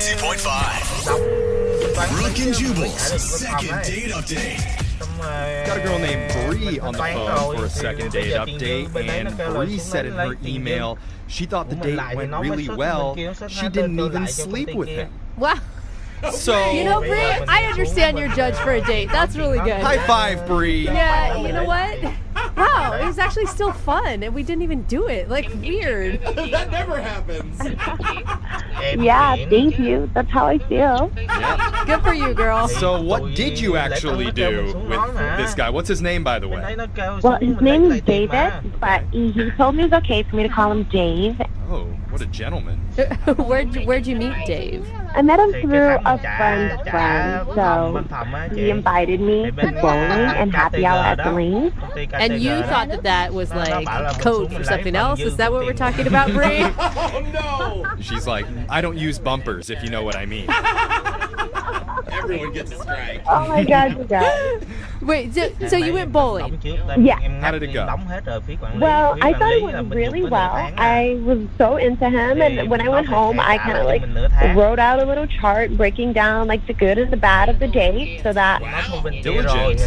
92.5. Brooke and Jubal's second date update. Got a girl named Bree on the phone for a second date update, and Bree said in her email she thought the date went really well. She didn't even sleep with him. Wow. So, You know, Bree, I understand your judge for a date. That's really good. high five, Bree. Yeah, you know what? Wow, it was actually still fun, and we didn't even do it. Like, weird. That never happens. Yeah, thank you. That's how I feel. Yeah. Good for you, girl. So what did you actually do with this guy? What's his name, by the way? Well, his name is David, but he told me it was okay for me to call him Dave. Oh, what a gentleman. Where'd you meet Dave? I met him through a friend's friend, so he invited me to bowling and happy hour at the lanes. And you thought that was like code for something else? Is that what we're talking about, Bree? Oh no! She's like, I don't use bumpers, if you know what I mean. Everyone gets a strike. Oh my God, you guys. Wait, so you went bowling? Yeah. How did it go? Well, I thought it went really well. I was so into him, and when I went home, I kind of like wrote out a little chart breaking down like the good and the bad of the date, so that. Diligence.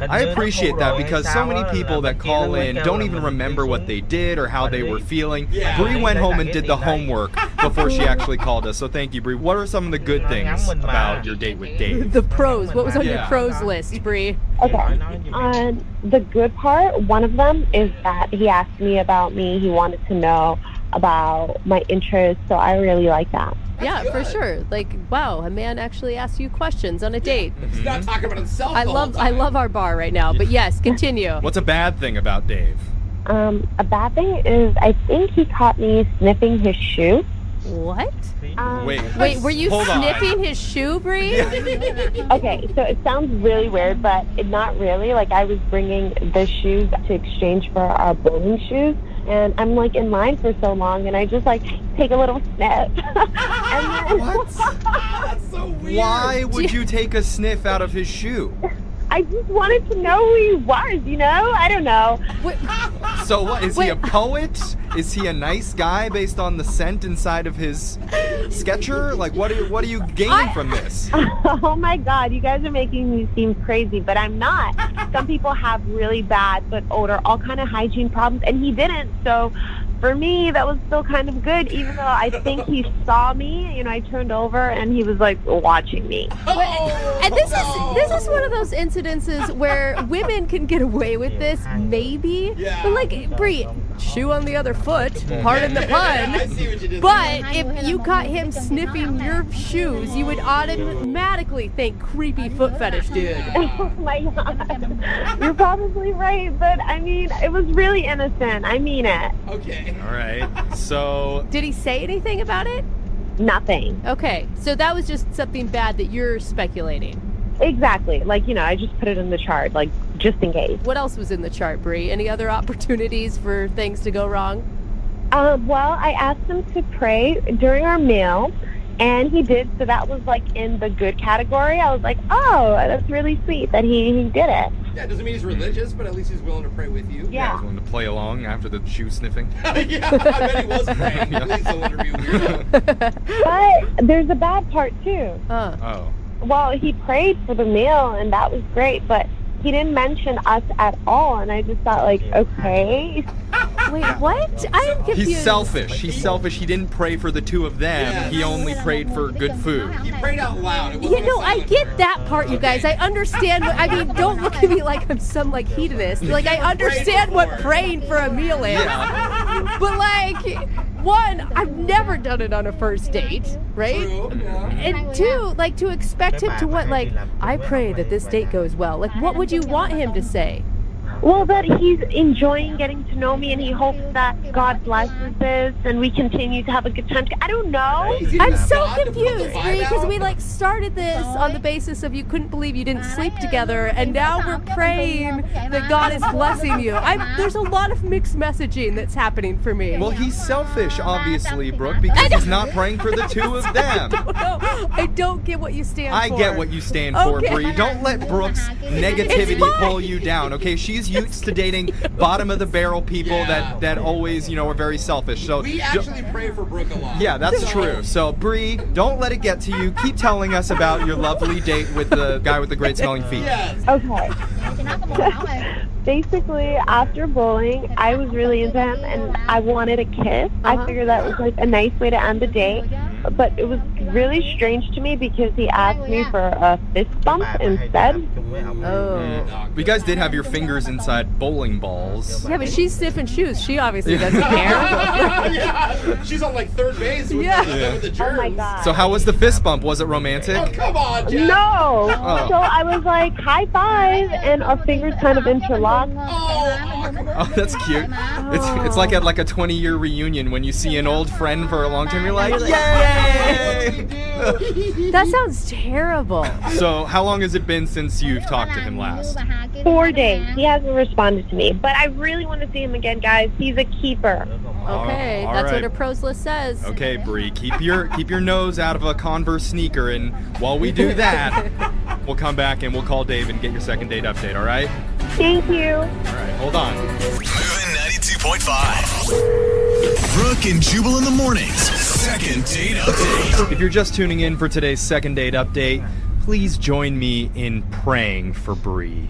I appreciate that because so many people that call in don't even remember what they did or how they were feeling. Bree went home and did the homework before she actually called us, so thank you, Bree. What are some of the good things about your date with Dave? The pros. What was on your Yeah. pros list, Bree? Okay. The good part, one of them is that he asked me about me. He wanted to know about my interests, so I really like that. Yeah, for sure. Like, wow, a man actually asked you questions on a date. He's not talking about himself. I love our bar right now, but yes, continue. What's a bad thing about Dave? A bad thing is I think he caught me sniffing his shoe. What? Wait, were you hold on. sniffing his shoe, Bree? Okay, so it sounds really weird, but not really. Like, I was bringing the shoes to exchange for our bowling shoes, and I'm like in line for so long, and I just like take a little sniff. And then, What? That's so weird. Why would you take a sniff out of his shoe? I just wanted to know who he was, you know? I don't know. Wait, So what, is he a Wait. poet? Is he a nice guy based on the scent inside of his Sketcher? Like, what are you gaining from this? Oh my God, you guys are making me seem crazy, but I'm not. Some people have really bad foot odor, all kind of hygiene problems, and he didn't. So for me, that was still kind of good, even though I think he saw me. You know, I turned over and he was like watching me. and this is one of those incidences where women can get away with this, maybe. Yeah. But like, Bree, shoe on the other foot, pardon the pun. see what you did. But if you caught him sniffing your shoes, you would automatically think creepy foot fetish dude. Oh my God. You're probably right, but I mean, it was really innocent. I mean it. Okay. All right. So Did he say anything about it? Nothing. Okay, so that was just something bad that you're speculating. Exactly. Like, you know, I just put it in the chart, like, just in case. What else was in the chart, Bree? Any other opportunities for things to go wrong? Well, I asked him to pray during our meal, and he did, so that was, like, in the good category. I was like, oh, that's really sweet that he did it. Yeah, it doesn't mean he's religious, but at least he's willing to pray with you. Yeah. willing to play along after the shoe sniffing. Yeah, I bet he was praying. Please don't want to be weird. But there's a bad part, too. Oh. Well, he prayed for the meal, and that was great, but he didn't mention us at all, and I just thought, like, okay. Wait, what? I'm confused. He's selfish. He's selfish. He didn't pray for the two of them. Yeah. He only prayed for good food. He prayed out loud. It You wasn't know, a I silent get prayer. that part, you guys. I understand. I mean, don't look at me like I'm some like hedonist. Like, I understand what praying for a meal is. But like, one, I've never done it on a first date, right? True, yeah. And two, like to expect him to what? Like, I pray that this date goes well. Like, what would you want him to say? Well, that he's enjoying getting to know me, and he hopes that God blesses this, and we continue to have a good time. I don't know. I'm so God to put the confused, vibe Bree, because out? we like started this on the basis of you couldn't believe you didn't sleep together, and now we're praying that God is blessing you. There's a lot of mixed messaging that's happening for me. Well, he's selfish, obviously, Brooke, because he's not praying for the two of them. No, I don't get what you stand I for. get what you stand for, Okay. Bree. Don't let Brooke's negativity It's fine. pull you down, okay? She's used to dating bottom of the barrel people that always, are very selfish. So We actually pray for Brooke a lot. yeah, that's true. So Bree, don't let it get to you. Keep telling us about your lovely date with the guy with the great smelling feet. Yes. Okay. Basically, after bowling, I was really into him and I wanted a kiss. I figured that was like a nice way to end the date. But it was really strange to me because he asked me for a fist bump instead. Oh. You guys did have your fingers inside bowling balls. Yeah, but she's sniffing shoes. She obviously doesn't care. Yeah. She's on like third base with, with the germs. Oh my god. So how was the fist bump? Was it romantic? Oh, come on, Jeff. No! Oh. So I was like, high five, and our fingers kind of interlocked. Oh, come on. Oh, that's cute. It's like at like a 20-year reunion when you see an old friend for a long time. You're like, yay! That sounds terrible. So how long has it been since you've talked to him last? 4 days. He hasn't responded to me. But I really want to see him again, guys. He's a keeper. Okay, all that's right. what her pros list says. Okay, Bree, keep your nose out of a Converse sneaker, and while we do that, we'll come back and we'll call Dave and get your second date update. All right? Thank you. All right. Hold on. Moving 92.5. Brooke and Jubal in the mornings. Second date update. If you're just tuning in for today's second date update, please join me in praying for Bree.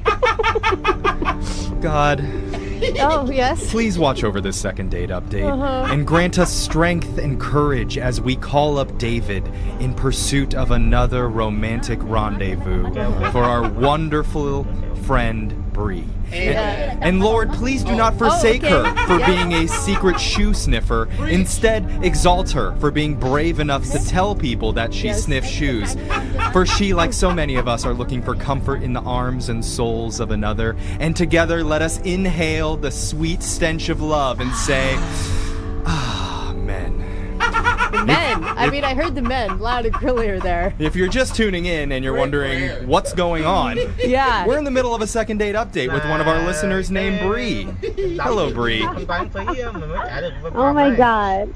God, Oh, yes. please watch over this second date update and grant us strength and courage as we call up David in pursuit of another romantic rendezvous for our wonderful friend Bree. And Lord, please do not forsake her for being a secret shoe sniffer. Instead, exalt her for being brave enough to tell people that she sniffs shoes. For she, like so many of us, are looking for comfort in the arms and souls of another. And together, let us inhale the sweet stench of love and say, ah, men. Men. I mean, I heard the men loud and clear there. If you're just tuning in and you're wondering what's going on, Yeah. we're in the middle of a second date update with one of our listeners named Bree. Hello, Bree. Oh my god.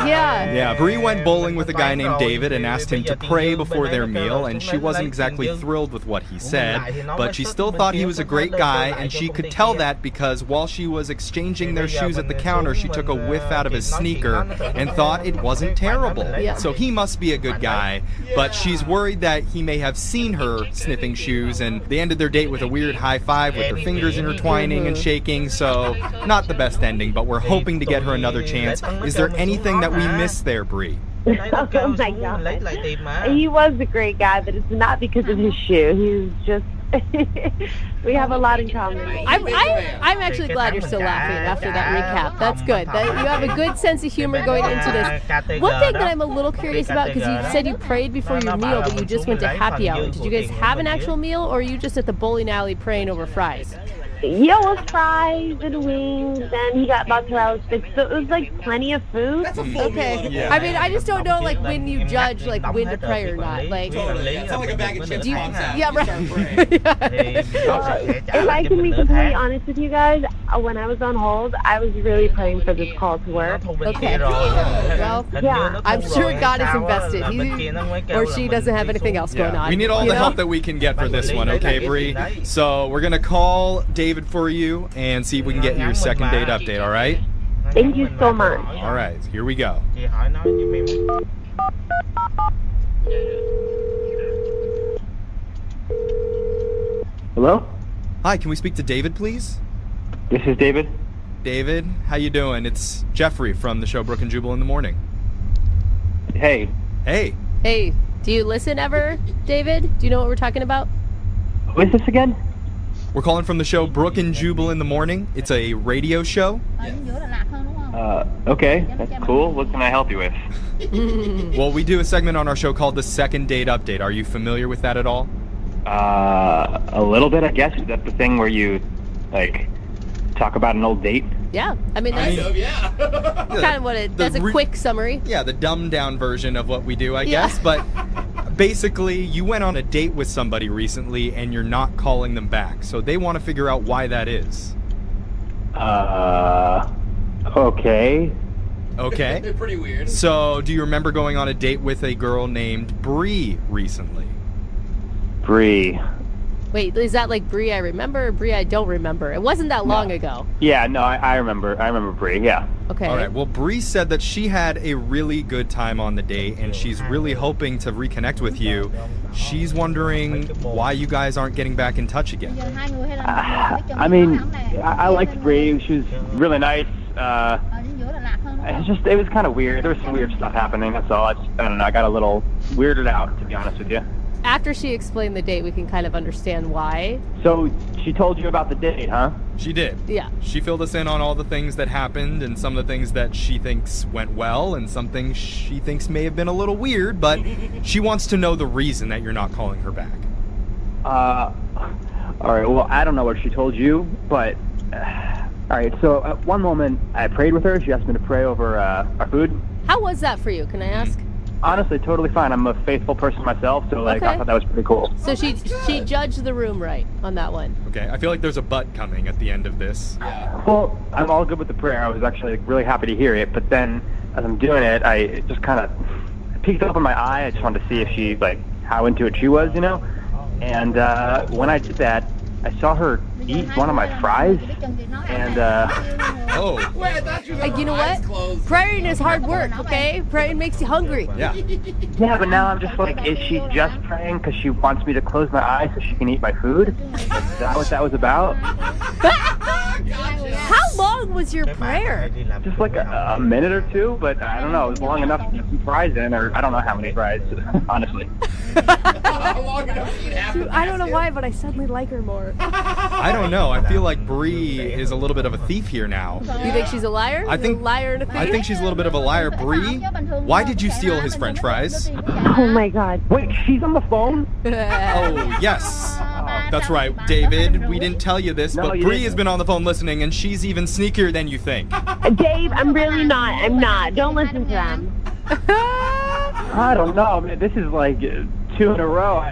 Yeah. Yeah, Bree went bowling with a guy named David and asked him to pray before their meal, and she wasn't exactly thrilled with what he said, but she still thought he was a great guy, and she could tell that because while she was exchanging their shoes at the counter, she took a whiff out of his sneaker and thought it wasn't terrible. Yeah. So he must be a good guy, but she's worried that he may have seen her sniffing shoes, and they ended their date with a weird high five with their fingers intertwining and shaking, so not the best ending, but we're hoping to get her another chance. Is there anything that we missed there, Bree? Oh my god. He was a great guy, but it's not because of his shoe. He's just we have a lot in common. I'm actually glad you're still laughing after that recap. That's good. That you have a good sense of humor going into this. One thing that I'm a little curious about, because you said you prayed before your meal, but you just went to happy hour. Did you guys have an actual meal, or are you just at the bowling alley praying over fries? Yellow fries and wings, and he got mozzarella sticks, so it was like plenty of food. That's a full Okay. meal. Yeah. I mean, I just don't know, like, when you judge, like, when to pray or not. Like, Totally. It's not like a bag of chips do you, pops out. yeah, right. If I can be completely honest with you guys, when I was on hold, I was really praying for this call to work. Okay. Well, Yeah. I'm sure God is invested. He or she doesn't have anything else going on. We need all you the know? help that we can get for this one, okay, Bree? So we're gonna call David for you and see if we can get your second date update, all right? Thank you so much. All right, here we go. Hello? Hi, can we speak to David, please? This is David. David, how you doing? It's Jeffrey from the show Brooke and Jubal in the Morning. Hey, Hey, Hey, do you listen ever, David? Do you know what we're talking about? who is this again? we're calling from the show Brooke and Jubal in the Morning. It's a radio show. Okay, that's cool. What can I help you with? Well, we do a segment on our show called the Second Date Update. Are you familiar with that at all? A little bit, I guess. Is that the thing where you, like, talk about an old date? Yeah, I mean that's Yeah. kind of what it. That's a quick summary. Yeah, the dumbed down version of what we do, I Yeah. guess. But basically, you went on a date with somebody recently and you're not calling them back. So they want to figure out why that is. Okay. Okay. Pretty weird. So, do you remember going on a date with a girl named Bree recently? Bree. Wait, is that like Bree I remember or Bree I don't remember? It wasn't that long ago. Yeah, no, I remember Bree, yeah. Okay. All right. Well, Bree said that she had a really good time on the date, and she's really hoping to reconnect with you. She's wondering why you guys aren't getting back in touch again. I mean, I liked Bree. She was really nice. It was kind of weird. There was some weird stuff happening, that's all. I don't know, I got a little weirded out, to be honest with you. After she explained the date, we can kind of understand why. So, she told you about the date, huh? She did. Yeah. She filled us in on all the things that happened and some of the things that she thinks went well and some things she thinks may have been a little weird, but she wants to know the reason that you're not calling her back. Alright, well, I don't know what she told you, but... Alright, so at one moment, I prayed with her. She asked me to pray over our food. How was that for you? Can I ask? Honestly, totally fine. I'm a faithful person myself, so like Okay. I thought that was pretty cool. So she judged the room right on that one. Okay, I feel like there's a but coming at the end of this. Well, I'm all good with the prayer. I was actually really happy to hear it, but then as I'm doing it, it just kind of peeked up in my eye. I just wanted to see if she how into it she was, you know. And when I did that, I saw her eat one of my fries, and Oh, Wait, I thought you had You know her eyes what? closed. Praying is hard work, okay? Praying makes you hungry. yeah. yeah, but now I'm just like, is she just praying because she wants me to close my eyes so she can eat my food? Is that what that was about? How long was your prayer? Just like a minute or two, but I don't know. It was long enough to get some fries in, or I don't know how many fries, honestly. Long enough to eat half the I don't know basket. why, but I suddenly like her more. I don't know. I feel like Bree is a little bit of a thief here now. You think she's a liar? I think- a liar and a thief? I think she's a little bit of a liar. Bree, why did you steal his french fries? Oh my God. Wait, she's on the phone? Oh, yes. That's right, David. We didn't tell you this, No, but you Bree didn't. has been on the phone listening, and she's even sneakier than you think. Dave, I'm really not. I'm not. Don't listen to them. I don't know. Man, this is like 2 in a row.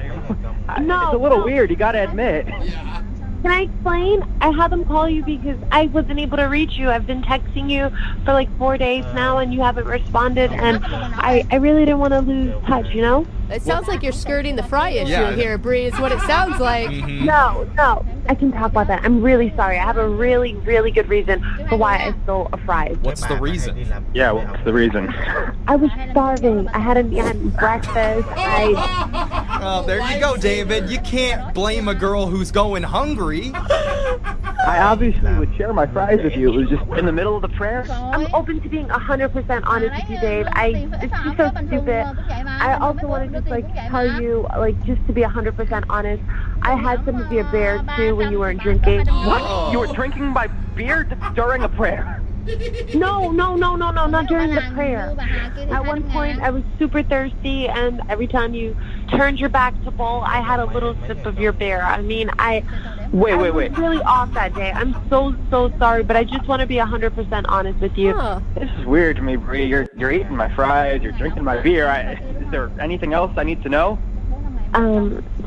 No, it's a little no. weird, you gotta admit. Can I explain? I had them call you because I wasn't able to reach you. I've been texting you for like 4 days now, and you haven't responded, and I really didn't want to lose touch, you know? It sounds like you're skirting the fry issue Yeah. here, Bree, is what it sounds like. Mhm. No, I can talk about that. I'm really sorry. I have a really, really good reason for why I stole a fries. What's the reason? Yeah, what's the reason? I was starving. I hadn't eaten breakfast. Oh, there you go, David. You can't blame a girl who's going hungry. I obviously would share my fries with you. It was just in the middle of the prayer. I'm open to being 100% honest with you, Dave. It's just so stupid. I also want to just tell you, just to be 100% honest, I had some of your beer too when you weren't drinking. What? You were drinking my beer during a prayer? No, not during the prayer. At one point, I was super thirsty, and every time you turned your back to bowl, I had a little sip of your beer. I mean, I Wait. was really off that day. I'm so sorry, but I just want to be 100% honest with you. Huh. This is weird to me, Bree. You're eating my fries, you're drinking my beer. Is there anything else I need to know?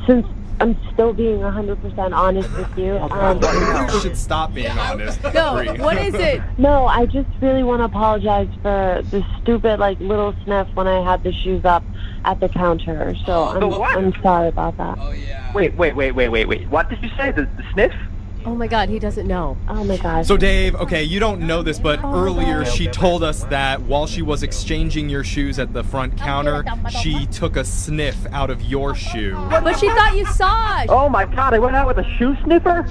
Since I'm still being 100% honest with you. You should stop being honest. No, Bree. what is it? No, I just really want to apologize for the stupid little sniff when I had the shoes up at the counter. So The what? I'm sorry about that. Oh, yeah. Wait. What did you say? The sniff? Oh my God, he doesn't know. Oh my gosh. So Dave, okay, you don't know this, but earlier she told us that while she was exchanging your shoes at the front counter, she took a sniff out of your shoe. But she thought you saw it. Oh my God, I went out with a shoe sniffer?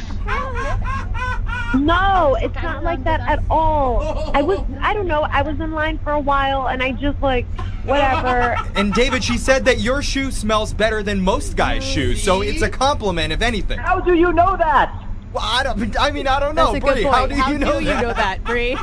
No, it's not like that at all. I don't know, I was in line for a while and I just whatever. And David, she said that your shoe smells better than most guys' shoes, so it's a compliment, if anything. How do you know that? Well, I don't know, That's a good Bree. point. How do you know that? Bree?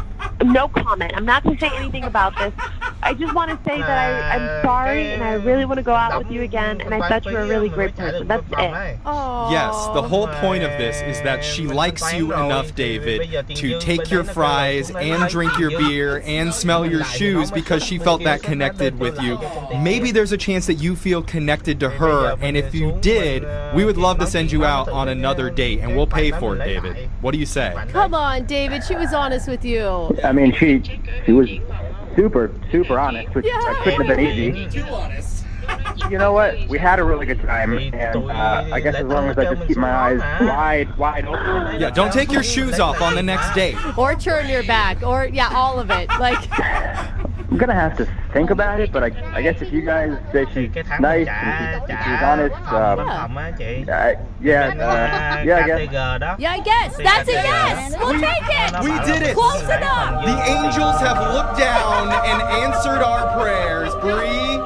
No comment. I'm not going to say anything about this. I just want to say that I'm sorry and I really want to go out with you again and I thought you were a really great person. That's it. Oh. Yes, the whole point of this is that she likes you enough, David, to take your fries and drink your beer and smell your shoes because she felt that connected with you. Maybe there's a chance that you feel connected to her, and if you did, we would love to send you out on another date, and we'll pay for it, David. What do you say? Come on, David. She was honest with you. I mean, she was super honest, which couldn't have been easy. Too honest. you know what? We had a really good time, and I guess as long as I just keep my eyes wide open. Yeah, don't take your shoes off on the next date. Or turn your back, or yeah, all of it. Like, I'm gonna have to think about it, but I guess if you guys say she's nice and she's honest, I guess. yeah, I guess that's a yes. We'll take it. We did it. Close enough. The angels have looked down and answered our prayers. Bree,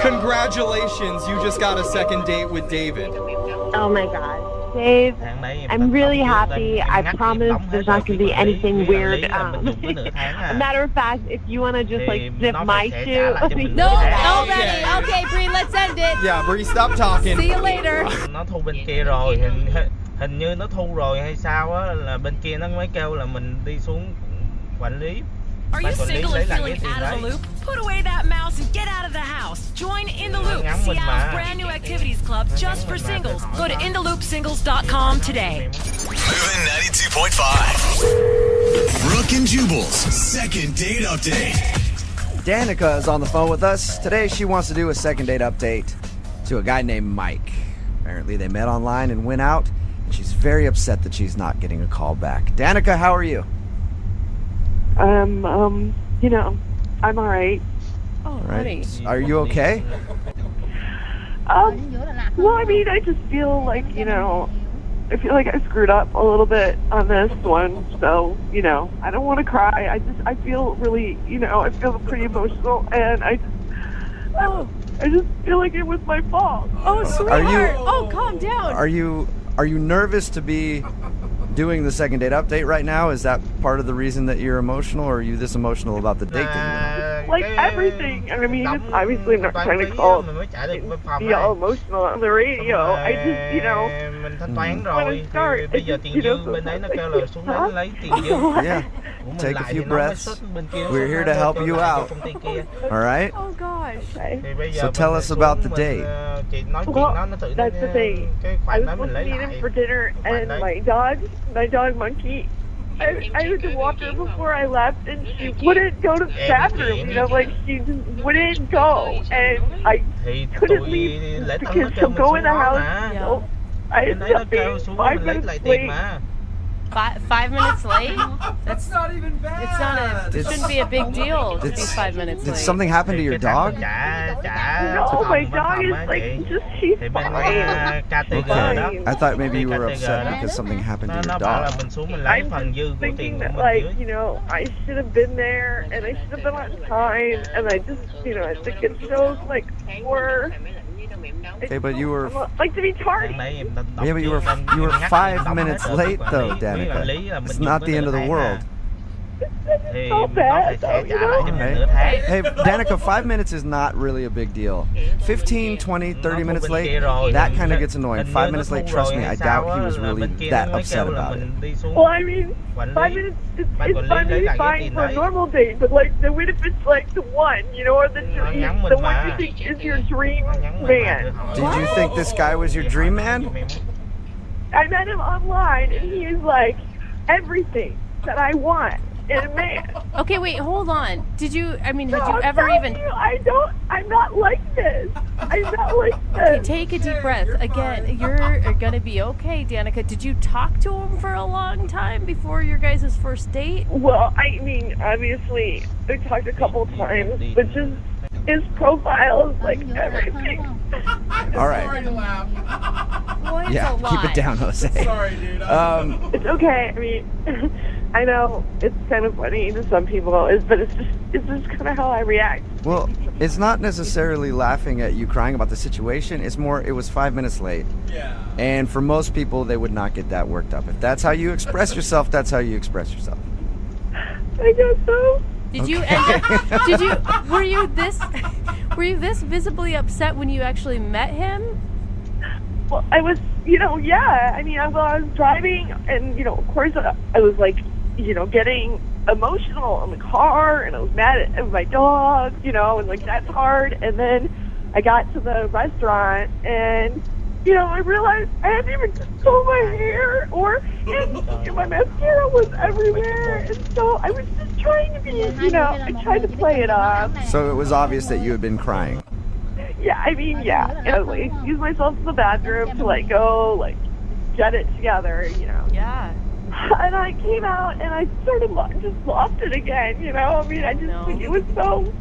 congratulations. You just got a second date with David. Oh my God. Dave, I'm really happy. I promise there's not going to be anything weird. A matter of fact, if you want to just like zip my shoe. No, already. Okay, Bree, let's end it. Yeah, Bree, stop talking. See you later. Nó thu bên kia rồi, hình như nó thu rồi hay sao á, là bên kia nó mới kêu là mình đi xuống quản lý. Are you single and feeling out of the loop? Put away that mouse and get out of the house. Join In the Loop, Seattle's brand new activities club just for singles. Go to intheloopsingles.com today. Moving 92.5. Brooke and Jubal's second date update. Danica is on the phone with us. Today she wants to do a second date update to a guy named Mike. Apparently they met online and went out, and she's very upset that she's not getting a call back. Danica, how are you? You know, I'm all right. Oh, honey. Are you okay? Well, I mean, I just feel like, you know, I feel like I screwed up a little bit on this one. So, you know, I don't want to cry. I feel really, you know, I feel pretty emotional, and I just feel like it was my fault. Oh, sweetheart. Calm down. Are you nervous to be doing the second date update right now? Is that part of the reason that you're emotional, or are you this emotional about the date that Like everything. I mean, it's obviously not trying to call be all emotional on the radio. I just, you know, when I start, bây giờ tiền dư bên đấy nó kêu là xuống đến lấy tiền dư. Yeah. Take a few breaths. We're here to help you out. All right? Oh, gosh. So tell us about the date. Well, that's the thing. I was supposed to meet him for dinner, and my dog Monkey, I had to walk her before I left, and she wouldn't go to the bathroom. You know, like she just wouldn't go, and I couldn't leave because she'll go in the house. So I ended up being 5 minutes late. 5 minutes late? That's not even bad. It shouldn't be a big deal to be 5 minutes late. Did something happen to your dog? No, my dog is like she's fine. Okay. I thought maybe you were upset because something happened to your dog. I'm thinking that, like, you know, I should have been there, and I should have been on time, and I just, you know, I think it shows like more. Okay, but you were like to be tardy. Yeah, but you were 5 minutes late though, Danica. It's not the end of the world. It's so bad, though, you know? Hey, Danica, 5 minutes is not really a big deal. 15, 20, 30 minutes late, that kind of gets annoying. 5 minutes late, trust me, I doubt he was really that upset about it. Well, I mean, 5 minutes is fine for a normal date, but like, what if it's like the one, you know, or the one you think is your dream man? Did you think this guy was your dream man? I met him online, and he is like everything that I want in a man. Okay, wait, hold on. Had you ever even... I'm not like this. I'm not like this. Okay, take a deep breath. Again, you're gonna be okay, Danica. Did you talk to him for a long time before your guys' first date? Well, I mean, obviously, I talked a couple times, but just his profile is like everything. All right. Yeah, keep it down, Jose. Sorry, dude. It's okay. I mean, I know it's kind of funny to some people, but it's just kind of how I react. Well, it's not necessarily laughing at you crying about the situation. It's more, it was 5 minutes late. Yeah. And for most people, they would not get that worked up. If that's how you express yourself, that's how you express yourself. I guess so. Did you were you this visibly upset when you actually met him? Well, I was, you know, yeah. I mean, I was driving, and, you know, of course, I was like, you know, getting emotional in the car, and I was mad at my dog, you know, and like that's hard. And then I got to the restaurant, and, you know, I realized I hadn't even comb my hair, and my mascara was everywhere, and so I was just trying to be, you know, I tried to play it off. So it was obvious that you had been crying. Yeah, I mean, yeah. And I like, excuse myself to the bathroom to like go like get it together, you know. Yeah. And I came out and I sort of just lost it again, you know. I mean, I just like, he was so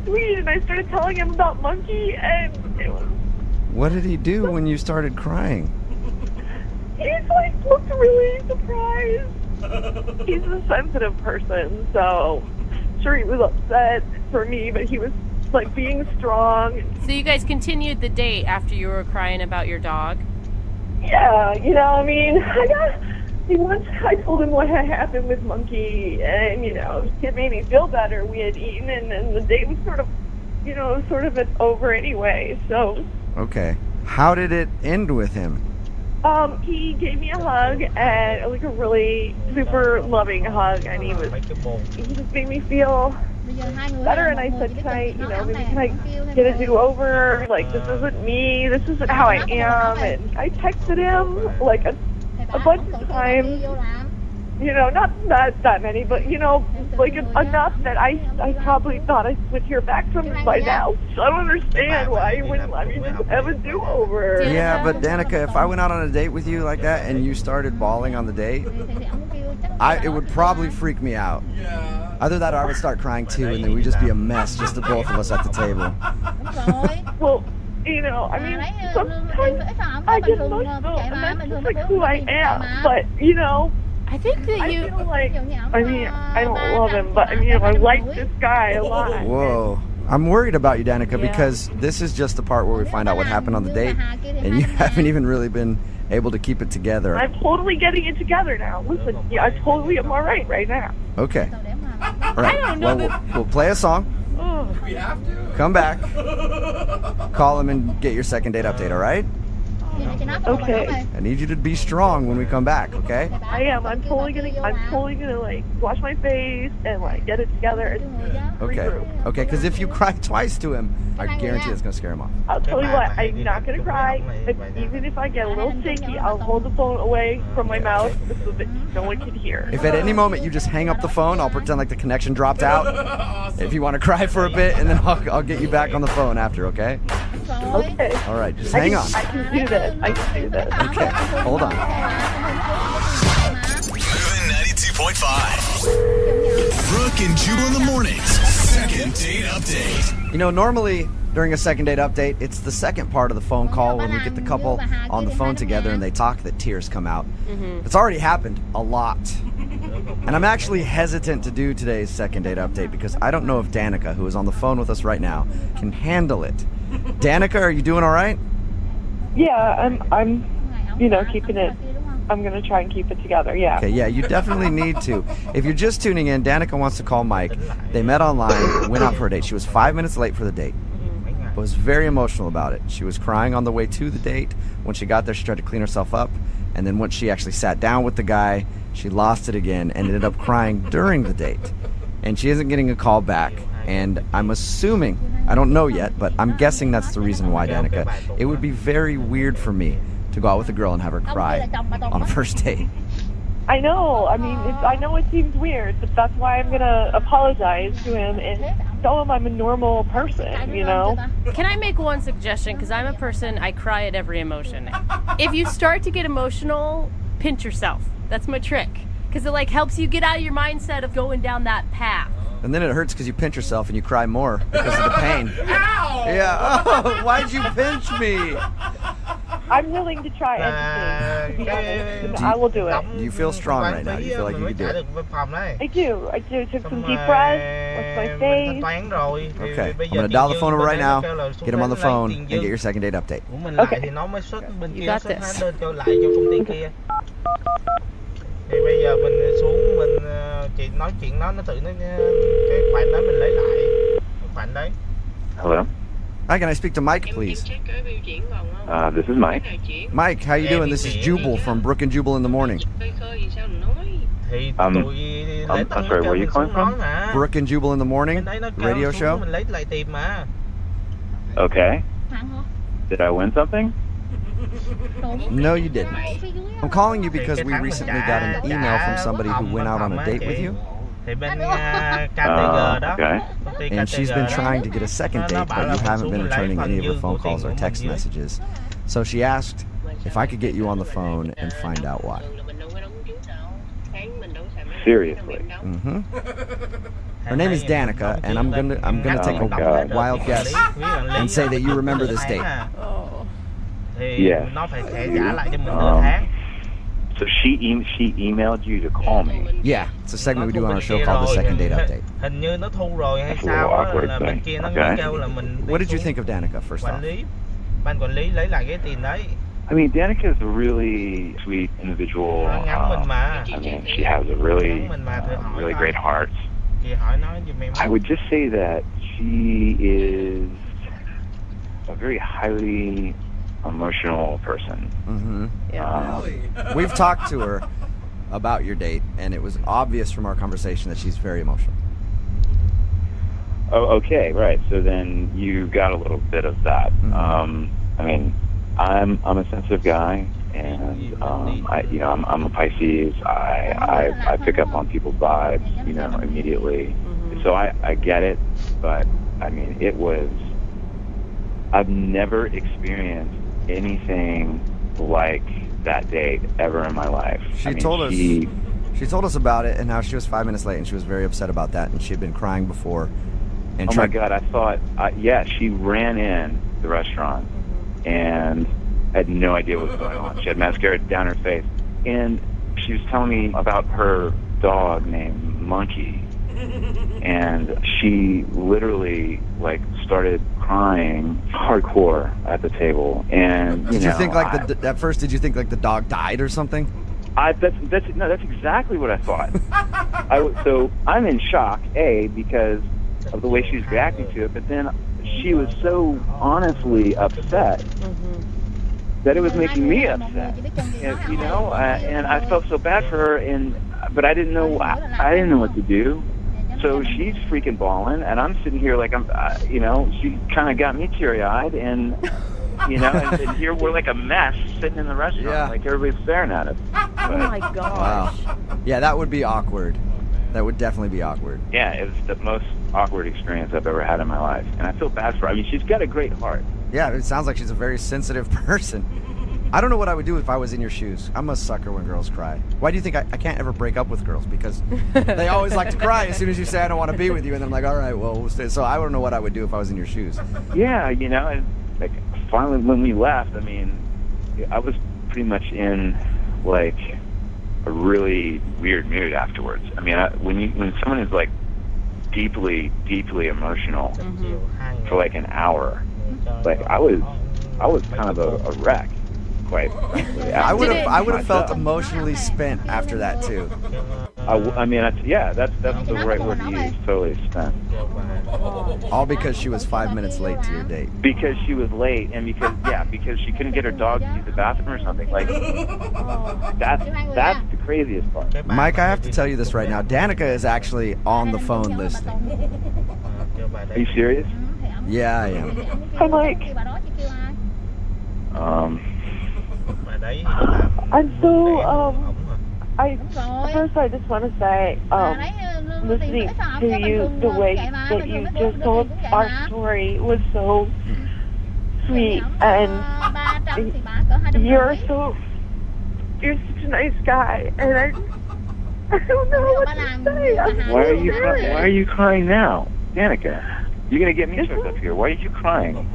sweet, and I started telling him about Monkey, and it was. What did he do when you started crying? He's like looked really surprised. He's a sensitive person, so sure he was upset for me, but he was like being strong. So you guys continued the date after you were crying about your dog? Yeah, you know, I mean, once I told him what had happened with Monkey, and you know, it made me feel better. We had eaten, and the date was sort of, you know, over anyway. So. Okay. How did it end with him? He gave me a hug, and like a really super loving hug, and he just made me feel better. And I said, can I get a do-over? Like, this isn't me. This isn't how I am. And I texted him like a bunch of times. You know, not that many, but you know, like enough that I probably thought I would hear back from him by now. So I don't understand why he wouldn't let me just have a do-over. Yeah, but Danica, if I went out on a date with you like that and you started bawling on the date, it would probably freak me out. Either that or I would start crying too, and then we'd just be a mess, just the both of us at the table. Well, you know, I mean, sometimes I get emotional, and that's just like who I am. But, you know, I think that I feel like, I mean, I don't love him, but, you know, I like this guy a lot. Whoa. I'm worried about you, Danica, because this is just the part where we find out what happened on the date, and you haven't even really been able to keep it together. I'm totally getting it together now. Listen, yeah, I totally am all right now. Okay. All right. I don't know well, we'll play a song. We have to. Come back. Call him and get your second date update, all right? Okay. I need you to be strong when we come back, okay? I am. I'm totally gonna like wash my face and like get it together and Okay. regroup. Okay, because if you cry twice to him, I guarantee it's gonna scare him off. I'll tell you what, I'm not gonna cry. But even if I get a little shaky, I'll hold the phone away from my mouth so that no one can hear. If at any moment you just hang up the phone, I'll pretend like the connection dropped out. If you want to cry for a bit, and then I'll get you back on the phone after, okay? Okay. All right, just hang on. I can do this. Okay, hold on. Moving 92.5. Brooke and Jubal in the mornings. Second date update. You know, normally during a second date update, it's the second part of the phone call when we get the couple on the phone together and they talk that tears come out. It's already happened a lot. And I'm actually hesitant to do today's second date update because I don't know if Danica, who is on the phone with us right now, can handle it. Danica, are you doing all right? Yeah, I'm you know, keeping it. I'm gonna try and keep it together. Yeah. Okay, yeah, you definitely need to. If you're just tuning in, Danica wants to call Mike. They met online, went out for a date. She was 5 minutes late for the date. Was very emotional about it. She was crying on the way to the date. When she got there, she tried to clean herself up. And then once she actually sat down with the guy, she lost it again and ended up crying during the date. And she isn't getting a call back. And I'm assuming, I don't know yet, but I'm guessing that's the reason why, Danica. It would be very weird for me to go out with a girl and have her cry on a first date. I know. I mean, I know it seems weird, but that's why I'm gonna apologize to him and tell him I'm a normal person. You know. Can I make one suggestion? Because I'm a person, I cry at every emotion. If you start to get emotional, pinch yourself. That's my trick. Because it like helps you get out of your mindset of going down that path. And then it hurts because you pinch yourself and you cry more because of the pain. Ow! Yeah. Oh, why'd you pinch me? I'm willing to try anything. To be honest, and I will do it. Do you feel strong right now? Do you feel like you can do it? I do. I do. Took some deep breaths. Washed my face. Okay. I'm gonna dial the phone over right now. Get him on the phone and get your second date update. Okay. You got this. Thì bây giờ mình xuống mình chị nói chuyện nó tự nó cái khoản đó mình lấy lại khoản đấy. Hello. Hi, can I speak to Mike, please? This is Mike. Mike, how you doing? This is Jubal from Brooke and Jubal in the morning. Thì I'm sorry, where are you calling from? Brooke and Jubal in the morning, radio show. Mình lấy lại tiền mà. Okay. Did I win something? No, you didn't. I'm calling you because we recently got an email from somebody who went out on a date with you. Thì bên KTG đó. Công ty And she's been KTG trying đó. to get a second Nó date, bảo but là you mình haven't xuống been mình lấy returning phần any of her dư phone của calls tiền or của text mình dưới. messages. So she asked if I could get you on the phone and find out why. Seriously. Mm-hmm. Her name is Danica, and I'm gonna take a wild guess and say that you remember this date. Thì Yes. nó phải trả lại cho mình nửa tháng. So she emailed you to call me. Yeah, it's a segment we do on our show called the Second Date Update. Hình như nó thu rồi hay That's a sao little á, awkward là bên thing. kia nó Okay. kêu là mình đi What did you xuống think of Danica, first quản off? lý, ban quản lý lấy lại cái tiền đấy. I mean, Danica is a really sweet individual. Nó nhắn mình mà. I mean, she has a really, Nhắn mình mà, thử hỏi really coi. great heart. Chị hỏi nó giùm em. I would just say that she is a very highly emotional person. Mm-hmm. Yeah. We've talked to her about your date, and it was obvious from our conversation that she's very emotional. Oh, okay, right. So then you got a little bit of that. I mean, I'm a sensitive guy, and I'm a Pisces. I pick up on people's vibes, immediately. So I get it, but I mean, I've never experienced anything like that date ever in my life. She told us about it and how she was 5 minutes late, and she was very upset about that, and she had been crying before. And oh my God, I thought, she ran in the restaurant and had no idea what was going on. She had mascara down her face, and she was telling me about her dog named Monkey, and she literally started crying hardcore at the table. And did you think at first? Did you think the dog died or something? That's exactly what I thought. So I'm in shock, because of the way she was reacting to it, but then she was so honestly upset that it was making me upset. And I felt so bad for her, but I didn't know what to do. So she's freaking bawling, and I'm sitting here she kind of got me teary-eyed, and and here we're like a mess sitting in the restaurant, like everybody's staring at us. Oh my gosh. Wow. Yeah, that would be awkward. That would definitely be awkward. Yeah, it was the most awkward experience I've ever had in my life, and I feel bad for her. I mean, she's got a great heart. Yeah, it sounds like she's a very sensitive person. I don't know what I would do if I was in your shoes. I'm a sucker when girls cry. Why do you think I can't ever break up with girls? Because they always like to cry as soon as you say I don't want to be with you, and then I'm like, all right, well, we'll stay. So I don't know what I would do if I was in your shoes. Yeah, and finally when we left, I mean, I was pretty much in a really weird mood afterwards. I mean, when someone is deeply, deeply emotional for an hour, I was kind of a wreck. Quite frankly. I would have felt emotionally spent after that too. I mean, that's the right word to use. Totally spent. All because she was 5 minutes late to your date. Because she was late, and because she couldn't get her dog to use the bathroom or something. That's the craziest part. Mike, I have to tell you this right now. Danica is actually on the phone listening. Are you serious? Yeah, I am. Hi, Mike. I'm so, first I just want to say, listening to you, the way that you just told our story was so sweet, and you're such a nice guy, and I don't know what to say. Why are you crying now, Danica? You're gonna get me choked up here. Why are you crying?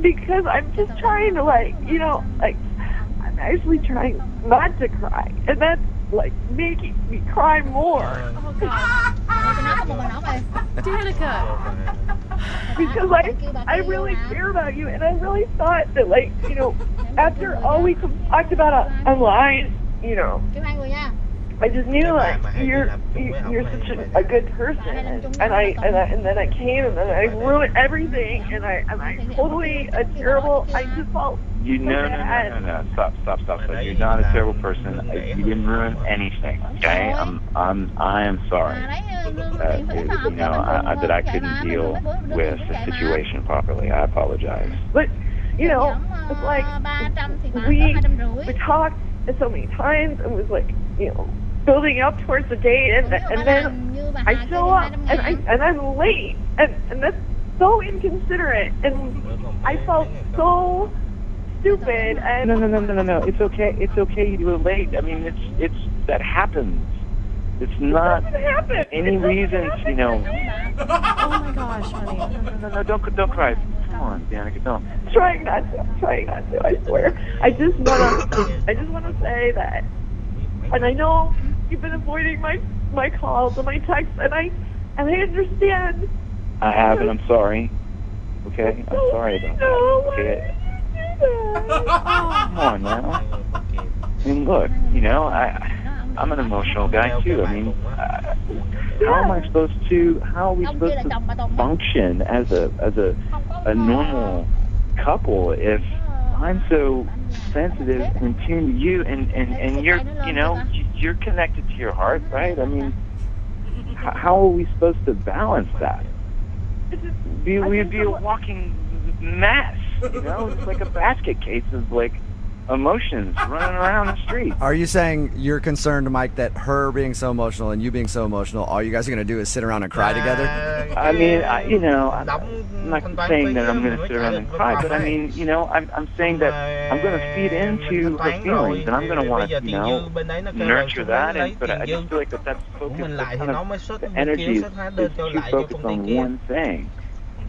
Because I'm just trying to I'm actually trying not to cry, and that's making me cry more. Danica. Because I really care about you, and I really thought that after all we talked about online, I just knew you're such a good person, and then I came, and then I ruined everything, and I totally a terrible. I just felt no. Stop. You're not a terrible person. You didn't ruin anything. Okay, I am sorry. That I couldn't deal with the situation properly. I apologize. But it's we talked so many times, and it was building up towards the date, and then I show up and I'm late, and that's so inconsiderate, and I felt so stupid. And No. It's okay. It's okay. You were late. I mean, it's that happens. It's not any reason, you know. Oh my gosh, honey. No, don't cry. Come on, Danica, don't. I'm trying not to. I swear. I just wanna say that, and I know you've been avoiding my calls and my texts, and I understand. I have, and I'm sorry. Okay, I'm sorry about that. Okay. Come on now. I mean, look, you know, I'm an emotional guy too. I mean, how are we supposed to function as a normal couple if I'm so sensitive and tuned to you, and you're, you know, you're connected to your heart, right? I mean, how are we supposed to balance that? We'd be a walking mess, you know? It's like a basket case of like emotions running around the street. Are you saying you're concerned, Mike, that her being so emotional and you being so emotional, all you guys are going to do is sit around and cry together? I mean, I'm not saying that I'm going to sit around and cry, but I mean, you know, I'm saying that I'm going to feed into her feelings, and I'm going to want to, you know, nurture that. But I just feel like that's focused, the energy is too focused on one thing.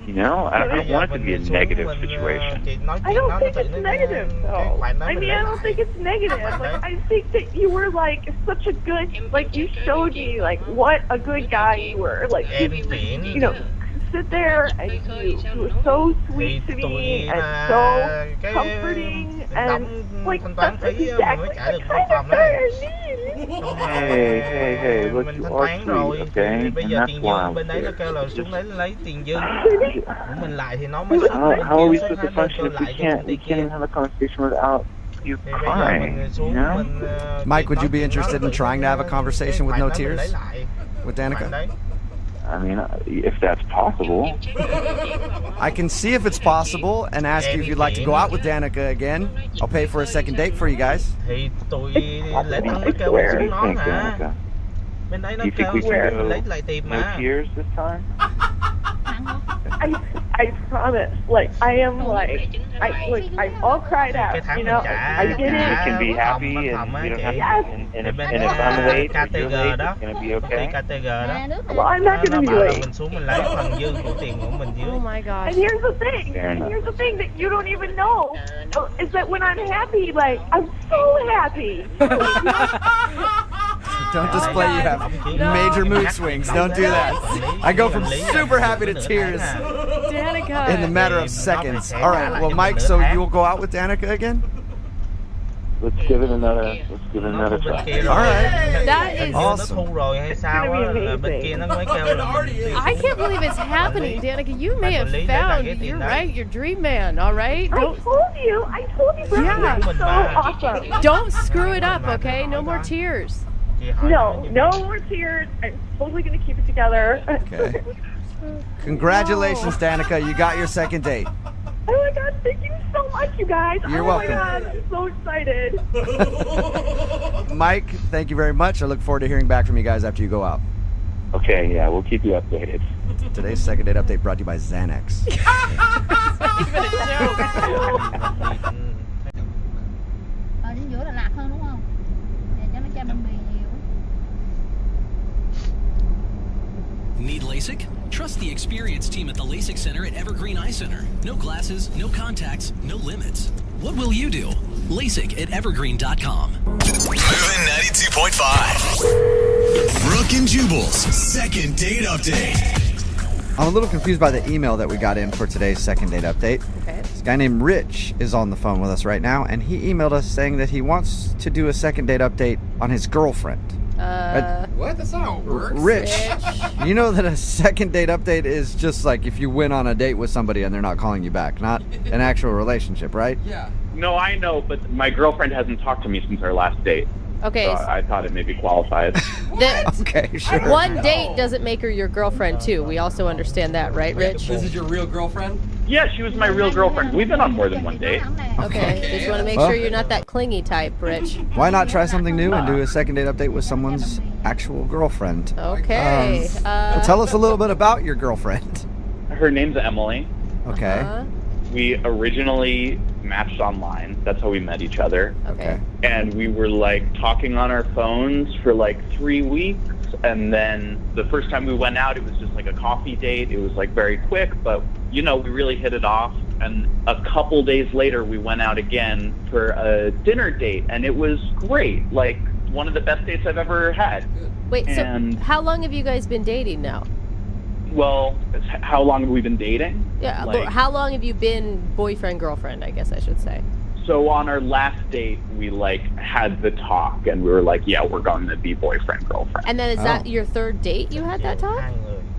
You know, I don't want it to be a negative situation. I don't think it's negative, though. I mean, I don't think it's negative. Like, I think that you were, like, such a good, like, you showed me, like, what a good guy you were. Like, you know, sit there, and you were so sweet to me, and so comforting, and, like, that's exactly the kind of guy I need. Hey, look, you are sweet, okay? And that's why I'm here. How are we supposed to function if we can't even have a conversation without you crying, you know? Mike, would you be interested in trying to have a conversation with no tears with Danica? I mean, if that's possible. I can see if it's possible and ask you if you'd like to go out with Danica again. I'll pay for a second date for you guys. I swear. Thanks, Danica. Do you think we can go no tears this time? I promise. Like, I am like, I'm all cried out, you know? I did it. You can be happy, and you don't have to, and if I'm late or you're late, it's going to be okay. Well, I'm not going to be late. Oh my gosh. And here's the thing that you don't even know, is that when I'm happy, like, I'm so happy. Don't display you have major mood swings. Don't do that. I go from super happy to tears Danica. in the matter of seconds. All right, well, Mike, so you'll go out with Danica again? Let's give it another try. All right. That is awesome. I can't believe it's happening, Danica. You may have found, you're right, your dream man, all right? I told you, Brian. Yeah. So awesome. Don't screw it up, okay? No more tears. No more tears. I'm totally going to keep it together. Okay. Congratulations, Danica. You got your second date. Oh my God, thank you so much, you guys. You're welcome. Oh my God, I'm so excited. Mike, thank you very much. I look forward to hearing back from you guys after you go out. Okay, yeah, we'll keep you updated. Today's second date update brought to you by Xanax. Need LASIK? Trust the experienced team at the LASIK Center at Evergreen Eye Center. No glasses, no contacts, no limits. What will you do? LASIK at evergreen.com. Moving 92.5. Brooke and Jubal's second date update. I'm a little confused by the email that we got in for today's second date update. Okay. This guy named Rich is on the phone with us right now, and he emailed us saying that he wants to do a second date update on his girlfriend. What? That's not how it works. Rich, you know that a second date update is just like if you went on a date with somebody and they're not calling you back, not an actual relationship, right? Yeah. No, I know, but my girlfriend hasn't talked to me since our last date. Okay. So I thought it maybe qualified. Okay, sure. One date doesn't make her your girlfriend, too. We also understand that, right, Rich? This is your real girlfriend? Yeah, she was my real girlfriend. We've been on more than one date. Okay. Just want to make Well- sure you're not that clingy type, Rich. Why not try something new and do a second date update with someone's actual girlfriend? Okay. Well, tell us a little bit about your girlfriend. Her name's Emily. Okay. We originally matched online. That's how we met each other. Okay. And we were like talking on our phones for like 3 weeks. And then the first time we went out, it was just like a coffee date. It was like very quick, but you know, we really hit it off. And a couple days later, we went out again for a dinner date, and it was great. Like one of the best dates I've ever had. Wait, And- so how long have you guys been dating now? Well, how long have we been dating? Yeah, Like- but how long have you been boyfriend, girlfriend, I guess I should say? So on our last date, we like had the talk, and we were like, yeah, we're going to be boyfriend, girlfriend. And then is that your third date you had that talk?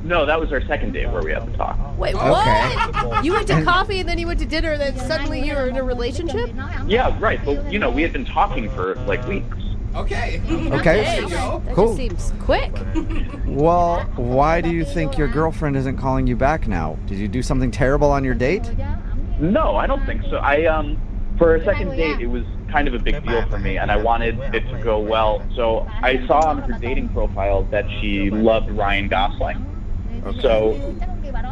No, that was our second date where we had the talk. Wait, what? You went to coffee and then you went to dinner and then suddenly you were in a relationship? Yeah, right. But you know, we had been talking for like weeks. Okay. Okay. That Cool. just seems quick. Well, why do you think your girlfriend isn't calling you back now? Did you do something terrible on your date? No, I don't think so. For a second date, it was kind of a big deal for me, and I wanted it to go well. So I saw on her dating profile that she loved Ryan Gosling. So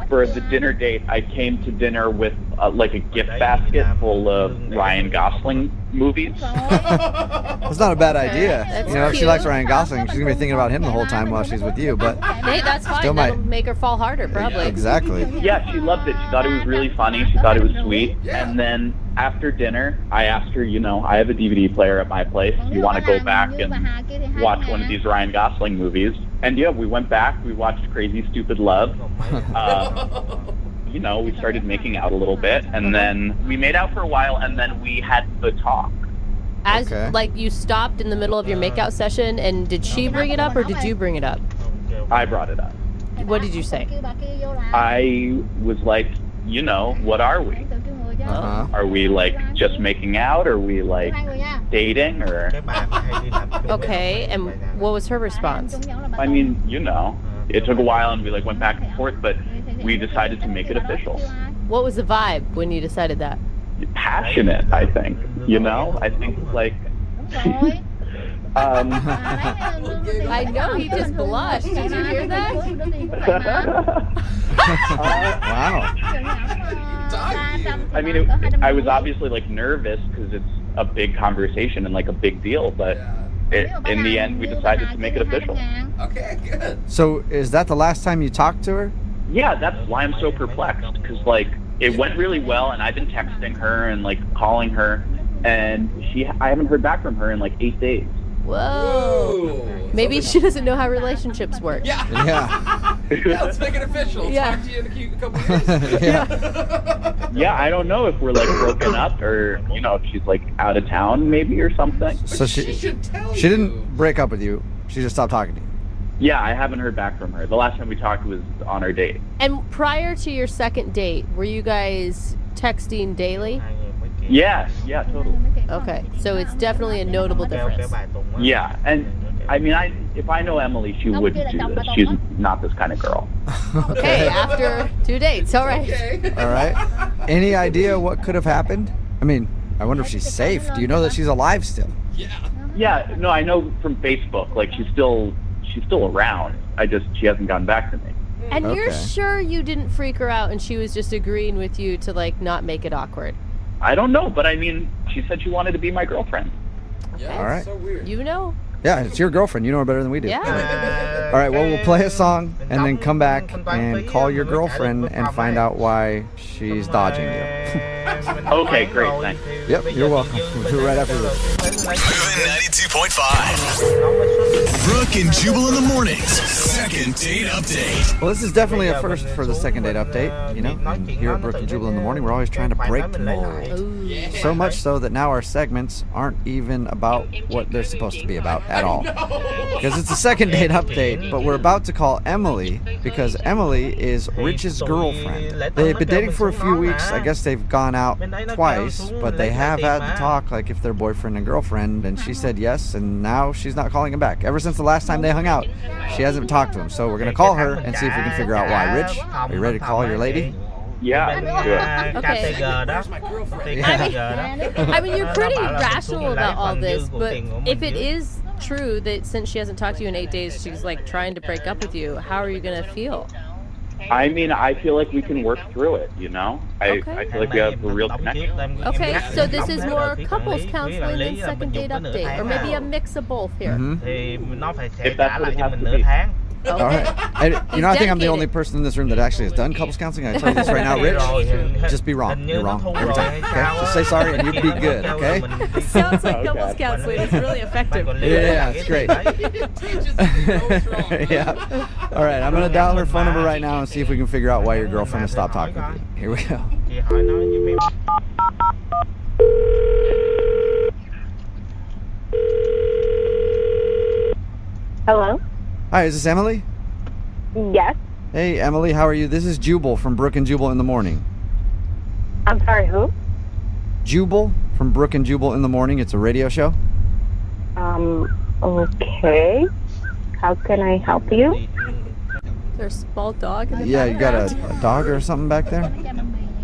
for the dinner date, I came to dinner with like a gift basket full of Ryan Gosling movies. That's not a bad idea. That's You know, if she cute. likes Ryan Gosling, she's gonna be thinking about him the whole time while she's with you. But Hey, that's fine. Still That'll might. make her fall harder, probably. exactly. Yeah, she loved it. She thought it was really funny. She thought it was sweet. And then after dinner, I asked her, you know, I have a DVD player at my place. You want to go back and watch one of these Ryan Gosling movies? And yeah, we went back. We watched Crazy Stupid Love. You know, we started making out a little bit, and then we made out for a while, and then we had the talk. As Okay. like you stopped in the middle of your makeout session, and did she bring it up or did you bring it up? I brought it up. What did you say? I was like, you know, what are we? Uh-huh. Are we like just making out? Are we like dating? Or Okay, and what was her response? I mean, you know, it took a while, and we like went back and forth, but we decided to make it official. What was the vibe when you decided that? Passionate, I think. You know, I think like. I know he just blushed. Did you hear that? Wow. I mean, I was obviously like nervous because it's a big conversation and like a big deal, but in the end, we decided to make it official. Okay, good. So is that the last time you talked to her? Yeah, that's why I'm so perplexed, because like it went really well, and I've been texting her and like calling her, and I haven't heard back from her in like 8 days. Whoa. Maybe she doesn't know how relationships work. Yeah. Yeah. Yeah, let's make it official. Yeah. Talk to you in a couple years. Yeah. Yeah, I don't know if we're like broken up, or you know, if she's like out of town maybe or something. So She should tell she you. didn't break up with you. She just stopped talking to you. Yeah, I haven't heard back from her. The last time we talked was on our date. And prior to your second date, were you guys texting daily? Yeah, totally. Okay, so it's definitely a notable difference. Yeah, and I mean, if I know Emily, she wouldn't do this. She's not this kind of girl. Okay, after 2 dates, all right. Okay. All right. Any idea what could have happened? I mean, I wonder if she's safe. Do you know that she's alive still? Yeah. Yeah, no, I know from Facebook. Like she's still around. She hasn't gotten back to me. And you're Okay. sure you didn't freak her out and she was just agreeing with you to like not make it awkward? I don't know, but I mean, she said she wanted to be my girlfriend. Yeah, All right. so weird. You know? Yeah, it's your girlfriend. You know her better than we do. Yeah. All right, well, we'll play a song and then come back and call your girlfriend and find out why she's dodging you. Okay, great, thanks. Yep, you're welcome. We'll do it right after this. Moving 92.5. Brooke and Jubal in the mornings. Second date update. Well, this is definitely a first for the second date update. You know, here at Brooke and Jubal in the morning, we're always trying to break the mold. So much so that now our segments aren't even about what they're supposed to be about at all. Because it's a second date update, but we're about to call Emily because Emily is Rich's girlfriend. They've been dating for a few weeks. I guess they've gone out twice, but they have had the talk like if they're boyfriend and girlfriend, and she said yes, and now she's not calling him back. Ever since the last time they hung out, she hasn't talked to him. So we're going to call her and see if we can figure out why. Rich, are you ready to call your lady? Yeah, let's do it. Okay. KTG đó. I mean, you're pretty rational about all this, but if it is true that since she hasn't talked to you in 8 days, she's like trying to break up with you, how are you gonna feel? I mean, I feel like we can work through it, you know? I feel like we have a real connection. Okay, so this is more couples counseling than second date update, or maybe a mix of both here. Thì nó phải If that's what it has to nửa be. tháng. All right. I think I'm the only person in this room that actually has done couples counseling. I tell you this right now, Rich. Just be wrong. You're wrong every time. Okay? Just say sorry and you'll be good. Okay? Sounds like couples counseling is really effective. Yeah, it's great. Yeah. All right. I'm gonna dial her phone number right now and see if we can figure out why your girlfriend has stopped talking to you. Here we go. Chị hỏi nó giùm em. Hello? Hi, is this Emily? Yes. Hey, Emily. How are you? This is Jubal from Brook and Jubal in the Morning. I'm sorry, who? Jubal from Brook and Jubal in the Morning. It's a radio show. Okay. How can I help you? There's a small dog in the Yeah, you got a dog or something back there?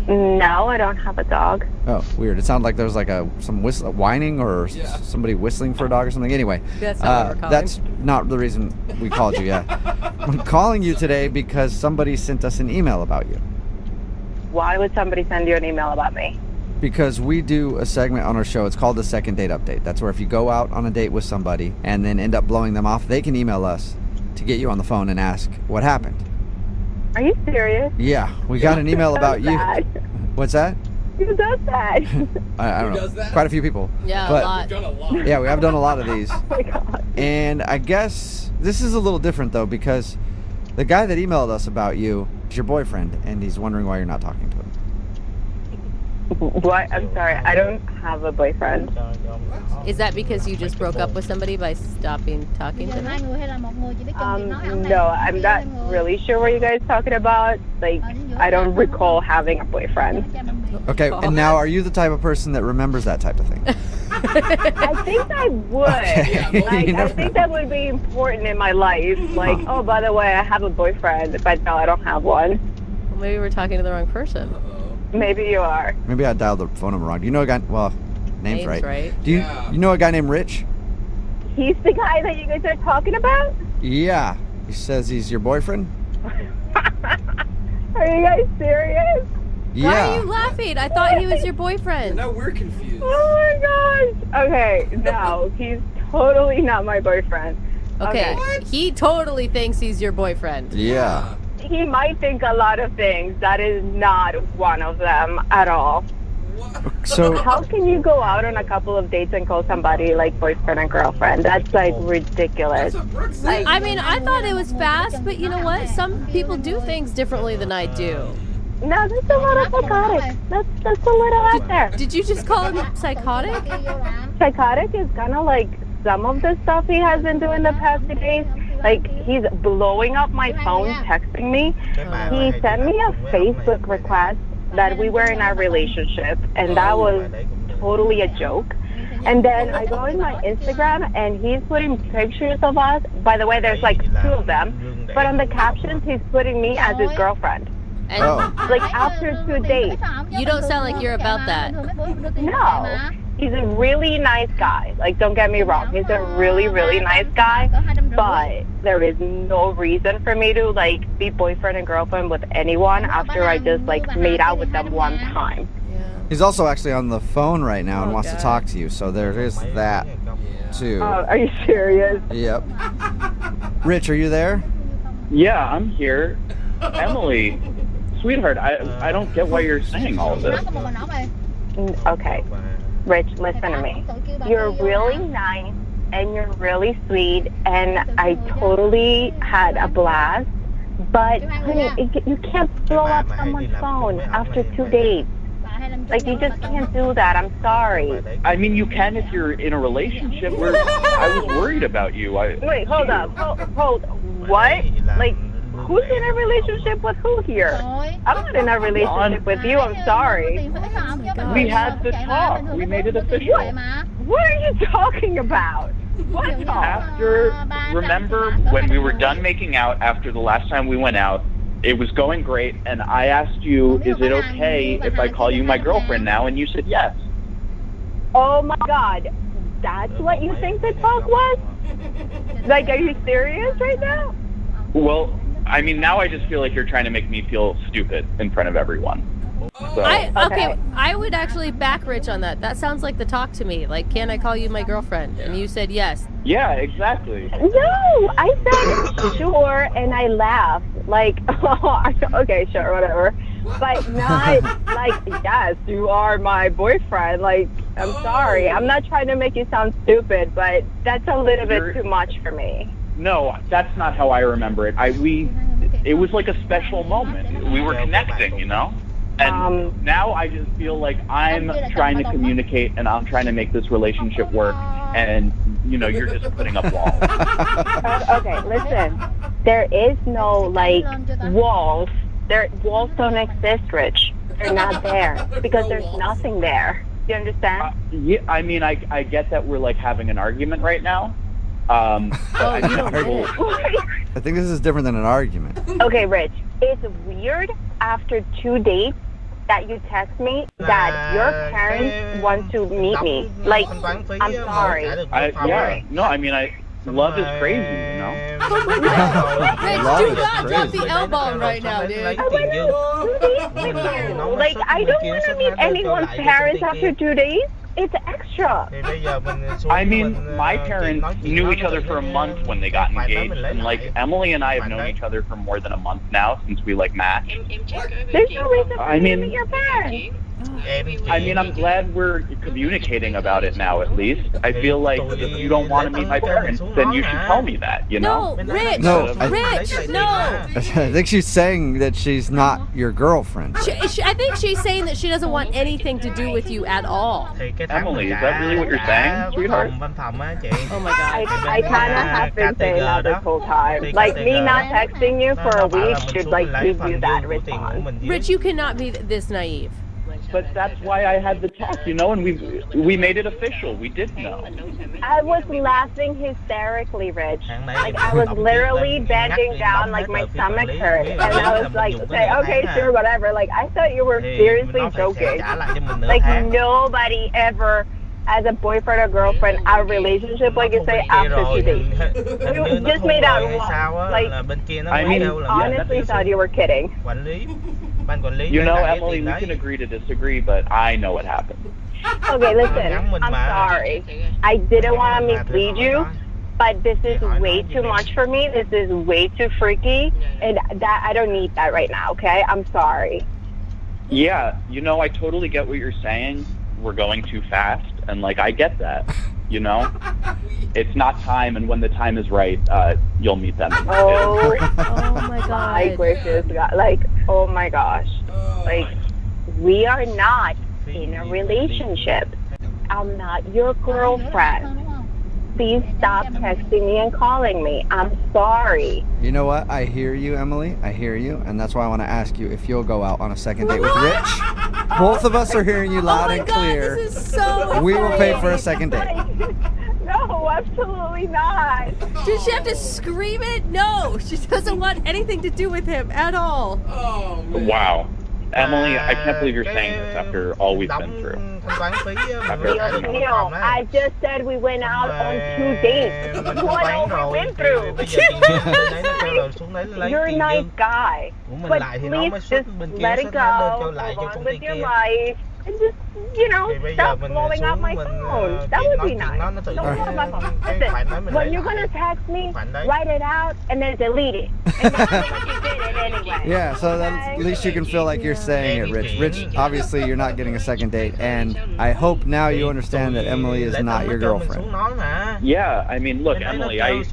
No, I don't have a dog. Oh, weird. It sounded like there was like some whining or somebody whistling for a dog or something. Anyway, That's not what we're calling. that's not the reason we called you, yeah. I'm calling you today because somebody sent us an email about you. Why would somebody send you an email about me? Because we do a segment on our show. It's called the Second Date Update. That's where if you go out on a date with somebody and then end up blowing them off, they can email us to get you on the phone and ask what happened. Are you serious? Yeah, we got an email about you. What's that? Who does that? I don't know. Quite a few people. Yeah, But- a lot. Yeah, we have done a lot of these. Oh my God. And I guess this is a little different though, because the guy that emailed us about you is your boyfriend, and he's wondering why you're not talking to him. What? I'm sorry. I don't have a boyfriend. Is that because you just broke up with somebody by stopping talking to them? No, I'm not really sure what you guys talking about. Like, I don't recall having a boyfriend. Okay, and now are you the type of person that remembers that type of thing? I think I would. Okay. Like, You I never think that would be important in my life. Like, oh, by the way, I have a boyfriend, but no, I don't have one. Well, maybe we're talking to the wrong person. Maybe you are. Maybe I dialed the phone number wrong. Do you know a guy? Well, name's right. Do you know a guy named Rich? He's the guy that you guys are talking about? Yeah. He says he's your boyfriend. Are you guys serious? Yeah. Why are you laughing? I thought he was your boyfriend. Now we're confused. Oh my gosh. Okay, no, he's totally not my boyfriend. Okay, he totally thinks he's your boyfriend. Yeah. He might think a lot of things. That is not one of them at all. So How can you go out on a couple of dates and call somebody like boyfriend and girlfriend? That's like ridiculous. Like, I mean, I thought it was fast, but you know what? Some people do things differently than I do. no, that's a little psychotic. That's a little out there. Did you just call him psychotic? Psychotic is kind of like some of the stuff he has been doing the past 2 days. Like, he's blowing up my phone, texting me. He sent me a Facebook request that we were in a relationship, and that was totally a joke. And then I go in my Instagram, and he's putting pictures of us. By the way, there's like 2 of them. But on the captions, he's putting me as his girlfriend. And Like, after 2 days. you don't sound like you're about that. No. He's a really nice guy. Like, don't get me wrong. He's a really, really nice guy. But there is no reason for me to, like, be boyfriend and girlfriend with anyone after I just, like, made out with them one time. he's also actually on the phone right now and wants to talk to you. So there is that too. Oh, are you serious? Yep. Rich, are you there? Yeah, I'm here. Emily, sweetheart, I don't get why you're saying all of this. Okay. Rich, listen to me. You're really nice and you're really sweet, and I totally had a blast. But, honey, you can't blow up someone's phone after 2 days. Like, you just can't do that. I'm sorry. I mean, you can if you're in a relationship. Where I was worried about you. Wait, hold up. Hold. What? Like, who's in a relationship with who here? I'm not in a relationship with you. I'm sorry. We had the talk. We made it official. What are you talking about? What talk? Remember when we were done making out after the last time we went out, it was going great, and I asked you, is it okay if I call you my girlfriend now? And you said yes. Oh my God, that's what you think the talk was? Like, are you serious right now? Well, I mean, now I just feel like you're trying to make me feel stupid in front of everyone. So. Okay, I would actually back Rich on that. That sounds like the talk to me. Like, can I call you my girlfriend? And you said yes. Yeah, exactly. No, I said sure, and I laughed. Like, okay, sure, whatever. But not like, yes, you are my boyfriend. Like, I'm sorry. I'm not trying to make you sound stupid, but that's a little bit too much for me. No, that's not how I remember it. It was like a special moment. We were connecting, you know? And now I just feel like I'm trying to communicate and I'm trying to make this relationship work, and, you know, you're just putting up walls. Okay, listen. There is no, like, walls. Walls don't exist, Rich. They're not there because there's nothing there. Do you understand? Yeah, I mean, I get that we're, like, having an argument right now. I think this is different than an argument. Okay, Rich. It's weird after 2 dates that you text me that your parents want to meet me. Like, I'm sorry. No, I mean, love is crazy, you know? Rich, do not drop the L-bomb right now, dude. Like, I don't want to meet anyone's parents after 2 days. It's extra. I mean, my parents knew each other for a month when they got engaged, and like Emily and I have known each other for more than a month now since we like matched. There's no reason for you to meet your parents. I mean, I'm glad we're communicating about it now, at least. I feel like if you don't want to meet my parents, then you should tell me that, you know? No, Rich! No, Rich, no! I think she's saying that she's not your girlfriend. I think she's saying that she doesn't want anything to do with you at all. Emily, is that really what you're saying, sweetheart? Oh my God. I kind of have been saying that this whole time. Like, me not texting you for a week should, like, give you that response. Rich, you cannot be this naive. But that's why I had the talk, you know, and we made it official. We did know. I was laughing hysterically, Rich. Like, I was literally bending down, like my stomach hurt, and I was like, okay, sure, whatever. Like, I thought you were seriously joking. Like, nobody ever, as a boyfriend or girlfriend, our relationship, like you say, after 2 days. We just made out once. Like, I mean, honestly thought you were kidding. You know, Emily, we can agree to disagree, but I know what happened. Okay, listen, I'm sorry. I didn't want to mislead you, but this is way too much for me. This is way too freaky, and that I don't need that right now, okay? I'm sorry. Yeah, you know, I totally get what you're saying. We're going too fast, and, like, I get that, you know? It's not time, and when the time is right, you'll meet them. Oh my God. My gracious God. Like, oh my gosh. Like, we are not in a relationship. I'm not your girlfriend. Please stop texting me and calling me. I'm sorry. You know what? I hear you, Emily. I hear you, and that's why I want to ask you if you'll go out on a second date with Rich. Both of us are hearing you loud and clear. This is so We will pay for a second date. No, absolutely not. Did she have to scream it? No, she doesn't want anything to do with him at all. Wow. Emily, I can't believe you're saying this after all we've been through. Neil, I just said we went out on 2 dates. What all we went through? You're a nice guy. But please just let it go. Go on with your life. And just, you know, stop blowing up my phone. That would be nice. Don't blow up my phone. Listen, when you're going to text me, write it out and then delete it. And that's what you did it anyway. Yeah, so at least you can feel like you're saying it, Rich. Rich, obviously you're not getting a second date, and I hope now you understand that Emily is not your girlfriend. Yeah, I mean, look, Emily, I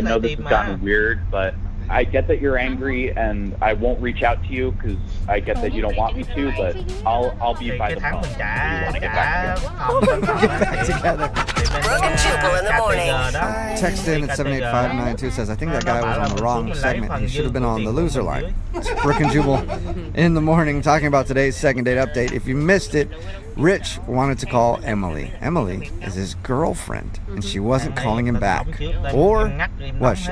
know this has gotten weird, but I get that you're angry, and I won't reach out to you because I get that you don't want me to, but I'll be by the phone if you want to get back together. Brooke and Jubal in the morning. Text in at 78592 says, I think that guy was on the wrong segment. He should have been on the loser line. It's Brooke and Jubal in the morning talking about today's second date update. If you missed it, Rich wanted to call Emily. Emily is his girlfriend, and she wasn't calling him back. Or was she?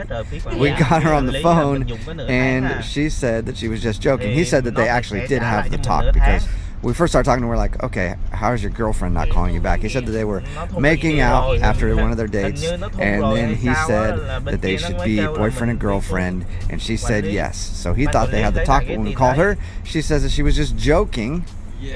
We got her on the phone, and she said that she was just joking. He said that they actually did have the talk, because when we first started talking, we're like, okay, how's your girlfriend not calling you back? He said that they were making out after one of their dates, and then he said that they should be boyfriend and girlfriend, and she said yes. So he thought they had the talk, but when we called her, she says that she was just joking,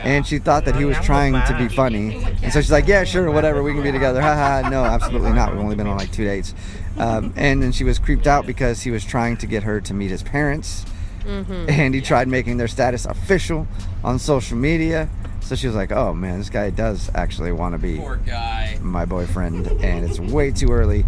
and she thought that he was trying to be funny. And so she's like, yeah, sure, whatever, we can be together. Haha, no, absolutely not. We've only been on like 2 dates. And then she was creeped out because he was trying to get her to meet his parents. And he tried making their status official on social media. So she was like, oh man, this guy does actually want to be my boyfriend, and it's way too early.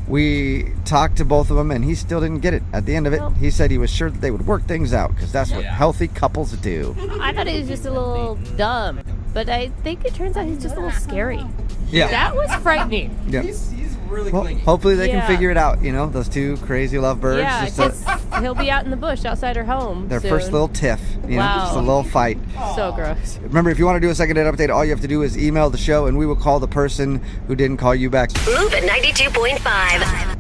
We talked to both of them, and he still didn't get it. At the end of it, he said he was sure that they would work things out, because that's what healthy couples do. I thought he was just a little dumb, but I think it turns out he's just a little scary. Yeah. That was frightening. Yeah. He's really Well, clingy. hopefully they can figure it out, you know, those two crazy lovebirds. Yeah, just he'll be out in the bush outside her home their soon. first little tiff, you know, just a little fight. So gross. Remember, if you want to do a second date update, all you have to do is email the show, and we will call the person who didn't call you back. Move at 92.5.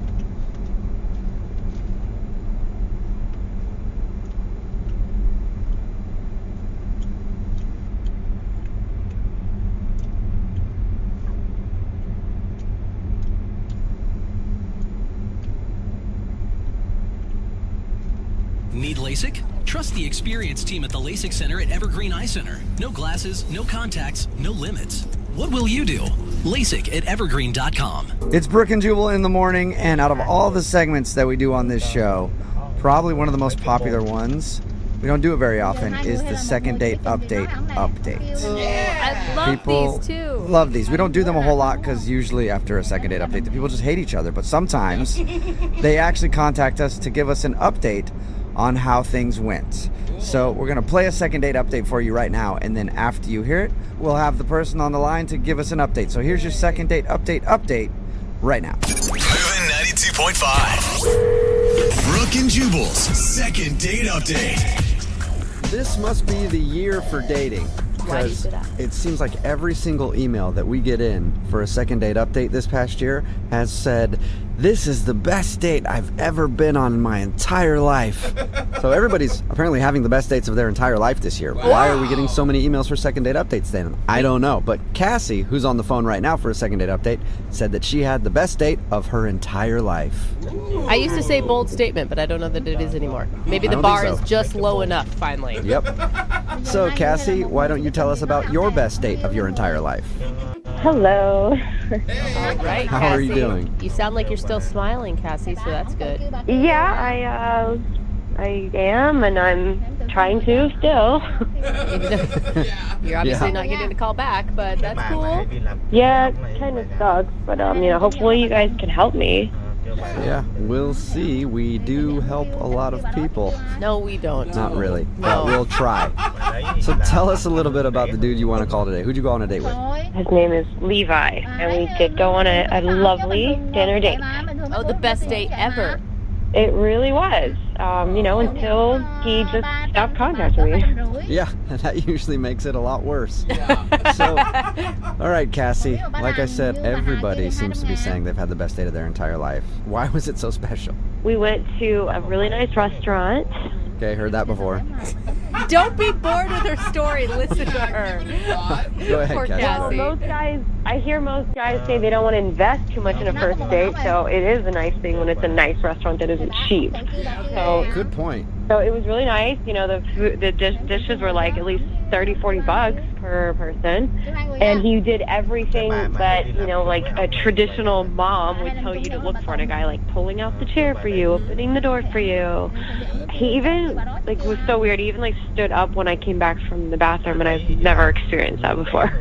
Need LASIK? Trust the experienced team at the LASIK Center at Evergreen Eye Center. No glasses, no contacts, no limits. What will you do? LASIK at evergreen.com. It's Brooke and Jubal in the morning, and out of all the segments that we do on this show, probably one of the most popular ones, we don't do it very often, is the second date update. I love People these too. love these. We don't do them a whole lot because usually after a second date update, the people just hate each other. But sometimes they actually contact us to give us an update on how things went. So we're going to play a second date update for you right now, and then after you hear it, we'll have the person on the line to give us an update. So here's your second date update right now. Moving 92.5. Brooke and Jubal's second date update. This must be the year for dating, Why do you because say that? it seems like every single email that we get in for a second date update this past year has said, this is the best date I've ever been on in my entire life. So everybody's apparently having the best dates of their entire life this year. Why are we getting so many emails for second date updates then? I don't know. But Cassie, who's on the phone right now for a second date update, said that she had the best date of her entire life. I used to say bold statement, but I don't know that it is anymore. Maybe I the don't bar think so. is just low enough finally. Yep. So Cassie, why don't you tell us about your best date of your entire life? Hello. All right, How are you Cassie. doing? You sound like you're still smiling, Cassie, so that's good. Yeah, I am, and I'm trying to still. You're obviously not getting a call back, but that's cool. Yeah, it kind of sucks, but hopefully you guys can help me. Yeah, we'll see. We do help a lot of people. No, we don't. Not really, No. but we'll try. So tell us a little bit about the dude you want to call today. Who'd you go on a date with? His name is Levi, and we did go on a lovely dinner date. Oh, the best date ever. It really was, until he just stopped contacting me. Yeah, that usually makes it a lot worse. So, all right, Cassie, like I said, everybody seems to be saying they've had the best date of their entire life. Why was it so special? We went to a really nice restaurant. Okay, heard that before. Don't be bored with her story. Listen to her. Go ahead, Poor Cassie. Well, I hear most guys say they don't want to invest too much in a first date, so it is a nice thing when it's a nice restaurant that isn't cheap. So Good point. So it was really nice. The dishes were like at least $30-$40 per person, and he did everything that like a traditional mom would tell you to look for in a guy, like pulling out the chair for you, opening the door for you. He even was so weird. He even stood up when I came back from the bathroom, and I've never experienced that before.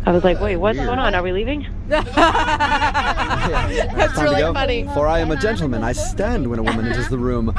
I was like, wait, what's going on? Are we leaving? That's Time really to go. funny. For I am a gentleman. I stand when a woman enters the room.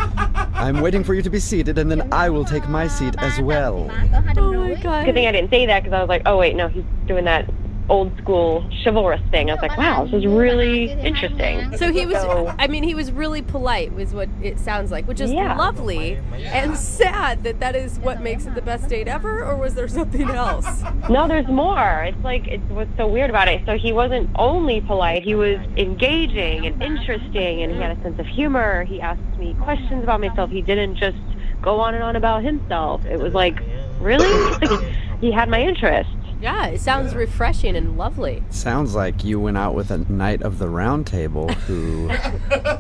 I'm waiting for you to be seated, and then I will take my seat as well. Oh my god. Good thing I didn't say that, because I was like, oh wait, no, he's doing that old school chivalrous thing. I was like, wow, this is really interesting. So he was really polite, was what it sounds like, which is lovely and sad that is what makes it the best date ever, or was there something else? No, there's more. It's like, it's what's so weird about it. So he wasn't only polite, he was engaging and interesting, and he had a sense of humor. He asked me questions about myself. He didn't just go on and on about himself. It was like, really? Like, he had my interest. Yeah, it sounds refreshing and lovely. Sounds like you went out with a knight of the round table who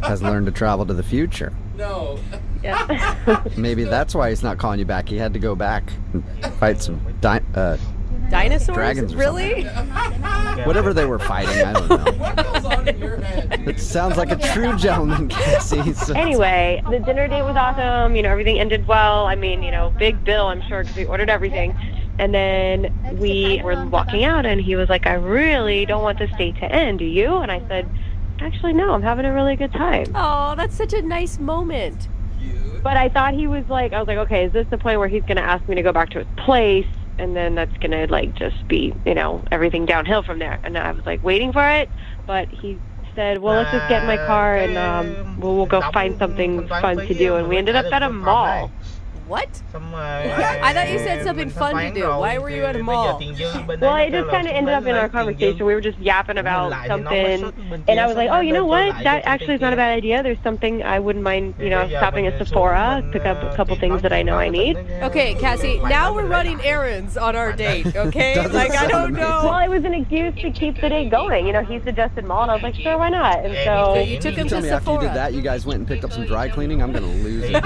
has learned to travel to the future. No. Yeah. Maybe that's why he's not calling you back. He had to go back and fight some dinosaurs? Dragons or really? Whatever they were fighting, I don't know. What goes on in your head? It sounds like a true gentleman, Cassie. So Anyway, the dinner date was awesome. Everything ended well. I mean, big bill, I'm sure, because we ordered everything. And then we were walking out, and he was like, I really don't want this date to end, do you? And I said, actually, no, I'm having a really good time. Oh, that's such a nice moment. But I thought he was like, I was like, okay, is this the point where he's going to ask me to go back to his place? And then that's going to, like, just be, everything downhill from there. And I was, like, waiting for it. But he said, well, let's just get in my car, and we'll go find something fun to do. And we ended up at a mall. What? I thought you said something fun to do. Why were you at a mall? Well, it just kind of ended up in our conversation. We were just yapping about something, and I was like, oh, you know what? That actually is not a bad idea. There's something I wouldn't mind, stopping at Sephora, pick up a couple things that I know I need. Okay, Cassie, now we're running errands on our date, okay? Like, I don't know. Well, it was an excuse to keep the date going. He suggested mall, and I was like, sure, why not? And so you took him to Sephora. After you did that, you guys went and picked up some dry cleaning? I'm going to lose it.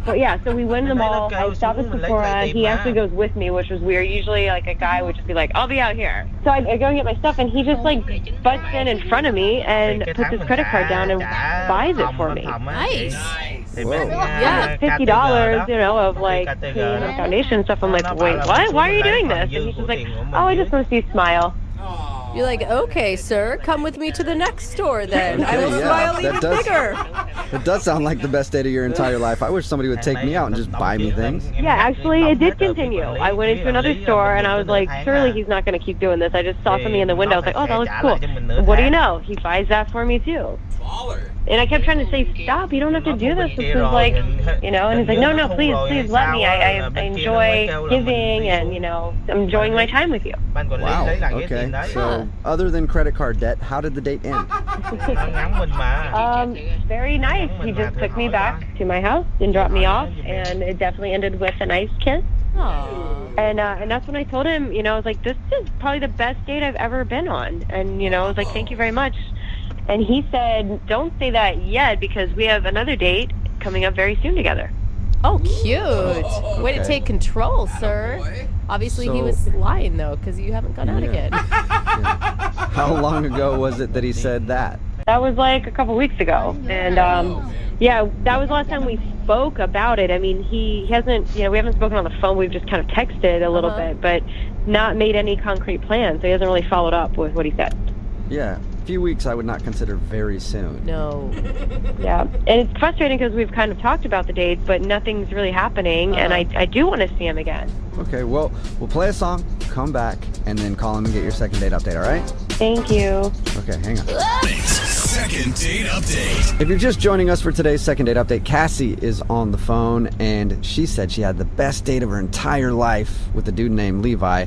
But yeah, so we went in the mall. I stopped at Sephora. He actually goes with me, which was weird. Usually, like, a guy would just be like, I'll be out here. So I go and get my stuff, and he just, like, butts in front of me and puts his credit card down and buys it for me. Nice. Whoa. Yeah, $50, of, like, foundation stuff. I'm like, wait, what? Why are you doing this? And he's just like, oh, I just want to see you smile. You're like, okay, sir, come with me to the next store then. I will smile even bigger. It does sound like the best date of your entire life. I wish somebody would take me out and just buy me things. Yeah, actually, it did continue. I went into another store, and I was like, surely he's not going to keep doing this. I just saw something in the window. I was like, oh, that looks cool. What do you know? He buys that for me, too. And I kept trying to say, stop, you don't have to do this. This is like, and he's like, no, please let me. I enjoy giving, and, I'm enjoying my time with you. Wow, okay. So, other than credit card debt, how did the date end? Very nice. He just took me back to my house and dropped me off, and it definitely ended with a nice kiss. Aww. And that's when I told him, I was like, this is probably the best date I've ever been on. And, I was like, thank you very much. And he said, don't say that yet, because we have another date coming up very soon together. Oh, cute. Way to take control, sir. Obviously, he was lying, though, because you haven't gone out again. Yeah. How long ago was it that he said that? That was like a couple weeks ago. And, that was the last time we spoke about it. I mean, he hasn't, we haven't spoken on the phone. We've just kind of texted a little bit, but not made any concrete plans. So he hasn't really followed up with what he said. Yeah. A few weeks I would not consider very soon. No. Yeah, and it's frustrating because we've kind of talked about the date, but nothing's really happening, and I do want to see him again. Okay, well, we'll play a song, come back, and then call him and get your second date update, all right? Thank you. Okay, hang on. Second date update. If you're just joining us for today's second date update, Cassie is on the phone, and she said she had the best date of her entire life with a dude named Levi.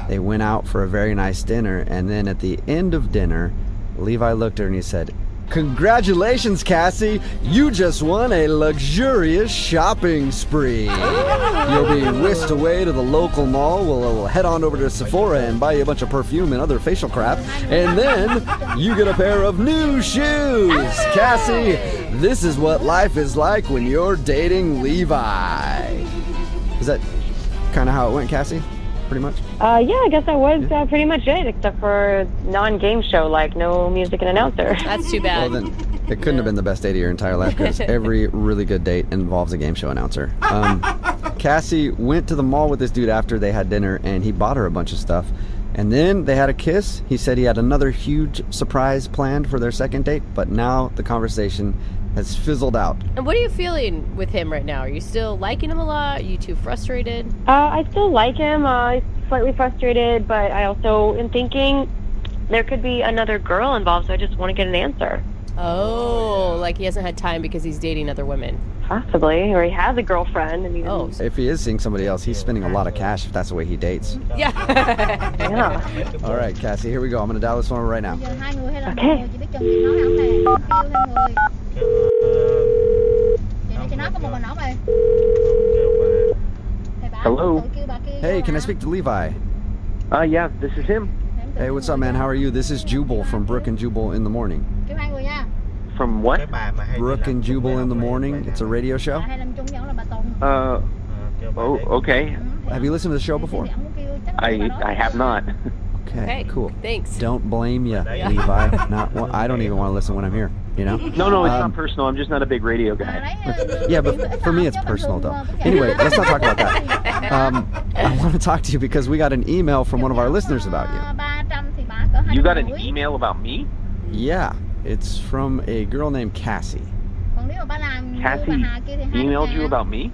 They went out for a very nice dinner, and then at the end of dinner, Levi looked at her and he said, congratulations, Cassie. You just won a luxurious shopping spree. You'll be whisked away to the local mall. We'll head on over to Sephora and buy you a bunch of perfume and other facial crap. And then you get a pair of new shoes. Cassie, this is what life is like when you're dating Levi. Is that kind of how it went, Cassie? Pretty much? Yeah, I guess that was pretty much it, except for non-game show, like no music and announcer. That's too bad. Well, then it couldn't have been the best date of your entire life, because every really good date involves a game show announcer. Cassie went to the mall with this dude after they had dinner, and he bought her a bunch of stuff. And then they had a kiss. He said he had another huge surprise planned for their second date, but now the conversation has fizzled out. And what are you feeling with him right now? Are you still liking him a lot? Are you too frustrated? I still like him. He's slightly frustrated, but I also am thinking there could be another girl involved, so I just want to get an answer. Oh, like he hasn't had time because he's dating other women. Possibly, or he has a girlfriend. And he's If he is seeing somebody else, he's spending a lot of cash if that's the way he dates. Yeah. Yeah. All right, Cassie, here we go. I'm going to dial this phone right now. Okay. Hello. Hey, can I speak to Levi? Yeah, this is him. Hey, what's up, man? How are you? This is Jubal from Brooke and Jubal in the Morning. From what? Brooke and Jubal in the Morning. It's a radio show. Oh, okay. Have you listened to the show before? I have not. Okay, cool. Thanks. Don't blame you, Levi. I don't even want to listen when I'm here, you know? No, it's not personal. I'm just not a big radio guy. Yeah, but for me it's personal, though. Anyway, let's not talk about that. I want to talk to you because we got an email from one of our listeners about you. You got an email about me? Yeah, it's from a girl named Cassie. Cassie emailed you about me?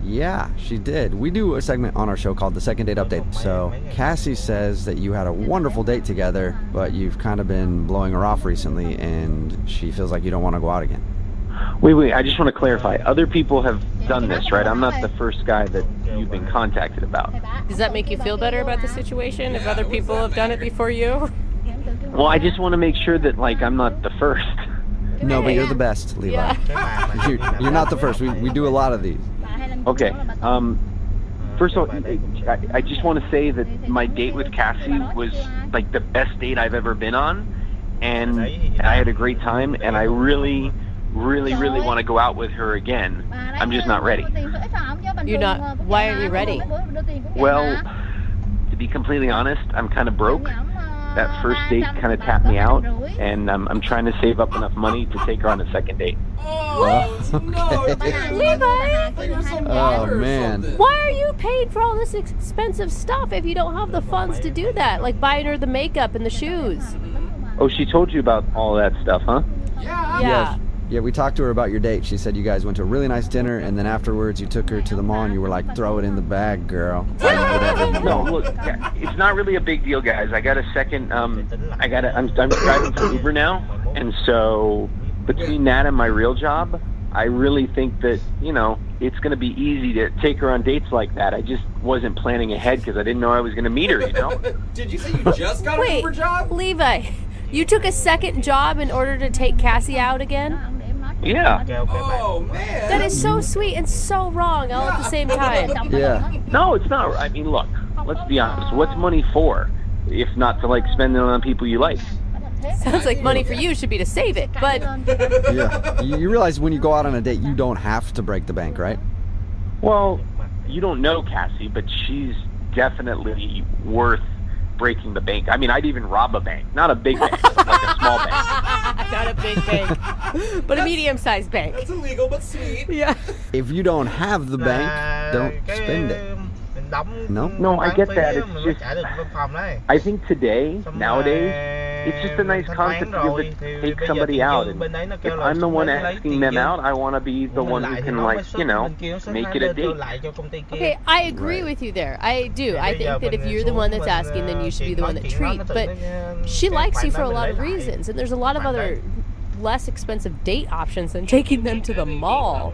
Yeah, she did. We do a segment on our show called the Second Date Update. So Cassie says that you had a wonderful date together, but you've kind of been blowing her off recently, and she feels like you don't want to go out again. Wait, I just want to clarify. Other people have done this, right? I'm not the first guy that you've been contacted about. Does that make you feel better about the situation if other people have done it before you? Well, I just want to make sure that, like, I'm not the first. No, but you're the best, Levi. Yeah. You're not the first. We do a lot of these. Okay. First of all, I just want to say that my date with Cassie was like the best date I've ever been on, and I had a great time, and I really want to go out with her again. I'm just not ready. You're not. Why aren't you ready? Well, to be completely honest, I'm kind of broke. That first date kind of tapped me out, and I'm trying to save up enough money to take her on a second date. Levi! Oh, man. Why are you paying for all this expensive stuff if you don't have the funds to do that? Like buying her the makeup and the shoes. Oh, she told you about all that stuff, huh? Yeah. Yeah, we talked to her about your date. She said you guys went to a really nice dinner, and then afterwards you took her to the mall, and you were like, throw it in the bag, girl. No, look, it's not really a big deal, guys. I got a second, I'm driving for Uber now, and so between that and my real job, I really think that, you know, it's going to be easy to take her on dates like that. I just wasn't planning ahead because I didn't know I was going to meet her, you know? Did you say you just got an Uber job? Levi, you took a second job in order to take Cassie out again? Yeah. Oh, man. That is so sweet and so wrong all at the same time. Yeah. No, it's not. I mean, look, let's be honest. What's money for if not to, like, spend it on people you like? Sounds like money for you should be to save it, but... Yeah. You realize when you go out on a date, you don't have to break the bank, right? Well, you don't know Cassie, but she's definitely worth breaking the bank. I mean, I'd even rob a bank. Not a big bank, but like a small bank. Not a big bank, but a medium-sized bank. That's illegal, but sweet. Yeah. If you don't have the bank, don't spend it. No, I get that. It's just, I think today, nowadays, it's just a nice concept to be able to take somebody out. And if I'm the one asking them out, I want to be the one who can, like, you know, make it a date. Okay, I agree with you there. I do. I think that if you're the one that's asking, then you should be the one that treats. But she likes you for a lot of reasons, and there's a lot of other less expensive date options than taking them to the mall.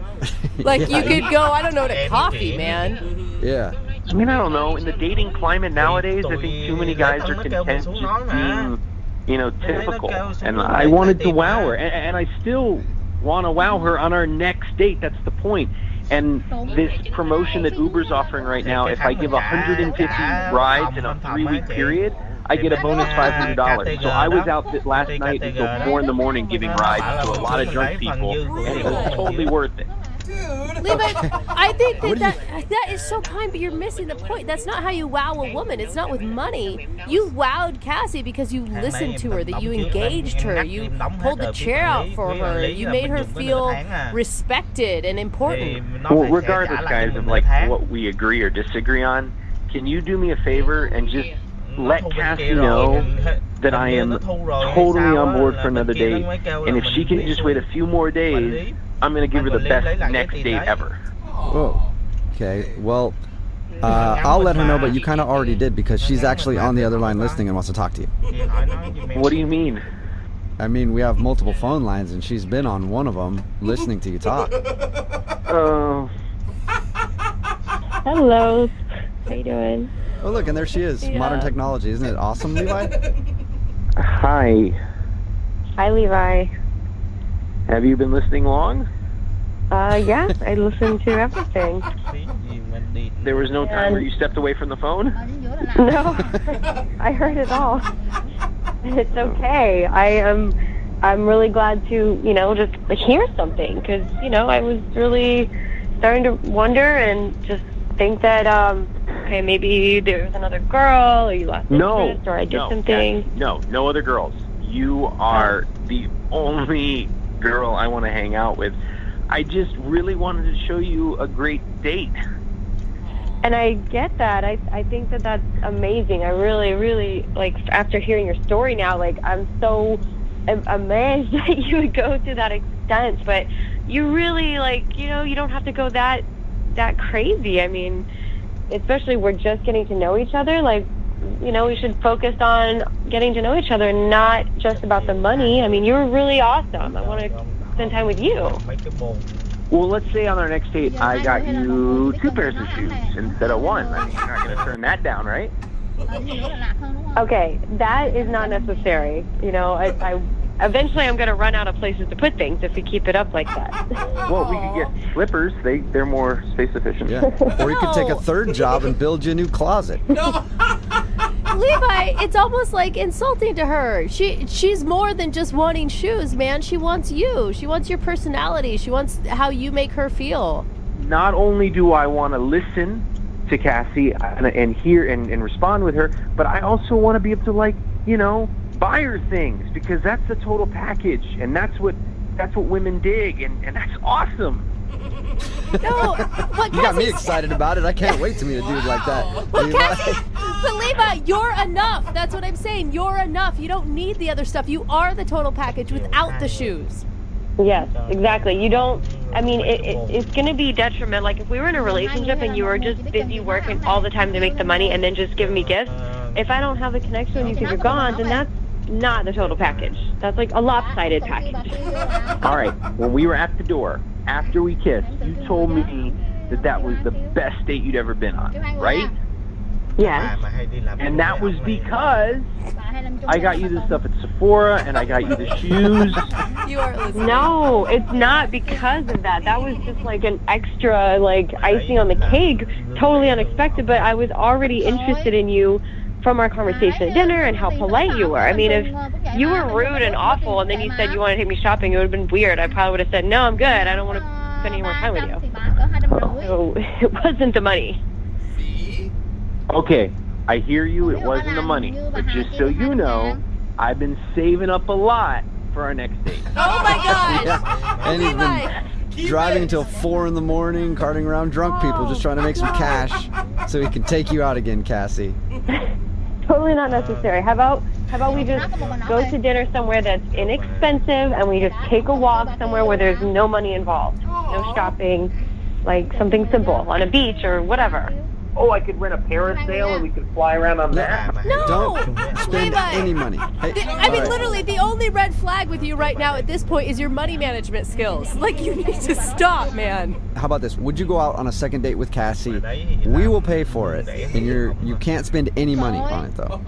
Like, you could go, I don't know, to coffee, man. Yeah. I mean, I don't know. In the dating climate nowadays, I think too many guys are content just being, you know, typical. And I wanted to wow her, and I still want to wow her on our next date. That's the point. And this promotion that Uber's offering right now, if I give 150 rides in a 3-week period, I get a bonus $500. So I was out last night until 4 in the morning giving rides to a lot of drunk people, and it was totally worth it. Levi, I think that is so kind, but you're missing the point. That's not how you wow a woman. It's not with money. You wowed Cassie because you listened to her, that you engaged her, you pulled the chair out for her, you made her feel respected and important. Well, regardless, guys, of like what we agree or disagree on, can you do me a favor and just let Cassie know that I am totally on board for another date, and if she can just wait a few more days, I'm going to give her the best next date ever. Oh, okay. Well, I'll let her know, but you kind of already did because she's actually on the other line listening and wants to talk to you. What do you mean? I mean, we have multiple phone lines, and she's been on one of them listening to you talk. Oh. Hello. How you doing? Oh, look, and there she is. Yeah. Modern technology. Isn't it awesome, Levi? Hi. Hi, Levi. Have you been listening long? Yeah, I listened to everything. There was no time where you stepped away from the phone? No, I heard it all. It's okay. I'm really glad to, just hear something because, I was really starting to wonder and just think that, okay, maybe there was another girl or you lost interest or I did something. No other girls. You are the only girl I want to hang out with. I just really wanted to show you a great date. And I get that. I think that that's amazing. I really, really, after hearing your story now, I'm so amazed that you would go to that extent. But you really, you don't have to go that crazy. I mean, especially we're just getting to know each other. We should focus on getting to know each other, not just about the money. I mean, you're really awesome. I want to spend time with you. Well, let's say on our next date, I got you 2 pairs of shoes instead of 1. I mean, you're not going to turn that down, right? Okay, that is not necessary. Eventually I'm going to run out of places to put things if we keep it up like that. Well, we could get slippers. They're more space efficient. Yeah. Or you could take a third job and build you a new closet. Levi, it's almost like insulting to her. She's more than just wanting shoes, man. She wants you. She wants your personality. She wants how you make her feel. Not only do I want to listen to Cassie and hear and respond with her, but I also want to be able to buy her things because that's the total package and that's what women dig and that's awesome. No, you got me excited about it. I can't wait to meet a dude like that. But Levi, you're enough. That's what I'm saying. You're enough. You don't need the other stuff. You are the total package without the shoes. Yes, exactly. You don't, it's going to be detrimental. Like if we were in a relationship and you were just busy working all the time to make the money and then just give me gifts, if I don't have a connection with you because you're gone, then that's not the total package. That's like a lopsided package. All right, when we were at the door, after we kissed, you told me that was the best date you'd ever been on, right? Yeah. And that was because I got you the stuff at Sephora and I got you the shoes. You are listening. No, it's not because of that. That was just like an extra icing on the cake, totally unexpected, but I was already interested in you from our conversation at dinner and how polite you were. I mean, if you were rude and awful and then you said you want to take me shopping, it would have been weird. I probably would have said, no, I'm good. I don't want to spend any more time with you. So it wasn't the money. Okay, I hear you. It wasn't the money. But just so you know, I've been saving up a lot for our next date. Oh my gosh! Yeah. And he's been driving until 4 in the morning, carting around drunk people, just trying to make some cash so he can take you out again, Cassie. Totally not necessary. How about we just go to dinner somewhere that's inexpensive and we just take a walk somewhere where there's no money involved, no shopping, like something simple on a beach or whatever. Oh, I could rent a parasail and we could fly around on that. No! Don't spend Levi. any money. Hey, Literally, the only red flag with you right now at this point is your money management skills. You need to stop, man. How about this? Would you go out on a second date with Cassie? We will pay for it, and you can't spend any money on it, though.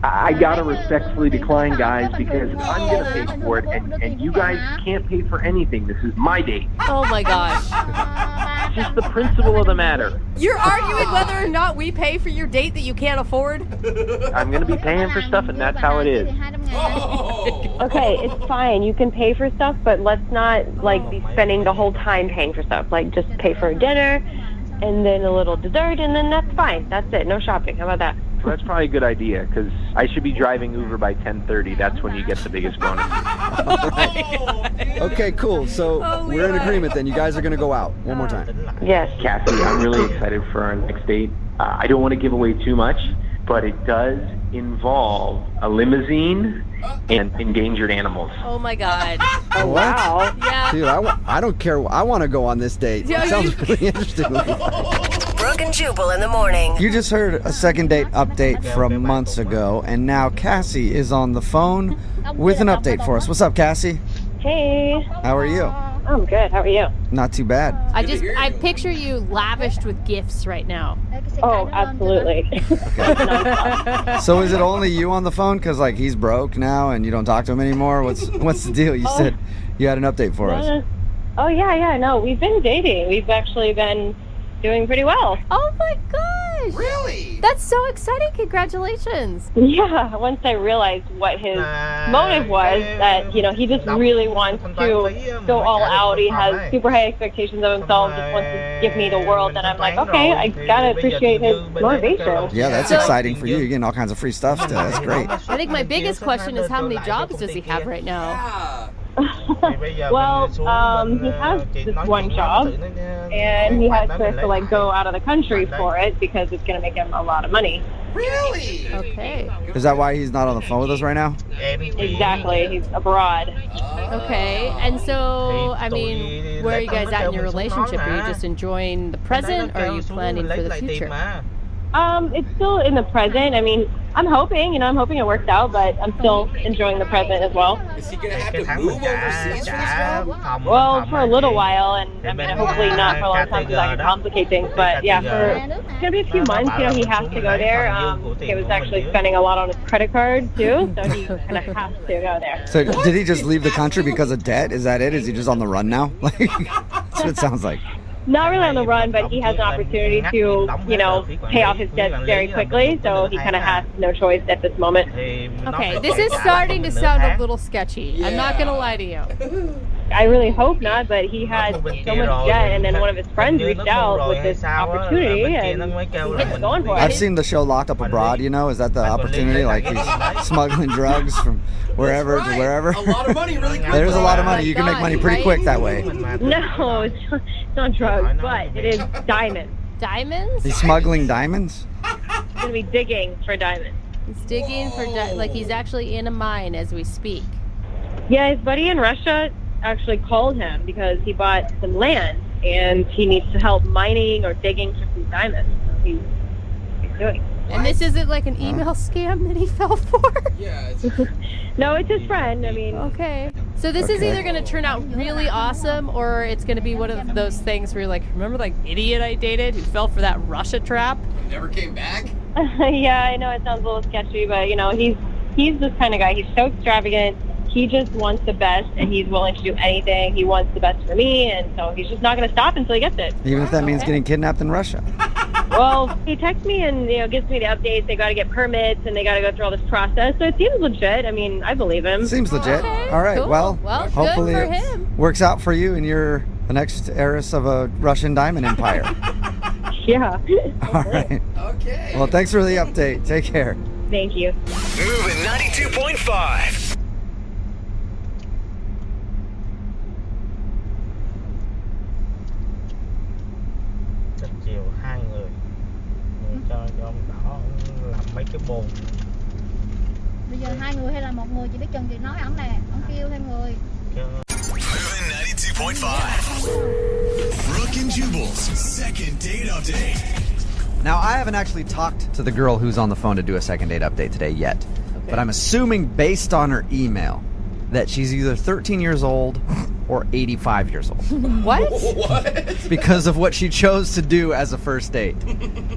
I gotta respectfully decline, guys, because I'm gonna pay for it, and you guys can't pay for anything. This is my date. Oh my gosh. It's just the principle of the matter. You're arguing whether or not we pay for your date that you can't afford? I'm gonna be paying for stuff, and that's how it is. Okay, it's fine. You can pay for stuff, but let's not be spending the whole time paying for stuff. Just pay for a dinner, and then a little dessert, and then that's fine. That's it. No shopping. How about that? So that's probably a good idea, because I should be driving Uber by 10:30. That's when you get the biggest bonus. Okay, cool. So we're in agreement then. You guys are going to go out one more time. Yes. Cassie, I'm really excited for our next date. I don't want to give away too much, but it does involve a limousine and endangered animals. Oh my God. Oh, wow. Yeah. Dude, I don't care. I want to go on this date. Yeah, it sounds really interesting. Brooke Brooke and Jubal in the morning. You just heard a second date update from months ago, and now Cassie is on the phone with an update for us. What's up, Cassie? Hey. How are you? I'm good. How are you? Not too bad. I picture you lavished with gifts right now. Oh, absolutely. So is it only you on the phone? Because, like, he's broke now and you don't talk to him anymore? What's the deal? You said you had an update for us. Oh, yeah. No, we've been dating. We've actually been doing pretty well. Oh, my gosh. Really? That's so exciting. Congratulations. Yeah, once I realized what his motive was, that, he just really wants to go all out. He has super high expectations of himself, just wants to give me the world. And I'm like, okay, I gotta appreciate his motivation. Yeah, that's exciting for you. You're getting all kinds of free stuff still. That's great. I think my biggest question is how many jobs does he have right now? Well, he has this one job, and he has to go out of the country for it because it's going to make him a lot of money. Really? Okay. Is that why he's not on the phone with us right now? Exactly. He's abroad. Okay. And so, I mean, where are you guys at in your relationship? Are you just enjoying the present, or are you planning for the future? It's still in the present. I mean, I'm hoping it works out, but I'm still enjoying the present as well. Is he going to have to move overseas for this job? Well, for a little while, and I mean, hopefully not for a long time because that can complicate things. But yeah, it's going to be a few months. He has to go there. He was actually spending a lot on his credit card, too, so he kind of has to go there. So did he just leave the country because of debt? Is that it? Is he just on the run now? That's what it sounds like. Not really on the run, but he has an opportunity to, pay off his debt very quickly, so he kind of has no choice at this moment. Okay, this is starting to sound a little sketchy. Yeah. I'm not going to lie to you. I really hope not, but he had so much debt, and then one of his friends reached out with this opportunity, and he's going for it. I've seen the show Locked Up Abroad, Is that the opportunity? Like he's smuggling drugs from wherever to wherever? A lot of money really quick. There's a lot of money. You can make money pretty quick that way. No, it's not drugs, but it is diamonds. Diamonds? He's smuggling diamonds? He's going to be digging for diamonds. He's digging for he's actually in a mine as we speak. Yeah, his buddy in Russia actually called him because he bought some land and he needs to help mining or digging for some diamonds. So he's doing. And this isn't like an email scam that he fell for? Yeah. No, it's his friend. I mean. Okay. So this is either going to turn out really awesome, or it's going to be one of those things where you're like, remember that idiot I dated who fell for that Russia trap? Never came back? Yeah, I know it sounds a little sketchy, but he's this kind of guy. He's so extravagant. He just wants the best, and he's willing to do anything. He wants the best for me, and so he's just not going to stop until he gets it. Even if that means getting kidnapped in Russia. Well, he texts me and gives me the updates. They got to get permits, and they got to go through all this process. So it seems legit. I mean, I believe him. Seems legit. Okay, all right. Cool. Well, hopefully it for him. Works out for you, and you're the next heiress of a Russian diamond empire. Yeah. All right. Okay. Well, thanks for the update. Take care. Thank you. Moving 92.5. Chiều hai người cho ông đỏ làm mấy cái bồn. Bây giờ hai người hay là một người, chỉ biết chừng thì nói ổng nè, ổng kêu thêm người. Moving 92.5. Brooke and Jubal's second date update. Now, I haven't actually talked to the girl who's on the phone to do a second date update today yet. Okay. But I'm assuming, based on her email, that she's either 13 years old or 85 years old. What? What? Because of what she chose to do as a first date.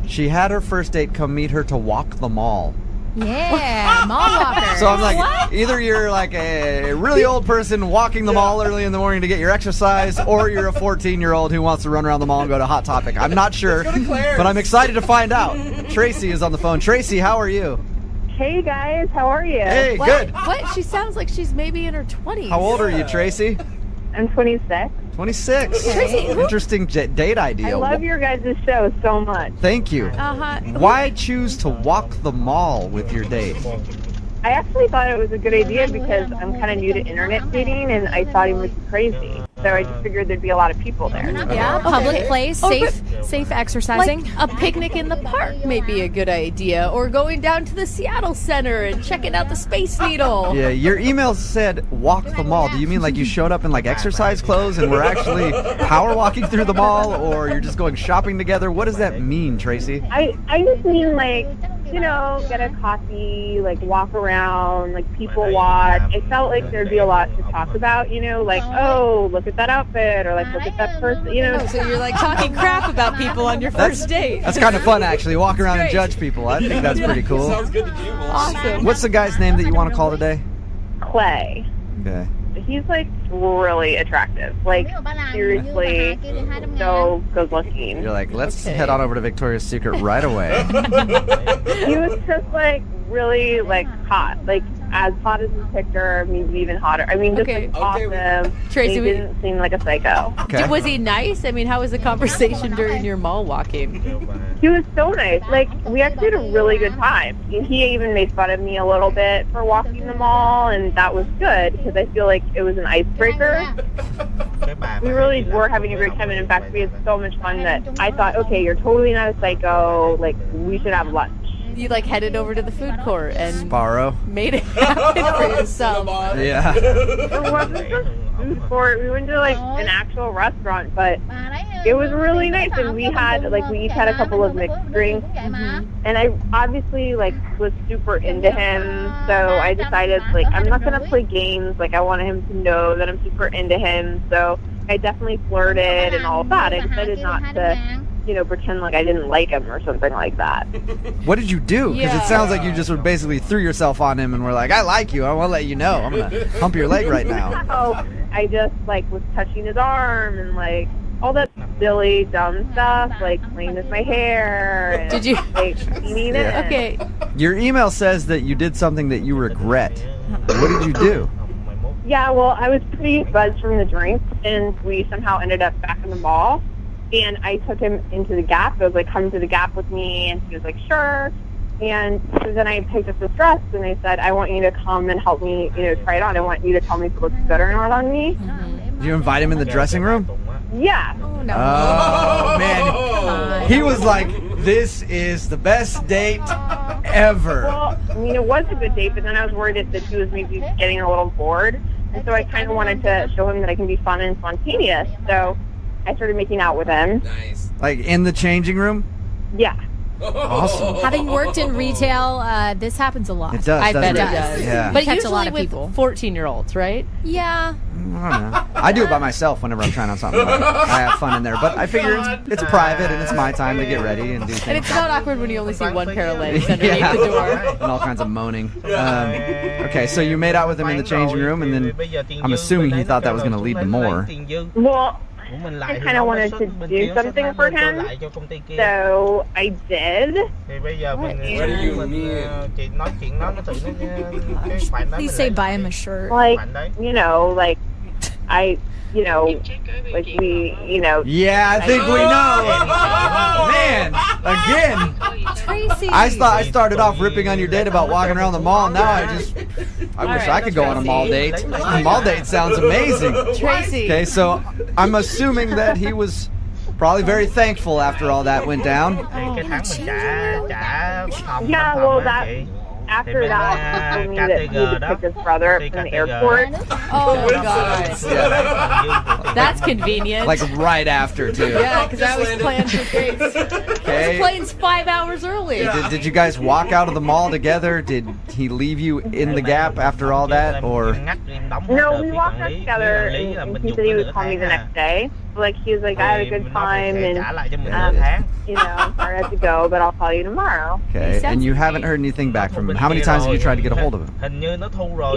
She had her first date come meet her to walk the mall. Yeah, mall walker. So I'm like, either you're like a really old person walking the mall early in the morning to get your exercise, or you're a 14-year-old who wants to run around the mall and go to Hot Topic. I'm not sure, but I'm excited to find out. Tracy is on the phone. Tracy, how are you? Hey guys, how are you? Hey, What? good. What? She sounds like she's maybe in her 20s. How old are you, Tracy? I'm 26. 26. Tracy, Interesting date idea. I love your guys' show so much. Thank you. Uh-huh. Why choose to walk the mall with your date? I actually thought it was a good idea because I'm kind of new to internet dating and I thought he was crazy. So I just figured there'd be a lot of people there. Yeah, public place, Oh, safe exercising. Like a picnic in the park may be a good idea, or going down to the Seattle Center and checking out the Space Needle. Yeah, your email said walk the mall. Do you mean like you showed up in like exercise clothes and we're actually power walking through the mall, or you're just going shopping together? What does that mean, Tracy? I just mean like, you know, get a coffee, like walk around, like people watch. It felt like there'd be a lot to talk about, you know, like, oh, look at that outfit, or like, look at that person, you know. So you're like talking crap about people on your first date. That's kind of fun, actually. Walk around and judge people. I think that's pretty cool. Sounds good to do. Awesome. What's the guy's name that you want to call today? Clay. Okay. He's like really attractive. Like seriously, so good looking. You're like, let's head on over to Victoria's Secret right away. He was just like really like hot, like as hot as his picture, maybe even hotter. I mean, just like awesome. Tracy, he didn't seem like a psycho. Was he nice? I mean, how was the conversation during your mall walking? He was so nice. Like, we actually had a really good time. He even made fun of me a little bit for walking the mall, and that was good because I feel like it was an icebreaker. We really were having a great time, and in fact, we had so much fun that I thought, okay, you're totally not a psycho. Like, we should have lunch. You like headed over to the food court and Sparrow made it happen for yourself. Yeah. It wasn't just food court. We went to like an actual restaurant, but it was really nice. And we had like we each had a couple of mixed drinks, and I obviously like was super into him. So I decided like I'm not gonna play games. Like I wanted him to know that I'm super into him. So I definitely flirted and all of that. I decided not to, you know, pretend like I didn't like him or something like that. What did you do? Because it sounds like you just basically threw yourself on him and were like, I like you. I want to let you know. I'm going to hump your leg right now. So I just like was touching his arm and like all that silly, dumb stuff, like playing with my hair. And, did you? Like, cleaning it. Okay. Your email says that you did something that you regret. What did you do? Yeah, well, I was pretty buzzed from the drink, and we somehow ended up back in the mall. And I took him into the Gap. I was like, come to the Gap with me. And he was like, sure. And so then I picked up this dress, and I said, I want you to come and help me, you know, try it on. I want you to tell me if it looks good or not on me. Did you invite him in the dressing room? Yeah. Oh, no. Oh, man. He was like, this is the best date ever. Well, I mean, it was a good date, but then I was worried that he was maybe getting a little bored. And so I kind of wanted to show him that I can be fun and spontaneous. So I started making out with him. Nice. Like in the changing room? Yeah. Awesome. Having worked in retail, this happens a lot. It does. I bet it doesn't does. Yeah. But Catch usually a lot of with people. 14-year-olds, right? Yeah. I don't know. I do it by myself whenever I'm trying on something. I have fun in there, but I figure it's private and it's my time to get ready and do things. And it's not awkward when you only see one pair of legs underneath the door. And all kinds of moaning. Okay, so you made out with him in the changing room, and then I'm assuming he thought that was going to lead to more. Well, I kind of wanted to do something for him, so I did. What do you mean? Please say buy him a shirt. Like, you know, like, you know, like we, you know. Yeah, I think we know. Man, again. Tracy. I thought I started off ripping on your date about walking around the mall. Now I wish I could go on a mall date. A mall date sounds amazing. Tracy. Okay, so I'm assuming that he was probably very thankful after all that went down. Yeah, well, after that, he told me that he had to pick his brother up from the airport. Oh, God. That's convenient. Like right after, too. Yeah, because I was planned for dates. Okay. This plane's 5 hours early. Did you guys walk out of the mall together? Did he leave you in the Gap after all that, or? No, we walked out together, and he said he would call me the next day. Like, he was like, I had a good time, and, you know, I'm sorry I have to go, but I'll call you tomorrow. Okay, and you haven't heard anything back from him. How many times have you tried to get a hold of him? He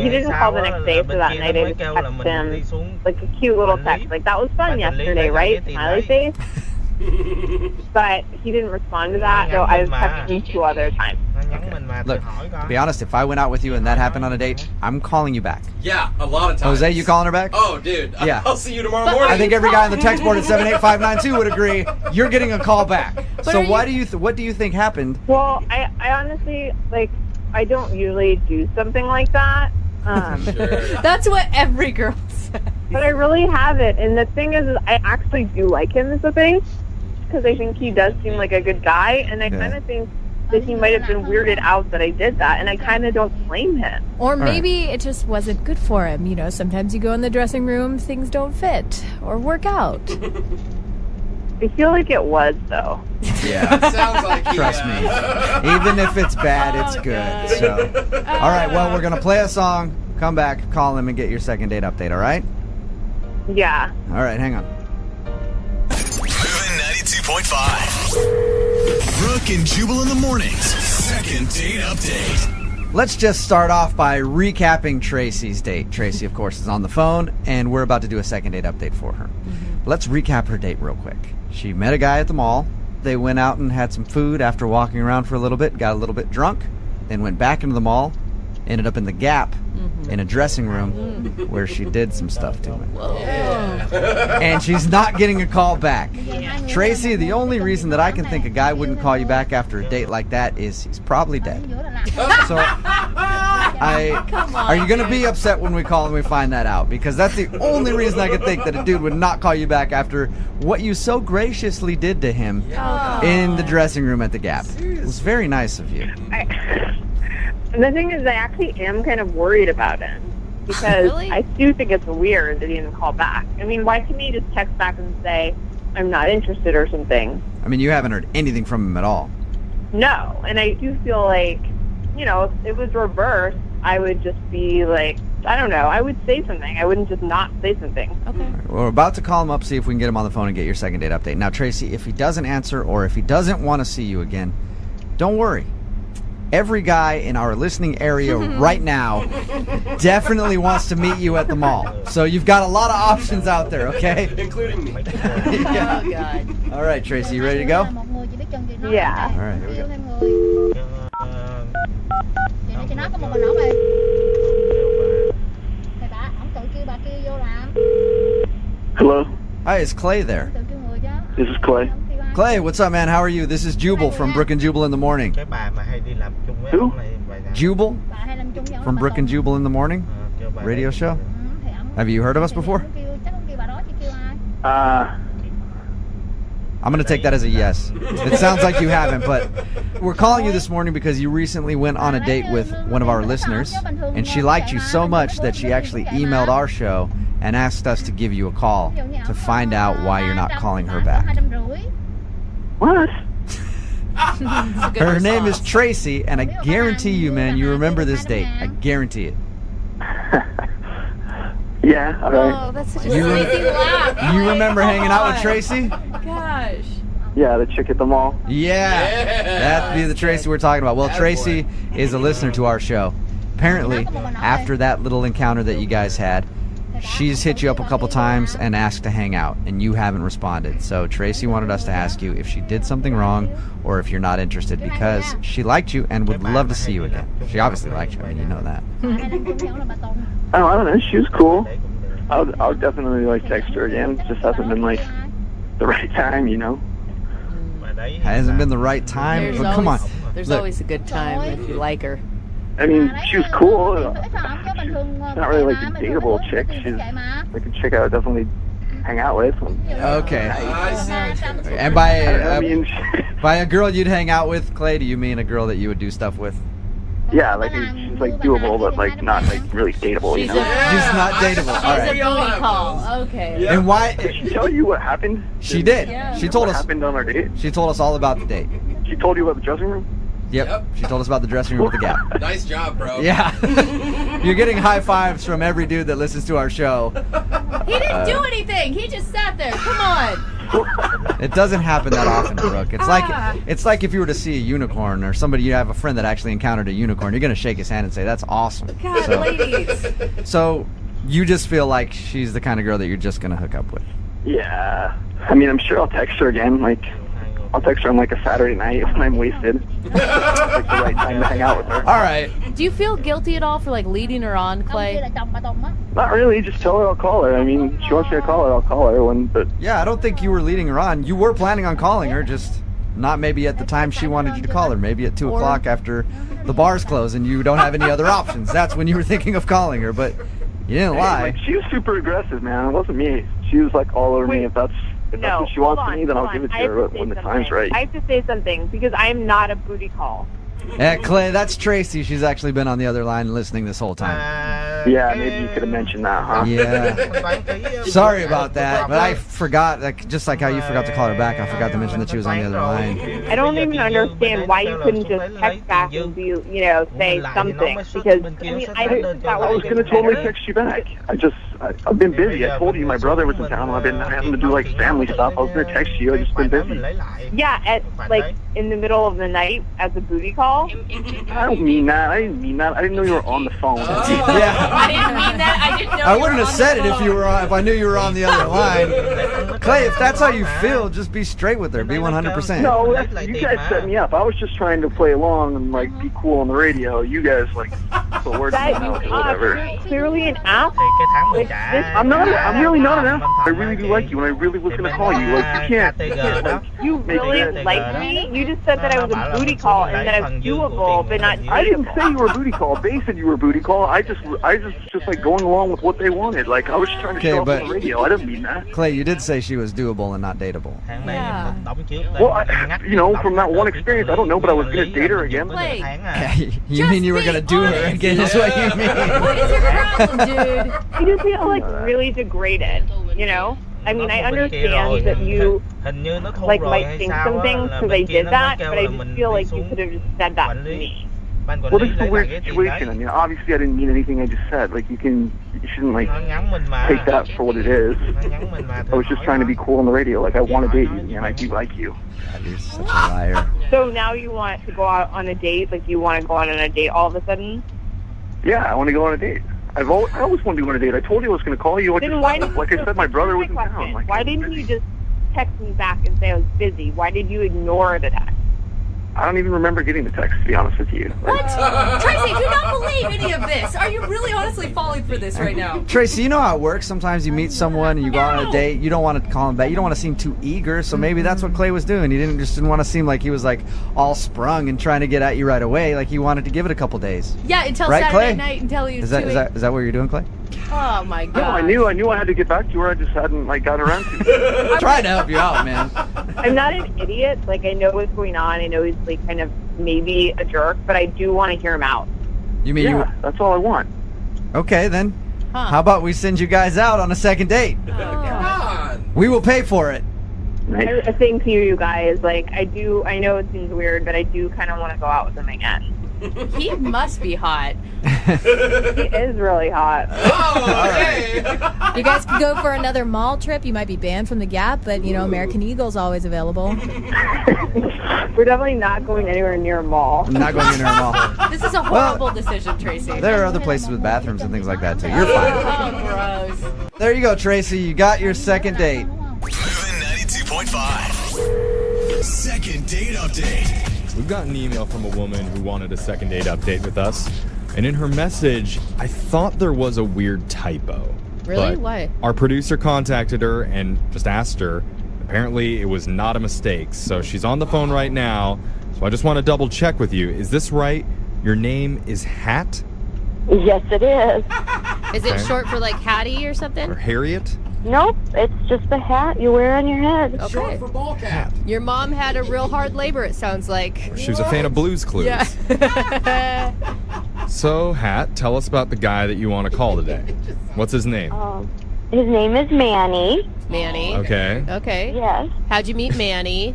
didn't call the next day, so that night I just texted him, like, a cute little text. Like, that was fun yesterday, right? Smiley face. But he didn't respond to that, so I was texting him 2 other times. Look, to be honest, if I went out with you and that happened on a date, I'm calling you back. Yeah, a lot of times. Jose, you calling her back? Oh, dude. Yeah. I'll see you tomorrow morning. I think every guy on the text board at 78592 would agree. You're getting a call back. So what do you think happened? Well, I honestly, like, I don't usually do something like that. Sure. That's what every girl says. But I really haven't. And the thing is I actually do like him is the thing. Because I think he does seem like a good guy. And I kind of think that he might have been weirded out that I did that. And I kind of don't blame him. Or maybe it just wasn't good for him. You know, sometimes you go in the dressing room, things don't fit or work out. I feel like it was, though. Yeah. Sounds like Trust me. Even if it's bad, it's good. So, all right. Well, we're gonna play a song. Come back, call him, and get your second date update. All right? Yeah. All right. Hang on. Moving 92.5. Brooke and Jubal in the mornings. Second date update. Let's just start off by recapping Tracy's date. Tracy, of course, is on the phone, and we're about to do a second date update for her. Let's recap her date real quick. She met a guy at the mall. They went out and had some food after walking around for a little bit, got a little bit drunk, then went back into the mall, ended up in the Gap in a dressing room where she did some stuff to him. And she's not getting a call back. Tracy, the only reason that I can think a guy wouldn't call you back after a date like that is he's probably dead. So, are you going to be upset when we call and we find that out? Because that's the only reason I could think that a dude would not call you back after what you so graciously did to him in the dressing room at the Gap. It was very nice of you. And the thing is, I actually am kind of worried about him. Because I do think it's weird that he didn't call back. I mean, why couldn't he just text back and say, I'm not interested or something? I mean, you haven't heard anything from him at all. No. And I do feel like, you know, if it was reversed, I would just be like, I don't know, I would say something. I wouldn't just not say something. Okay. We're about to call him up, see if we can get him on the phone and get your second date update. Now, Tracy, if he doesn't answer or if he doesn't want to see you again, don't worry. Every guy in our listening area right now definitely wants to meet you at the mall. So you've got a lot of options out there, okay? Including me. Yeah. Oh, God. All right, Tracy, you ready to go? Yeah. All right, here we go. Chị nói có một mình ổng đi. Thì bà, ổng tự kêu bà kêu vô làm. Hello, Hi, is Clay there? Tự kêu người chứ. this is Clay. Clay, what's up, man? How are you? This is Jubal from Brooke and Jubal in the Morning. Cái bà mà hay đi làm chung với Who? ông này vài tháng. Jubal Bà hay làm chung với ổng. from Brooke and Jubal in the Morning Kêu bà radio đây. show. Thì ổng. Have you heard of us before? Chắc không kêu bà đó, chị kêu ai? I'm going to take that as a yes. It sounds like you haven't, but we're calling you this morning because you recently went on a date with one of our listeners, and she liked you so much that she actually emailed our show and asked us to give you a call to find out why you're not calling her back. What? Her name is Tracy, and I guarantee you, man, you remember this date. I guarantee it. Yeah, all right. Oh, that's such a You sleazy laugh. You remember hanging out with Tracy? Gosh. Yeah, the chick at the mall. Yeah. That'd be the Tracy we're talking about. Well, Tracy is a listener to our show. Apparently, after that little encounter that you guys had, she's hit you up a couple times and asked to hang out, and you haven't responded. So Tracy wanted us to ask you if she did something wrong or if you're not interested, because she liked you and would love to see you again. She obviously liked you. I mean, you know that. Oh, I don't know. She was cool. I'll definitely like text her again. It just hasn't been like the right time, you know. Hasn't been the right time, but come on. There's Look, always a good time if you like her. I mean, she was cool. She's not really like a dateable chick. She's like a chick I would definitely hang out with. Okay. Nice. And by I mean, by a girl you'd hang out with, Clay, do you mean a girl that you would do stuff with? yeah, like she's like doable, but like not like really dateable, you know. She's not dateable. All She's right. a booty call. Okay. And why? Did she tell you what happened? She did. She told What us. happened on our date? She told us all about the date. She told you about the dressing room? Yep. She told us about the dressing room at the Gap. Nice job, bro. Yeah. You're getting high fives from every dude that listens to our show. He didn't do anything. He just sat there. Come on. It doesn't happen that often, Brooke. It's like if you were to see a unicorn or somebody, you have a friend that actually encountered a unicorn, you're going to shake his hand and say, that's awesome. God, ladies. So you just feel like she's the kind of girl that you're just going to hook up with. Yeah. I mean, I'm sure I'll text her again. Like, I'll text her on like a Saturday night when I'm wasted. Like the right time to hang out with her. All right. Do you feel guilty at all for like leading her on, Clay? Not really. Just tell her I'll call her. I mean, she wants me to call her, I'll call her. But Yeah, I don't think you were leading her on. You were planning on calling her, just not maybe at the time she wanted you to call her. Maybe at 2 o'clock after the bars close and you don't have any other options. That's when you were thinking of calling her. But You didn't lie. Like, she was super aggressive, man. It wasn't me. She was like all over me. If that's what she wants from me, then I'll give it to her when the time's right. I have to say something because I'm not a booty call. Clay, that's Tracy. She's actually been on the other line listening this whole time. Yeah, maybe you could have mentioned that, huh? Yeah. Sorry about that, but I forgot, just like how you forgot to call her back, I forgot to mention that she was on the other line. I don't even understand why you couldn't just text back and be, say something. Because, I was going to totally text you back. I've been busy. I told you my brother was in town. I've been having to do, like, family stuff. I was going to text you. I've just been busy. Yeah, in the middle of the night as a booty call? I don't mean that. I didn't mean that. I didn't know you were on the phone. Yeah. I didn't mean that. I didn't know I wouldn't have said it if I knew you were on the other line. Clay, if that's how you feel, just be straight with her. Be 100%. No, you guys set me up. I was just trying to play along and like be cool on the radio. You guys put words in my mouth or whatever. Clearly an ass. I'm not. I'm really not an ass. I really do like you, and I really was gonna call you. Like you can't. You really like me? You just said that I was a booty call and that I was doable, but not. I didn't say you were a booty call. They said you were a booty call. I just like going along with what they wanted. Like I was just trying to show up on the radio. I didn't mean that. Clay, you did say she was doable and not dateable. Yeah. Well, from that one experience, I don't know, but I was gonna date her again. You mean you were gonna do her again? Is what you mean? What is your problem, dude? I just feel really degraded. I mean, I understand that you might think some things because I did that, but I just feel like you could have just said that to me. Well, this is a weird situation. I mean, obviously, I didn't mean anything I just said. Like, you shouldn't take that for what it is. I was just trying to be cool on the radio. Like, I want to date you, and I do like you. God, you're such a liar. So now you want to go out on a date? Like, you want to go out on a date all of a sudden? Yeah, I want to go on a date. I always wanted to go on a date. I told you I was going to call you. Then why didn't I said, my brother was in town. Why didn't you just text me back and say I was busy? Why did you ignore the text? I don't even remember getting the text, to be honest with you. What? Tracy, do not believe any of this. Are you really honestly falling for this right now? Tracy, you know how it works. Sometimes you meet someone and you go on a date. You don't want to call him back. You don't want to seem too eager. So maybe that's what Clay was doing. He didn't want to seem like he was like all sprung and trying to get at you right away. Like he wanted to give it a couple days. Yeah, until right, Saturday Clay? night until he was Is that what you're doing, Clay? Oh my God. No, I knew I had to get back to her. I just hadn't got around to it. I'm trying to help you out, man. I'm not an idiot. Like I know what's going on. I know he's kind of maybe a jerk, but I do want to hear him out. You mean that's all I want. Okay, then. How about we send you guys out on a second date? Oh, God. We will pay for it. Nice. I think to you guys, I know it seems weird, but I do kind of want to go out with him again. He must be hot. He is really hot. Oh, okay. You guys could go for another mall trip. You might be banned from the Gap, but American Eagle's always available. We're definitely not going anywhere near a mall. I'm not going near a mall. This is a horrible decision, Tracy. There are other places with bathrooms and things like that too. You're fine. Oh, gross. There you go, Tracy. You got your second date. 92.5. Second date update. We've got an email from a woman who wanted a second date update with us. And in her message, I thought there was a weird typo. Really? But What? Our producer contacted her and just asked her. Apparently, it was not a mistake. So she's on the phone right now. So I just want to double check with you. Is this right? Your name is Hat? Yes, it is. Is it Okay. short for Hattie or something? Or Harriet? Nope, it's just a hat you wear on your head. Okay. For ball cap. Your mom had a real hard labor, it sounds like. She was a fan of Blue's Clues. Yeah. So, Hat, tell us about the guy that you want to call today. What's his name? His name is Manny. Manny. Okay. Okay. Yes. How'd you meet Manny?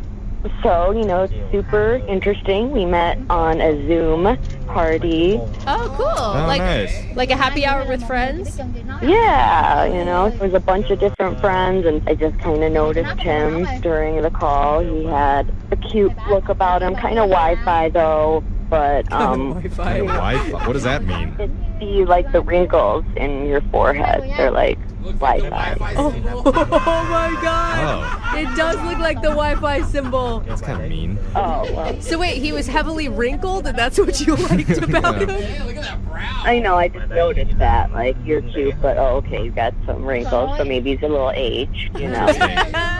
So, it's super interesting. We met on a Zoom party. Oh, cool. Oh, nice. Like a happy hour with friends? Yeah, there was a bunch of different friends, and I just kind of noticed him during the call. He had a cute look about him, kind of Wi-Fi though, but Wi-Fi. Wi-Fi. What does that mean? see like the wrinkles in your forehead. They're like Wi-Fi. Oh my God! Oh. It does look like the Wi-Fi symbol. That's kind of mean. Oh, well. So wait, he was heavily wrinkled, and that's what you liked about him? I know, I just noticed that. Like, you're cute, but okay, you got some wrinkles, so maybe he's a little aged, you know.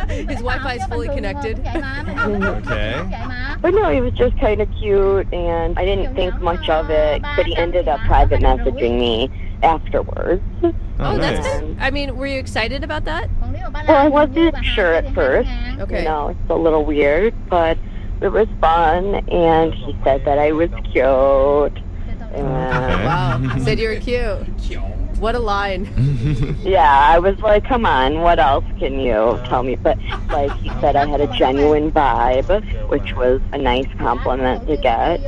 His Wi-Fi is fully connected. Okay. But no, he was just kind of cute, and I didn't think much of it, but he ended up private messaging me afterwards. Oh, that's good. I mean, were you excited about that? Well, I wasn't sure at first. Okay. You know, it's a little weird, but it was fun, and he said that I was cute. Wow. He said you were cute. What a line. Yeah, I was like, come on, what else can you tell me? But, like, he said I had a genuine vibe, which was a nice compliment to get.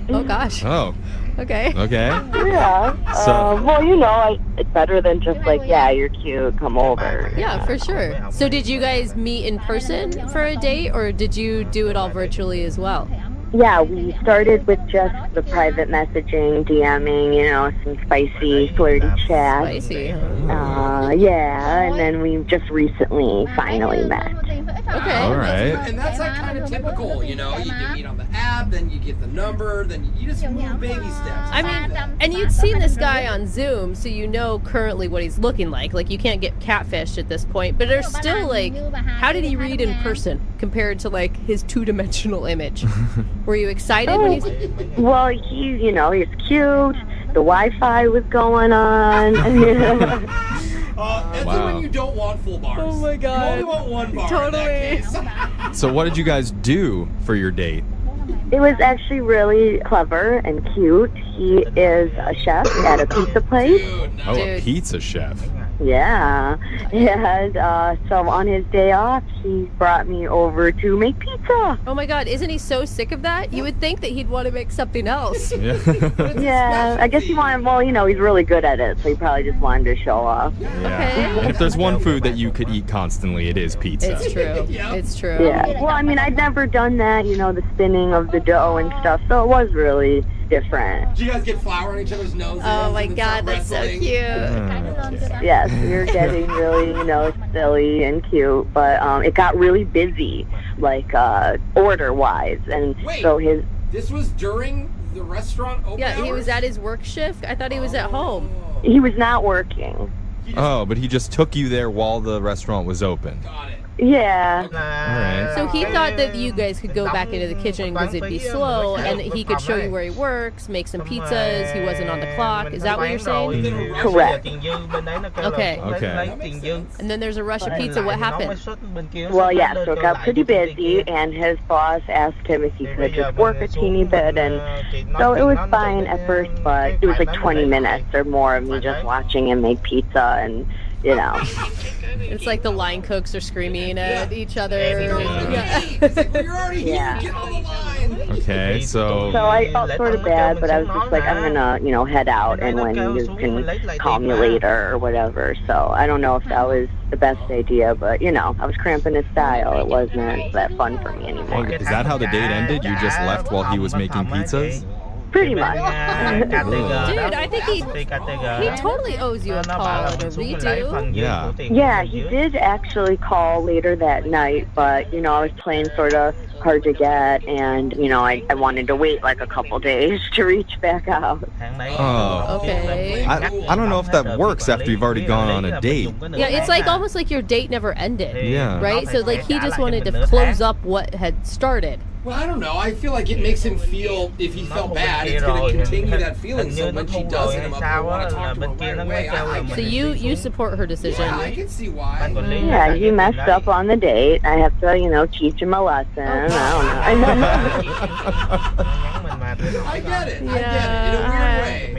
Oh, gosh. Oh. Okay. Okay. Yeah. So- well, you know, it's better than just like, yeah, you're cute, come over. Yeah, for sure. So did you guys meet in person for a date, or did you do it all virtually as well? Yeah, we started with just the private messaging, DMing, you know, some spicy, flirty chat. Spicy. Yeah, and then we just recently finally met. Okay. All right. And that's like kind of typical, you know. You meet on the app, then you get the number, then you just move baby steps. I mean, and you'd seen this guy on Zoom, so you know currently what he's looking like. Like, you can't get catfished at this point, but there's still, like, how did he read in person compared to, like, his two-dimensional image? Were you excited when he's... Well, you know, he's cute. The Wi-Fi was going on. That's Wow. when you don't want full bars. Oh my God. You only want one bar Totally. in that case. So what did you guys do for your date? It was actually really clever and cute. He is a chef at a pizza place. Oh, a pizza chef. Yeah. And so on his day off, he brought me over to make pizza. Oh my God, isn't he so sick of that? You would think that he'd want to make something else. Yeah, I guess he wanted, well, you know, he's really good at it, so he probably just wanted to show off. Yeah. If there's one food that you could eat constantly, it is pizza. It's true. It's true. Yeah. Well, I mean, I'd never done that, you know, the spinning of the dough and stuff, so it was really different. Did you guys get flour on each other's noses? Oh my and then God, start that's so wrestling? cute. Yes, we were getting really, you know, silly and cute, but it got really busy, like order-wise, and Wait, so his. This was during the restaurant open Yeah, he hours? was at his work shift. I thought he was at home. He was not working. Oh, but he just took you there while the restaurant was open. Yeah. All right. So he thought that you guys could go back into the kitchen because it'd be slow, and he could show you where he works, make some pizzas. He wasn't on the clock. Is that what you're saying? Correct. Okay. Okay. And then there's a rush of pizza. What happened? Well, yeah, so it got pretty busy, and his boss asked him if he could just work a teeny bit, and so it was fine at first, but it was like 20 minutes or more of me just watching him make pizza, and, you know. It's like the line cooks are screaming at each other. Okay, so... So I felt sort of bad, but I was just like, I'm gonna, you know, head out, and when you can call me later or whatever. So I don't know if that was the best idea, but, you know, I was cramping his style. It wasn't that fun for me anymore. Is that how the date ended? You just left while he was making pizzas? Pretty much. Dude, I think he totally owes you a call and a redo. Yeah. Yeah, he did actually call later that night, but, you know, I was playing sort of hard to get, and, you know, I wanted to wait like a couple days to reach back out. Oh. Okay. I don't know if that works after you've already gone on a date. Yeah, it's like almost like your date never ended. Yeah. Right? So like he just wanted to close up what had started. Well, I don't know. I feel like it makes him feel, if he felt bad, it's going to continue that feeling. So when she does hit him up, I want to talk to her right away. I So you support her decision. Yeah, I can see why. Yeah, he messed up on the date. I have to, you know, teach him a lesson. I don't know. I get it. I get it. In a weird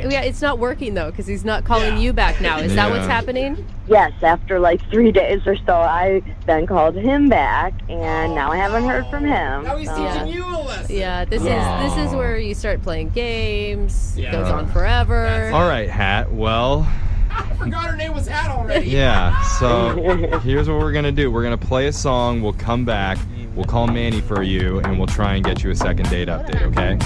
way. Yeah, it's not working though because he's not calling you back now. Is that what's happening? Yes, after like 3 days or so, I then called him back, and now I haven't heard from him. Now he's teaching you a lesson. Yeah, this is where you start playing games. It Yeah. goes on forever. All right, Hat. Well, I forgot her name was Hat already. yeah. So here's what we're gonna do. We're gonna play a song. We'll come back. We'll call Manny for you, and we'll try and get you a second date update. Okay?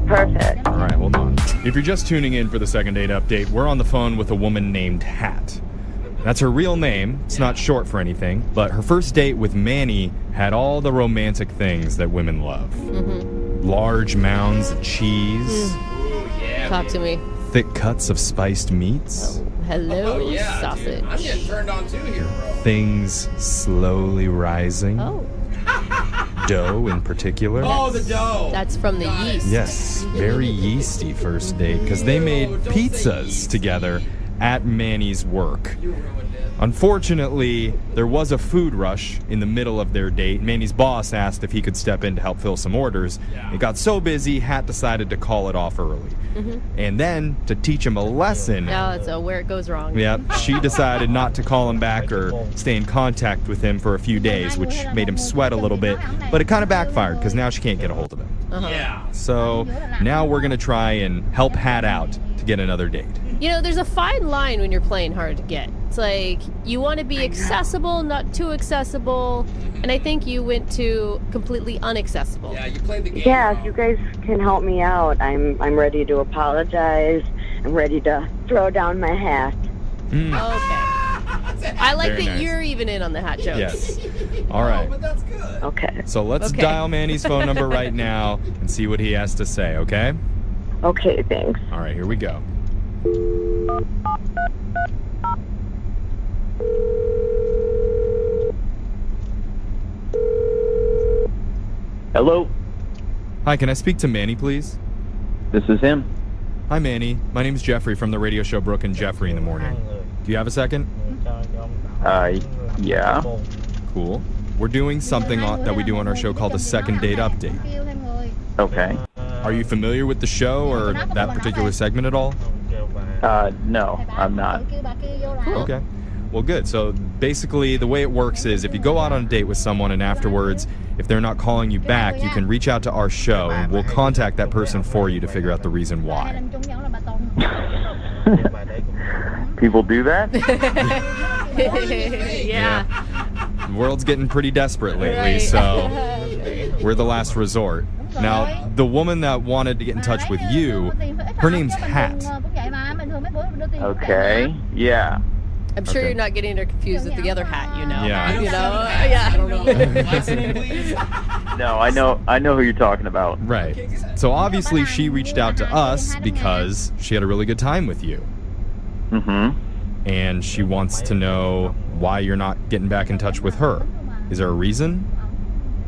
Perfect. All right. Hold on. If you're just tuning in for the second date update, we're on the phone with a woman named Hat. That's her real name. It's not short for anything. But her first date with Manny had all the romantic things that women love. Mm-hmm. Large mounds of cheese. Talk to me. Thick cuts of spiced meats. Hello, yeah, sausage. Dude. I'm getting turned on too here, bro. Things slowly rising. Oh. dough in particular. Oh, the dough. That's from the yeast. Yes, very yeasty first date because they made pizzas together at Manny's work. Unfortunately, there was a food rush in the middle of their date. Manny's boss asked if he could step in to help fill some orders. It got so busy, Hat decided to call it off early. And then, to teach him a lesson... No, that's where it goes wrong. Yep, she decided not to call him back or stay in contact with him for a few days, which made him sweat a little bit. But it kind of backfired, because now she can't get a hold of him. Yeah. So, now we're going to try and help Hat out to get another date. You know, there's a fine line when you're playing hard to get. It's like, you want to be accessible, not too accessible, and I think you went to completely unaccessible. Yeah, you played the game. Yeah, if you guys can help me out, I'm ready to apologize. I'm ready to throw down my hat. Okay. I like Very that nice. you're even in on the hat jokes. Yes. All right. But that's good. Okay. So let's dial Manny's phone number right now and see what he has to say, okay? Okay, thanks. All right, here we go. Hello? Hi, can I speak to Manny, please? This is him. Hi, Manny. My name is Jeffrey from the radio show Brooke and Jeffrey in the Morning. Do you have a second? Yeah. Cool. We're doing something that we do on our show called a second date update. Okay. Are you familiar with the show or that particular segment at all? No, I'm not. Okay. Well, good. So basically, the way it works is if you go out on a date with someone and afterwards, if they're not calling you back, you can reach out to our show and we'll contact that person for you to figure out the reason why. People do that? Yeah. The world's getting pretty desperate lately, so we're the last resort. Now, the woman that wanted to get in touch with you, her name's Hat. Okay. Yeah. I'm sure you're not getting her confused with the other hat, you know? Yeah. You know? Yeah. I don't know. Last name, please. No, I know who you're talking about. Right. So obviously she reached out to us because she had a really good time with you. Mm-hmm. And she wants to know why you're not getting back in touch with her. Is there a reason?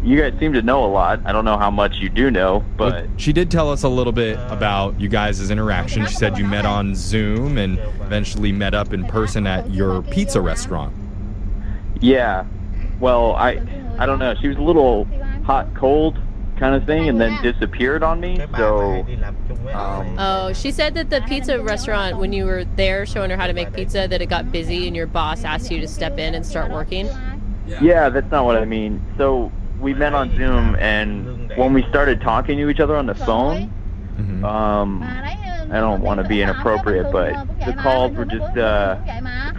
You guys seem to know a lot. I don't know how much you do know, but... Well, she did tell us a little bit about you guys' interaction. She said you met on Zoom and eventually met up in person at your pizza restaurant. Yeah. Well, I don't know. She was a little hot-cold kind of thing and then disappeared on me, so... Oh, she said that the pizza restaurant, when you were there showing her how to make pizza, that it got busy and your boss asked you to step in and start working? Yeah, that's not what I mean. So... we met on Zoom, and when we started talking to each other on the phone, I don't want to be inappropriate, but the calls were just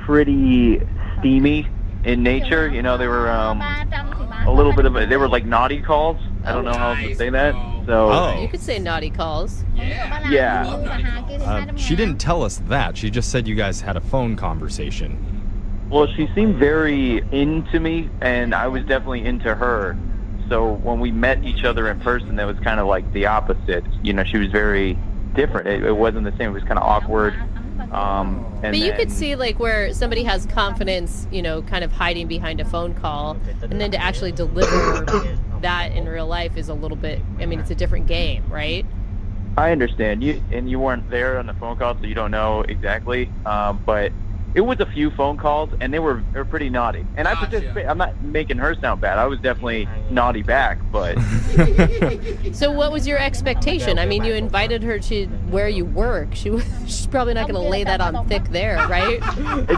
pretty steamy in nature. You know, they were a little bit of they were like naughty calls. I don't know how to say that. So You could say naughty calls. yeah. She didn't tell us that. She just said you guys had a phone conversation. Well, she seemed very into me, and I was definitely into her. So when we met each other in person, that was kind of like the opposite. You know, she was very different. It wasn't the same. It was kind of awkward. But you could see like where somebody has confidence, you know, kind of hiding behind a phone call, and then to actually deliver that in real life is a little bit, I mean, it's a different game, right? I understand. You weren't there on the phone call, so you don't know exactly. But it was a few phone calls, and they were pretty naughty. And I participated. I'm not making her sound bad. I was definitely naughty back, but... So what was your expectation? I mean, you invited her to where you work. She's probably not going to lay that on thick there, right?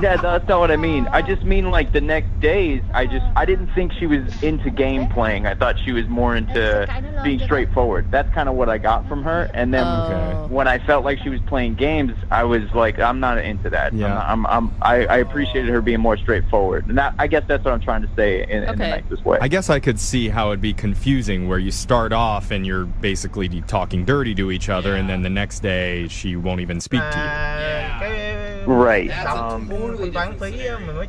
That's not what I mean. I just mean, like, the next days, I didn't think she was into game playing. I thought she was more into being straightforward. That's kind of what I got from her. And then when I felt like she was playing games, I was like, I'm not into that. Yeah. I appreciated her being more straightforward, and I guess that's what I'm trying to say in the nicest way. I guess I could see how it'd be confusing where you start off and you're basically talking dirty to each other, and then the next day she won't even speak to you. Right.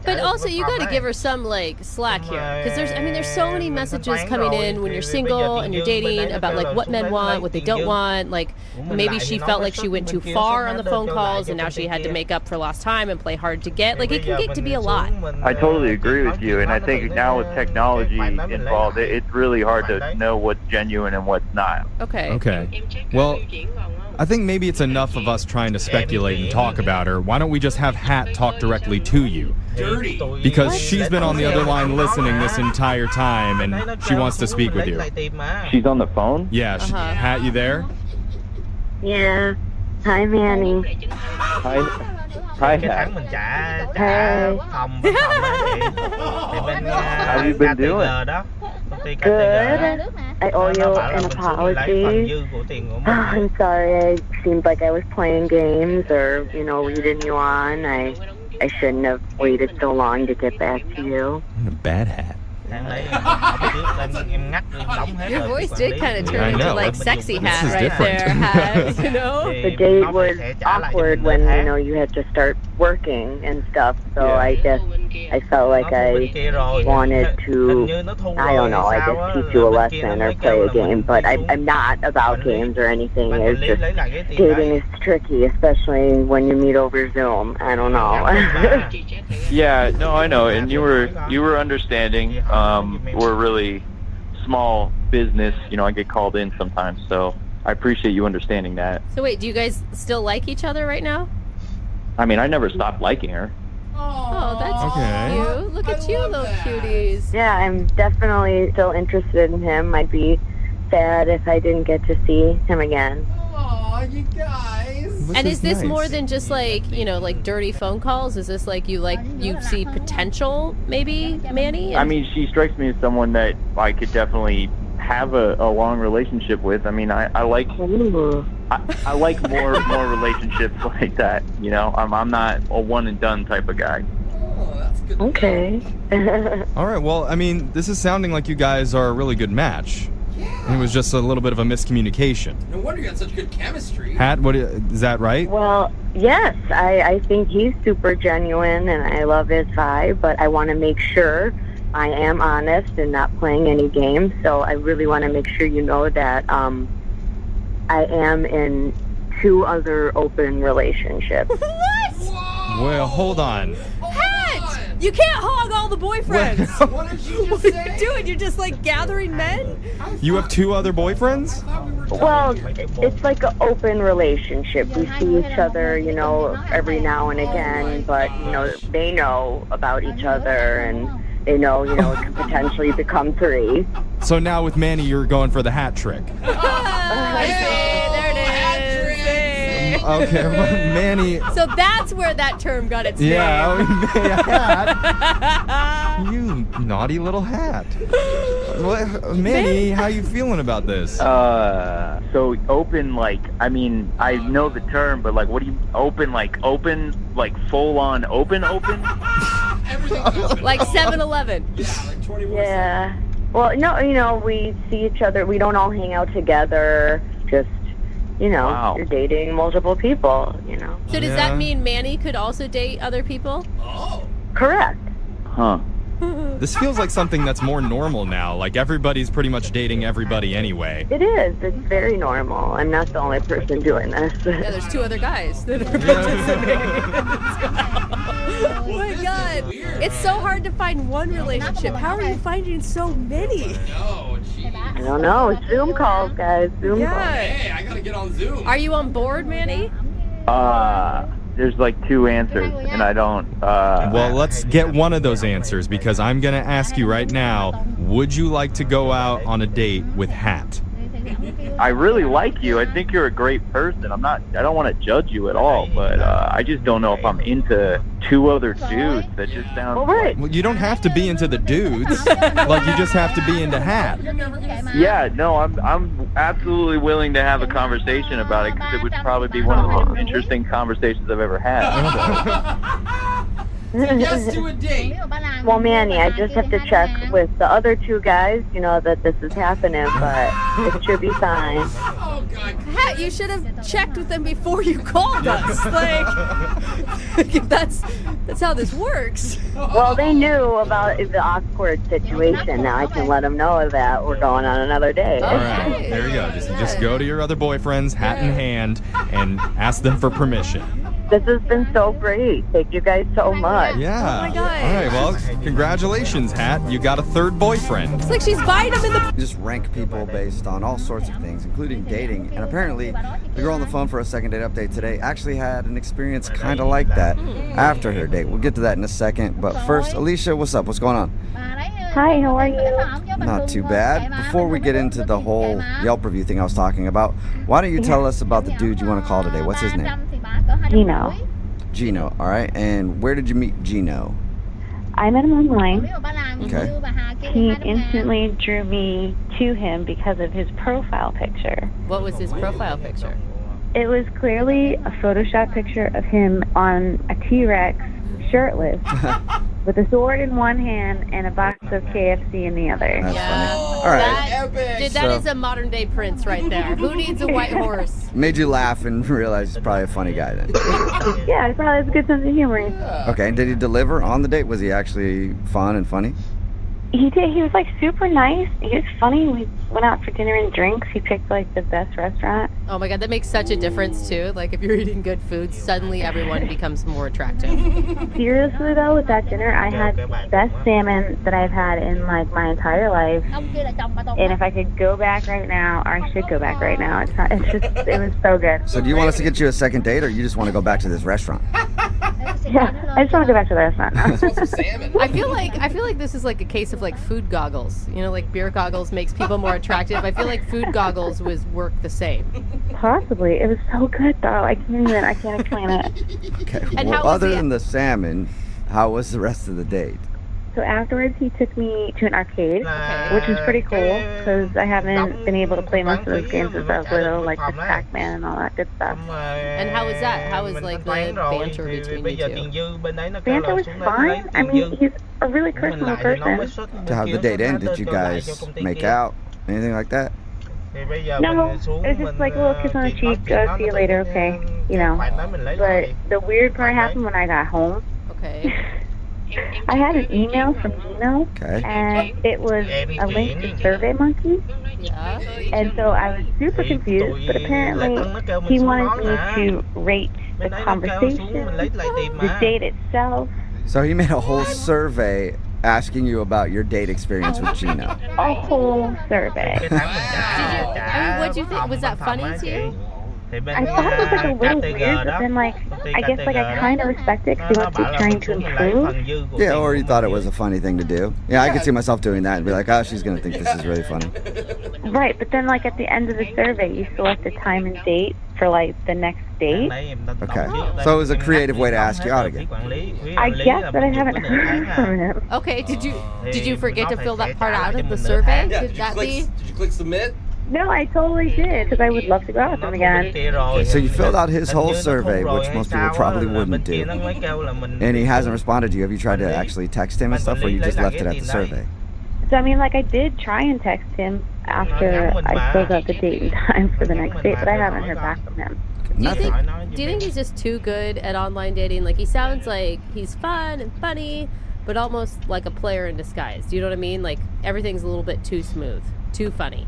But also, you got to give her some like slack here, because there's so many messages coming in when you're single and you're dating about like what men want, what they don't want. Like maybe she felt like she went too far on the phone calls, and now she had to make up for lost time and play hard to get. Like it can get to be a lot. I totally agree with you, and I think now with technology involved, it's really hard to know what's genuine and what's not. Okay. Well, I think maybe it's enough of us trying to speculate and talk about her. Why don't we just have Hat talk directly to you? Dirty. Because she's been on the other line listening this entire time, and she wants to speak with you. She's on the phone? Yeah. Hat, you there? Yeah. Hi, Manny. Hi, Hat. Hey. How have you been doing? Good. I owe you an apology. I'm sorry. I seemed like I was playing games or, leading you on. I shouldn't have waited so long to get back to you. A bad Hat. Your voice did kind of turn into like sexy Hat right there, Hat, The date was awkward when, you had to start working and stuff, so I guess I felt like I wanted to, I don't know, I guess teach you a lesson or play a game, but I'm not about games or anything. It's just dating is tricky, especially when you meet over Zoom. I don't know. Yeah, no, I know, and you were understanding. We're really small business. I get called in sometimes, so I appreciate you understanding that. So wait, do you guys still like each other right now? I mean, I never stopped liking her. Oh, that's cute. Look at you, little cuties. Yeah, I'm definitely still interested in him. I'd be sad if I didn't get to see him again. Aw, you guys. And is this more than just like, like dirty phone calls? Is this like you see potential, maybe, Manny? I mean, she strikes me as someone that I could definitely have a long relationship with. I mean, I like I like more relationships like that. I'm not a one and done type of guy. Oh, that's good. Okay. All right. Well, I mean, this is sounding like you guys are a really good match. Yeah. And it was just a little bit of a miscommunication. No wonder you had such good chemistry. Hat, is that right? Well, yes, I think he's super genuine and I love his vibe, but I want to make sure I am honest and not playing any games, so I really want to make sure you know that I am in 2 other open relationships. What? Whoa. Well, hold on. Hat! You can't hog all the boyfriends. What did you just What say? are you doing? You're just like gathering men? You have 2 other boyfriends? Well, it's like an open relationship. We see each other, every now and again, but, they know about each other and they know, it could potentially become 3. So now with Manny, you're going for the hat trick. I see. There it is. See? Okay, well, Manny. So that's where that term got its name. Hat. You naughty little hat. Manny, how you feeling about this? So open, I know the term, but what do you open, full on open? Everything's open. Like 7-Eleven. Yeah, like 24/7. Yeah. Well, no, we see each other. We don't all hang out together. Just, Wow. You're dating multiple people, So does that mean Manny could also date other people? Oh. Correct. Huh. This feels like something that's more normal now. Like everybody's pretty much dating everybody anyway. It is. It's very normal. I'm not the only person doing this. Yeah, there's 2 other guys that are participating as well. Oh my god. It's so hard to find one relationship. How are you finding so many? No, gee. I don't know. Zoom calls, guys. Zoom calls. Hey, I gotta get on Zoom. Are you on board, Manny? There's 2 answers, and I don't. Well, let's get one of those answers because I'm going to ask you right now, would you like to go out on a date with Hat? I really like you. I think you're a great person. I don't want to judge you at all, but I just don't know if I'm into 2 other dudes. That just sounds Well, you don't have to be into the dudes. You just have to be into Hat. Yeah, no, I'm absolutely willing to have a conversation about it because it would probably be one of the most interesting conversations I've ever had. Yes to a date. Well, Manny, I just have to check with the other two guys, that this is happening, but it should be fine. Oh, God. Hat, you should have checked with them before you called us. Like, that's how this works. Well, they knew about the awkward situation. Now I can let them know that we're going on another date. All right, there you go. Just go to your other boyfriends, hat in hand, and ask them for permission. This has been so great. Thank you guys so much. Yeah. Oh my God. All right, well, congratulations, Hat. You got a third boyfriend. It's like she's buying them in the... Just rank people based on all sorts of things, including dating. And apparently, the girl on the phone for a second date update today actually had an experience kind of like that after her date. We'll get to that in a second. But first, Alicia, what's up? What's going on? Hi, how are you? Not too bad. Before we get into the whole Yelp review thing I was talking about, why don't you tell us about the dude you want to call today? What's his name? Gino. Gino, all right. And where did you meet Gino? I met him online. Okay. He instantly drew me to him because of his profile picture. What was his profile picture? It was clearly a Photoshop picture of him on a T-Rex, shirtless, with a sword in one hand and a box of KFC in the other. That's funny. All right. That is a modern day Prince right there. Who needs a white horse? Made you laugh and realize he's probably a funny guy then. Yeah, he probably has a good sense of humor. Okay, and did he deliver on the date? Was he actually fun and funny? He did. He was like super nice. He was funny. We went out for dinner and drinks. He picked like the best restaurant. Oh my God, that makes such a difference too. Like if you're eating good food, suddenly everyone becomes more attractive. Seriously though, with that dinner, I had the best salmon that I've had in like my entire life. And if I could go back right now, or I should go back right now, it was so good. So do you want us to get you a second date, or you just want to go back to this restaurant? Yeah, I just want to go back to the restaurant now. I feel like this is like a case of like food goggles. You know, like beer goggles makes people more attractive. I feel like food goggles work the same. Possibly. It was so good though. I can't explain it. Okay. And well, how was other than the salmon, how was the rest of the date? So afterwards, he took me to an arcade, which was pretty cool because I haven't been able to play most of those games since I was little, like the Pac-Man and all that good stuff. And how was that? How was like the banter between you two? Banter was fine. I mean, he's a really personal person. To how the date end? Did you guys make out? Anything like that? No, it was just like a little kiss on the cheek. See you later, okay? But the weird part happened when I got home. Okay. I had an email from Gino, and it was a link to SurveyMonkey. Yeah. And so I was super confused, but apparently he wanted me to rate the conversation, the date itself. So he made a whole survey asking you about your date experience with Gino. A whole survey. What'd you think? Was that funny to you? I thought it was like a little weird, but then I guess I kind of respect it because he wants to be trying to improve. Yeah, or you thought it was a funny thing to do. Yeah, I could see myself doing that and be like, oh, she's going to think this is really funny. Right, but then at the end of the survey, you select a time and date for the next date. Okay, so it was a creative way to ask you out again. I guess, but I haven't heard from him. Okay, did you forget to fill that part out of the survey? Did you click submit? No, I totally did, because I would love to go out with him again. So you filled out his whole survey, which most people probably wouldn't do. And he hasn't responded to you. Have you tried to actually text him and stuff, or you just left it at the survey? So, I mean, I did try and text him after I filled out the date and time for the next date, but I haven't heard back from him. Do you think he's just too good at online dating? Like, he sounds like he's fun and funny, but almost like a player in disguise. Do you know what I mean? Like, everything's a little bit too smooth, too funny.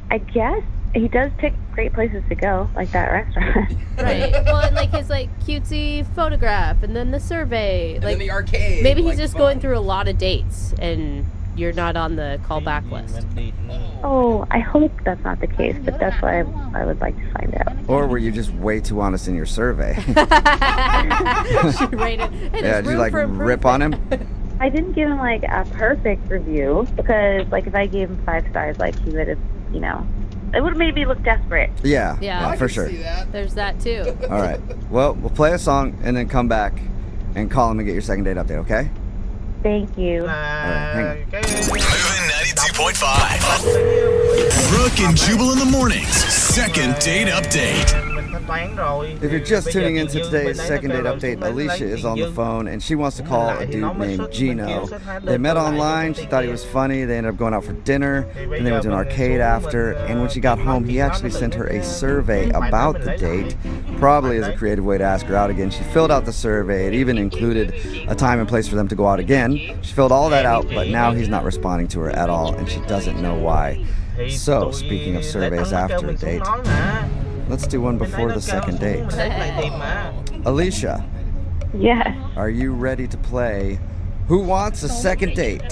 I guess he does pick great places to go, like that restaurant. Right. Well, and his cutesy photograph, and then the survey, and then the arcade. Maybe he's just going through a lot of dates, and you're not on the callback list. Oh, I hope that's not the case, but that's why I would like to find out. Or were you just way too honest in your survey? She rated. Hey, yeah, did you rip on him? I didn't give him a perfect review because if I gave him 5 stars, he would have. It would have made me look desperate. Yeah, for sure. There's that too. All right. Well, we'll play a song and then come back and call him and get your second date update, okay? Thank you. All right, hang on. Moving 92.5. Brooke and Jubal in the mornings. Second date update. If you're just tuning into today's second date update, Alicia is on the phone and she wants to call a dude named Gino. They met online, she thought he was funny, they ended up going out for dinner, and they went to an arcade after, and when she got home, he actually sent her a survey about the date, probably as a creative way to ask her out again. She filled out the survey, it even included a time and place for them to go out again. She filled all that out, but now he's not responding to her at all, and she doesn't know why. So, speaking of surveys after a date, let's do one before the second date. Alicia. Yes. Are you ready to play Who Wants a Second Date?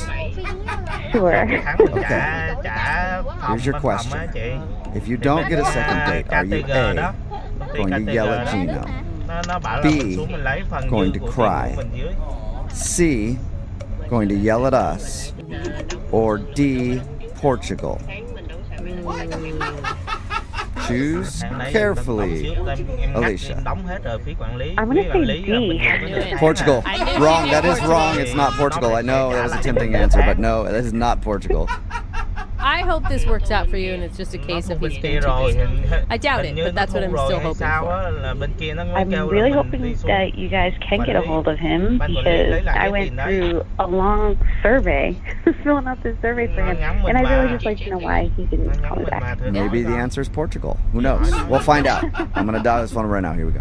Sure. Okay. Here's your question. If you don't get a second date, are you A, going to yell at Gino, B, going to cry, C, going to yell at us, or D, Portugal? Choose carefully, Alicia. I'm going to say D. Portugal. Wrong. That is wrong. It's not Portugal. I know that was a tempting answer, but no, that is not Portugal. I hope this works out for you and it's just a case of he's being too busy. I doubt it, but that's what I'm still hoping for. I'm really hoping that you guys can get a hold of him because I went through a long survey, filling out this survey for him, and I really just like to know why he didn't call me back. Maybe the answer is Portugal. Who knows? We'll find out. I'm going to dial this phone right now. Here we go.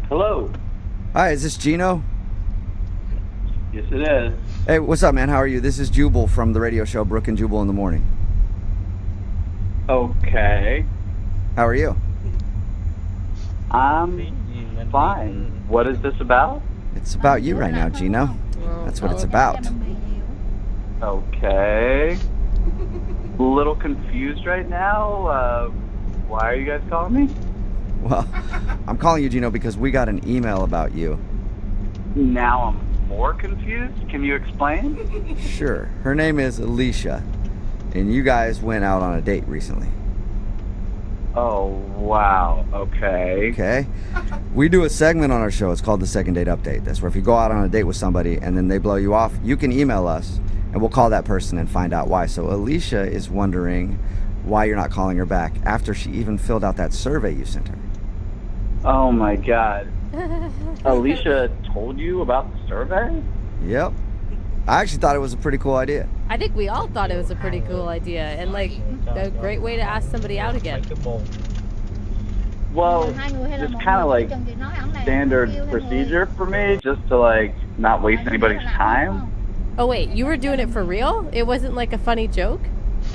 Hello. Hi, is this Gino? Yes, it is. Hey, what's up, man? How are you? This is Jubal from the radio show Brooke and Jubal in the Morning. Okay. How are you? I'm fine. What is this about? It's about you right now, Gino. That's what it's about. Okay. A little confused right now. Why are you guys calling me? Well, I'm calling you, Gino, because we got an email about you. Now I'm more confused? Can you explain? Sure. Her name is Alicia, and you guys went out on a date recently. Oh, wow. Okay. Okay. We do a segment on our show. It's called the Second Date Update. That's where if you go out on a date with somebody and then they blow you off, you can email us, and we'll call that person and find out why. So Alicia is wondering why you're not calling her back after she even filled out that survey you sent her. Oh my God. Alicia told you about the survey? Yep. I actually thought it was a pretty cool idea. I think we all thought it was a pretty cool idea and like a great way to ask somebody out again. Well, it's kind of like standard procedure for me, just to like not waste anybody's time. Oh wait, you were doing it for real? It wasn't like a funny joke?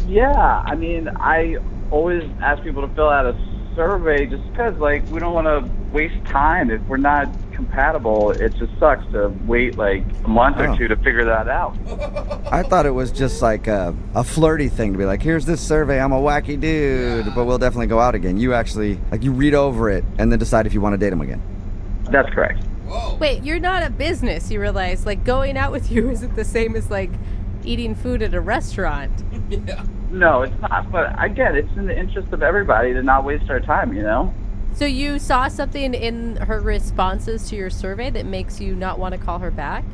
Yeah, I mean, I always ask people to fill out a survey just because, like, we don't want to waste time. If we're not compatible, it just sucks to wait like a month or two to figure that out. I thought it was just like a flirty thing to be like, here's this survey, I'm a wacky dude, but we'll definitely go out again. You actually, like, you read over it and then decide if you want to date him again. That's correct. Wait, you're not a business, you realize. Like, going out with you isn't the same as, like, eating food at a restaurant. Yeah. No, it's not. But again, it's in the interest of everybody to not waste our time, you know? So you saw something in her responses to your survey that makes you not want to call her back?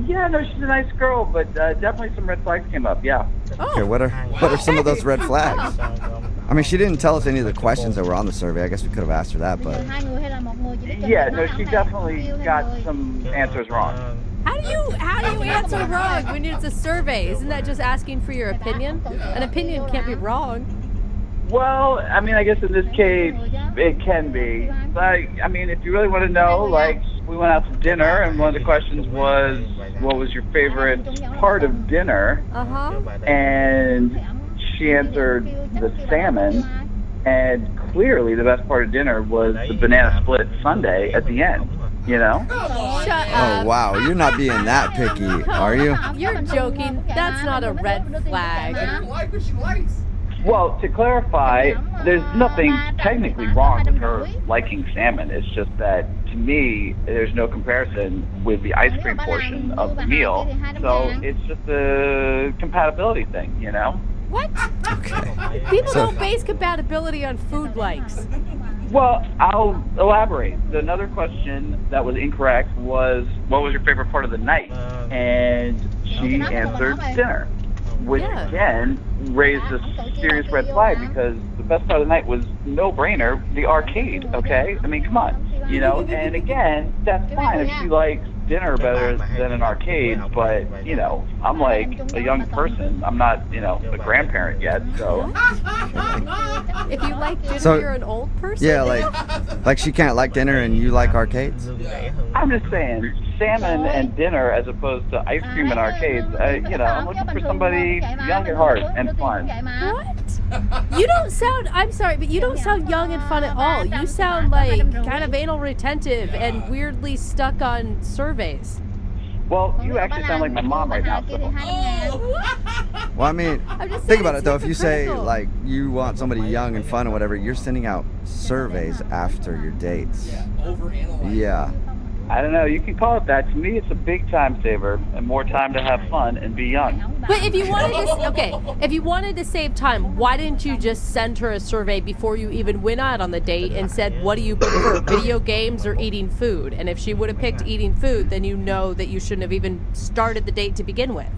Yeah, no, she's a nice girl, but definitely some red flags came up, yeah. Okay, what are some of those red flags? I mean, she didn't tell us any of the questions that were on the survey. I guess we could have asked her that, but... Yeah, no, she definitely got some answers wrong. How do you answer wrong when it's a survey? Isn't that just asking for your opinion? An opinion can't be wrong. Well, I mean, I guess in this case, it can be. But, I mean, if you really want to know, like, we went out to dinner, and one of the questions was, what was your favorite part of dinner? And she answered the salmon, and clearly the best part of dinner was the banana split sundae at the end. You know? Shut up. Oh, wow. You're not being that picky, are you? You're joking. That's not a red flag. Well, to clarify, there's nothing technically wrong with her liking salmon. It's just that, to me, there's no comparison with the ice cream portion of the meal. So it's just a compatibility thing, you know? What? Okay. People don't base compatibility on food likes. Well, I'll elaborate. Another question that was incorrect was, what was your favorite part of the night? And she answered dinner. which again raised a serious red flag because the best part of the night was no-brainer, the arcade, okay? I mean, come on, you know? And again, that's fine if she likes dinner better than an arcade, but, you know, I'm like a young person. I'm not, you know, a grandparent yet, so... If you like dinner, you're an old person? Yeah, like she can't like dinner and you like arcades? I'm just saying, salmon and dinner as opposed to ice cream and arcades, you know, I'm looking for somebody young at heart and fun. What? You don't sound, I'm sorry, but you don't sound young and fun at all. You sound like kind of anal retentive and weirdly stuck on surveys. Well, you actually sound like my mom right now. So. Well, I mean, think about it though. If you say like you want somebody young and fun or whatever, you're sending out surveys after your dates. Yeah. I don't know. You can call it that. To me, it's a big time saver and more time to have fun and be young. But if you wanted to, if you wanted to save time, why didn't you just send her a survey before you even went out on the date and said, what do you prefer, video games or eating food? And if she would have picked eating food, then you know that you shouldn't have even started the date to begin with.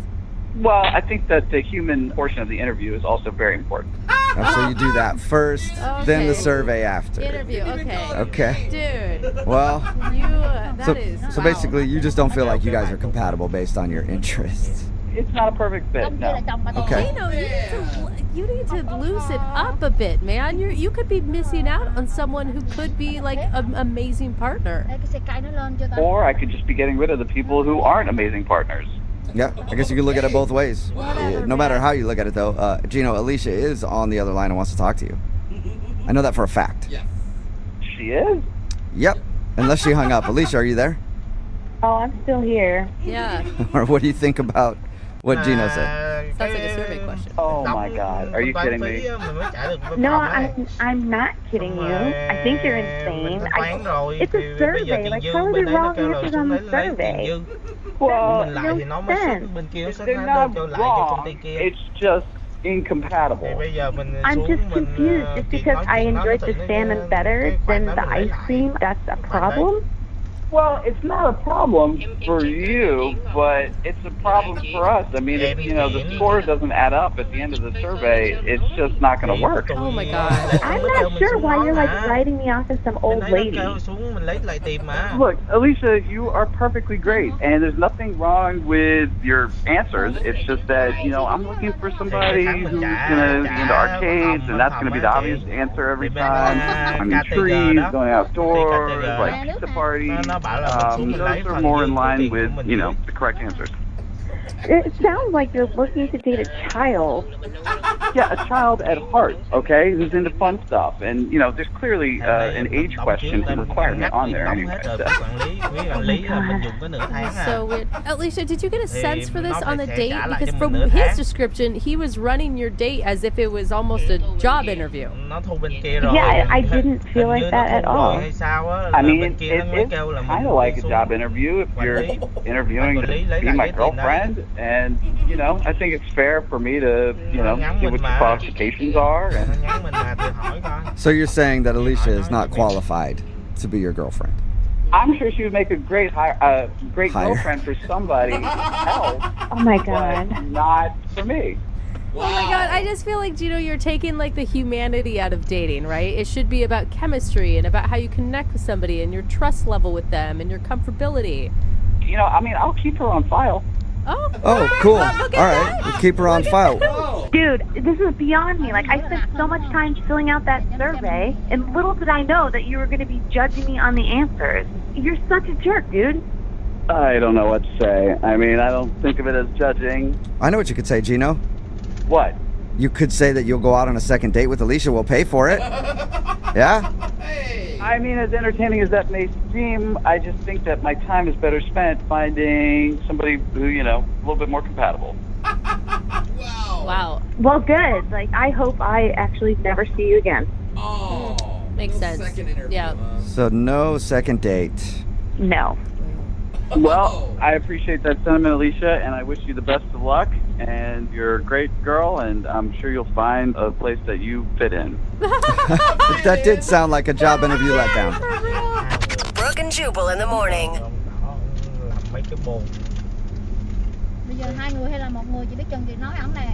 Well, I think that the human portion of the interview is also very important. So you do that first, then the survey after. Interview, okay. Okay. Dude. Well, so wow. basically you just don't feel like you guys are compatible based on your interests. It's not a perfect fit, no. Okay. You need to loosen up a bit, man. You could be missing out on someone who could be like an amazing partner. Or I could just be getting rid of the people who aren't amazing partners. Yeah, I guess you could look at it both ways. No matter how you look at it, though, Gino, Alicia is on the other line and wants to talk to you. I know that for a fact. She is? Yep, unless she hung up. Alicia, are you there? Oh, I'm still here. Yeah. Or what do you think about what Gino said? Sounds like a survey question. Oh my God, are you kidding me? No, I'm not kidding you. I think you're insane. It's a survey. Like, how are there wrong answers on the survey? Well, no sense. They're not wrong. It's just incompatible. I'm just confused. Just because I enjoyed the salmon better than the ice cream, that's a problem? Well, it's not a problem for you, but it's a problem for us. I mean, if, you know, the score doesn't add up at the end of the survey, it's just not going to work. Oh my God. I'm not sure why you're like writing me off as some old lady. Look, Alicia, you are perfectly great, and there's nothing wrong with your answers. It's just that, you know, I'm looking for somebody who's going to be into arcades, and that's going to be the obvious answer every time. I mean, trees, going outdoors, like pizza parties. Those are more in line with, you know, the correct answers. It sounds like you're looking to date a child. Yeah, a child at heart, okay, who's into fun stuff. And, you know, there's clearly an age question requirement on there anyway. So weird. Alicia, did you get a sense for this on the date? Because from his description, he was running your date as if it was almost a job interview. Yeah, I didn't feel like that at all. I mean, it is kind of like a job interview if you're interviewing to be my girlfriend. And, you know, I think it's fair for me to, you know, see what your qualifications are. And... So you're saying that Alicia is not qualified to be your girlfriend? I'm sure she would make a great girlfriend for somebody else. Oh my God. But not for me. Oh my God, I just feel like, Gino, you're taking like the humanity out of dating, right? It should be about chemistry and about how you connect with somebody and your trust level with them and your comfortability. You know, I mean, I'll keep her on file. Oh, cool. All right, we'll keep her on file. Dude, this is beyond me. Like, I spent so much time filling out that survey, and little did I know that you were going to be judging me on the answers. You're such a jerk, dude. I don't know what to say. I mean, I don't think of it as judging. I know what you could say, Gino. What? You could say that you'll go out on a second date with Alicia. We'll pay for it. Yeah? I mean, as entertaining as that may seem, I just think that my time is better spent finding somebody who, you know, a little bit more compatible. Wow. Well, good. Like, I hope I actually never see you again. Oh. Makes sense. Yeah. So no second date. No. Well, I appreciate that sentiment, Alicia, and I wish you the best of luck. And you're a great girl, and I'm sure you'll find a place that you fit in. That did sound like a job interview letdown. Brooke and Jubal in the morning. Bây giờ hai người hay là một người chỉ biết chừng việc nói ổng nè.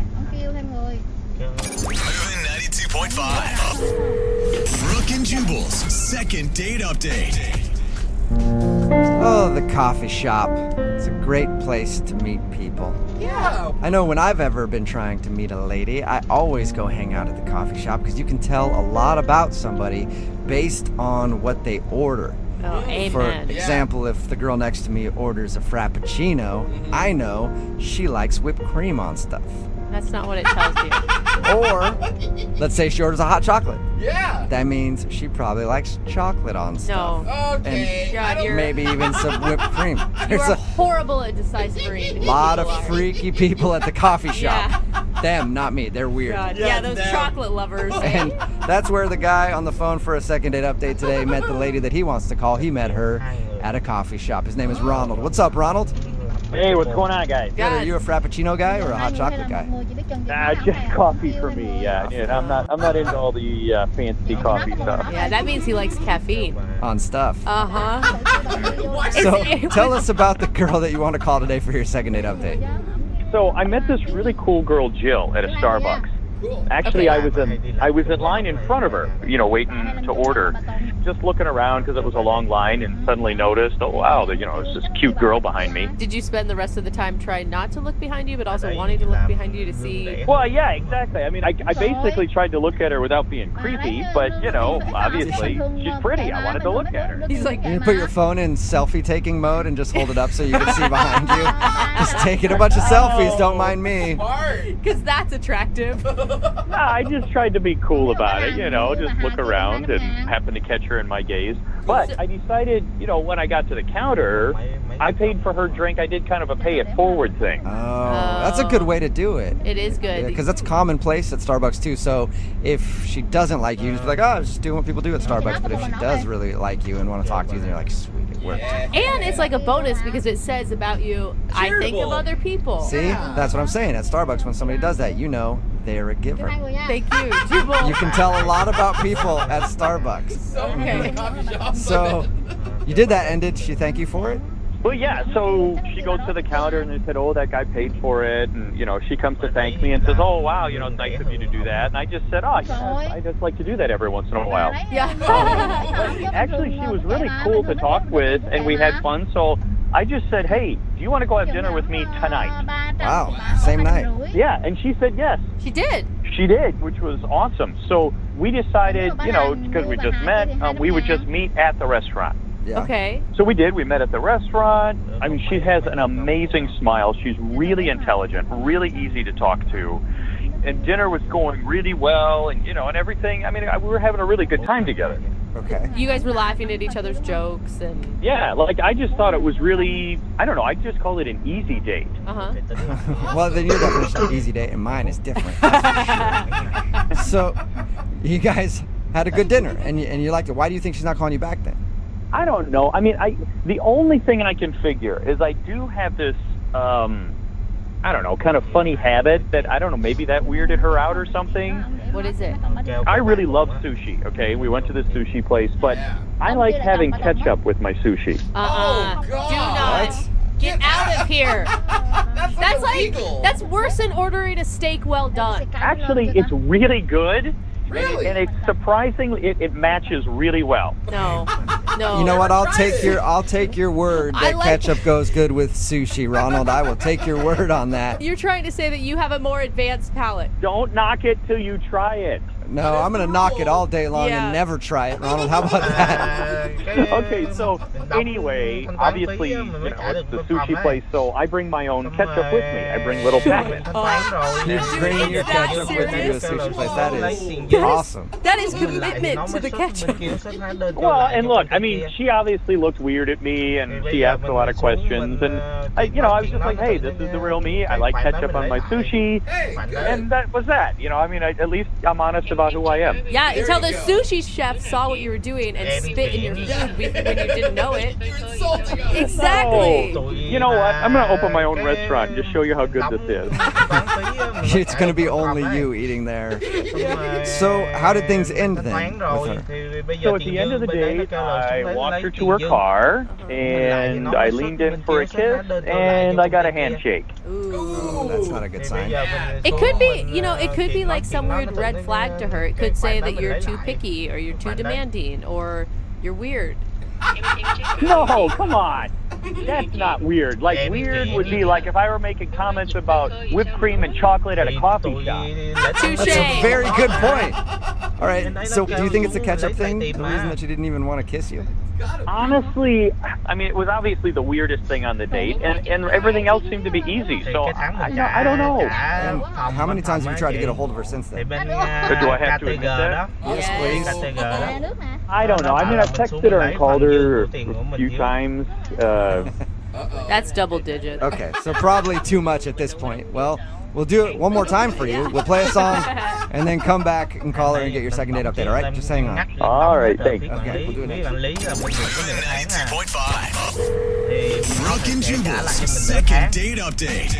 92.5. Brooke and Jubal's second date update. Oh, the coffee shop. It's a great place to meet people. Yeah. I know when I've ever been trying to meet a lady, I always go hang out at the coffee shop because you can tell a lot about somebody based on what they order. Oh, amen. For example, if the girl next to me orders a Frappuccino, I know she likes whipped cream on stuff. That's not what it tells you. Or, let's say she orders a hot chocolate. Yeah. That means she probably likes chocolate on stuff. No. Okay. And God, you're maybe even some whipped cream. you There's are a horrible at deciphering. lot of freaky people at the coffee shop. Yeah. Them, not me. They're weird. God. Yeah, those chocolate lovers. And that's where the guy on the phone for a second date update today met the lady that he wants to call. He met her at a coffee shop. His name is Ronald. What's up, Ronald? Hey, what's going on, guys? Good. Are you a Frappuccino guy or a hot chocolate guy? Just coffee for me. I'm not into all the fancy coffee stuff. Yeah, that means he likes caffeine. On stuff. Uh-huh. So tell us about the girl that you want to call today for your second date update. So I met this really cool girl, Jill, at a Starbucks. Actually, I was in line in front of her, waiting to order, just looking around because it was a long line, and suddenly noticed, oh wow, there's this cute girl behind me. Did you spend the rest of the time trying not to look behind you, but also wanting to look behind you to see? Well, yeah, exactly. I mean, I basically tried to look at her without being creepy, but obviously she's pretty. I wanted to look at her. He's like, You put your phone in selfie taking mode and just hold it up so you can see behind you. Just taking a bunch of selfies. Don't mind me. because that's attractive. I just tried to be cool about it, just look around and happen to catch her in my gaze. But I decided, when I got to the counter, I paid for her drink. I did kind of a pay it forward thing. Oh, that's a good way to do it. It is good. Because that's commonplace at Starbucks too. So if she doesn't like you, just be like, oh, just doing what people do at Starbucks. But if she does really like you and want to talk to you, then you're like, sweet, it worked. And it's like a bonus because it says about you, I think of other people. See, that's what I'm saying. At Starbucks, when somebody does that, they're a giver. Thank you, Jubal. You can tell a lot about people at Starbucks. Okay. So you did that, and did she thank you for it? Well, yeah, so she goes to the counter and they said, oh, that guy paid for it. And, she comes to thank me and says, oh, wow, it's nice of you to do that. And I just said, oh, yeah, I just like to do that every once in a while. Yeah. Actually, she was really cool to talk with, and we had fun. So I just said, hey, do you want to go have dinner with me tonight? Wow, same night. Yeah, and she said yes. She did. She did, which was awesome. So we decided, because we just met, we would just meet at the restaurant. Yeah. Okay. So we did. We met at the restaurant. I mean, she has an amazing smile. She's really intelligent, really easy to talk to. And dinner was going really well, and and everything. I mean, we were having a really good time together. Okay. You guys were laughing at each other's jokes and... Yeah, I just thought it was really, I don't know, I just call it an easy date. Uh-huh. Well, then your definition of easy date and mine is different. So, you guys had a good dinner, and you liked it. Why do you think she's not calling you back then? I don't know. I mean, the only thing I can figure is I do have this, I don't know, kind of funny habit that, I don't know, maybe that weirded her out or something. What is it? I really love sushi, okay? We went to this sushi place, but I like having ketchup with my sushi. Do not. Get out of here. That's like, that's worse than ordering a steak well done. Actually, it's really good. Really? And it's surprisingly, it matches really well. No. You know what? I'll take your word that ketchup goes good with sushi, Ronald. I will take your word on that. You're trying to say that you have a more advanced palate. Don't knock it till you try it. No, I'm going to knock it all day long and never try it, Ronald. How about that? Okay, so anyway, obviously, it's the sushi place, so I bring my own ketchup with me. I bring little packets. You're bringing your ketchup with you to a sushi place. That is awesome. That is commitment to the ketchup. Well, and look, I mean, she obviously looked weird at me, and she asked a lot of questions, and I was just like, hey, this is the real me. I like ketchup on my sushi, and that was that. I mean, at least I'm honest about who I am. Yeah, until the sushi chef saw what you were doing and spit in your food when you didn't know it. Exactly. Oh, you know what? I'm going to open my own restaurant and just show you how good this is. It's going to be only you eating there. So how did things end then with her? So at the end of the date, I walked her to her car, and I leaned in for a kiss, and I got a handshake. Ooh, that's not a good sign. It could be, it could be like some weird red flag to her. It could say that you're too picky, or you're too demanding, or you're weird. No, come on. That's not weird. Like, weird would be like if I were making comments about whipped cream and chocolate at a coffee shop. That's a very good point. All right, so do you think it's a ketchup thing? The reason that she didn't even want to kiss you? Honestly, I mean, it was obviously the weirdest thing on the date, and everything else seemed to be easy, so I don't know. And how many times have you tried to get a hold of her since then? But do I have to admit that? Yes, please. I don't know. I mean, I've texted her and called her a few times. That's double digits. Okay, so probably too much at this point. Well, we'll do it one more time for you. We'll play a song, and then come back and call her and get your second date update, all right? Just hang on. All right, thanks. Okay, we'll do it next. 92.5. Brooke and Jubal's second date update.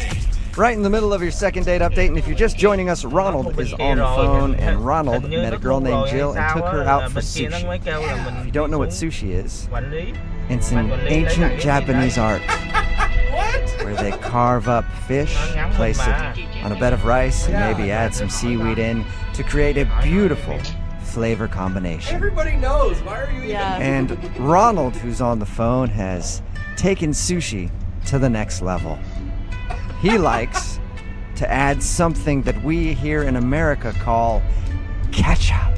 Right in the middle of your second date update, and if you're just joining us, Ronald is on the phone, and Ronald met a girl named Jill and took her out for sushi. If you don't know what sushi is, it's an ancient Japanese art where they carve up fish, place it on a bed of rice, and maybe add some seaweed in to create a beautiful flavor combination. Everybody knows. Why are you even... And Ronald, who's on the phone, has taken sushi to the next level. He likes to add something that we here in America call ketchup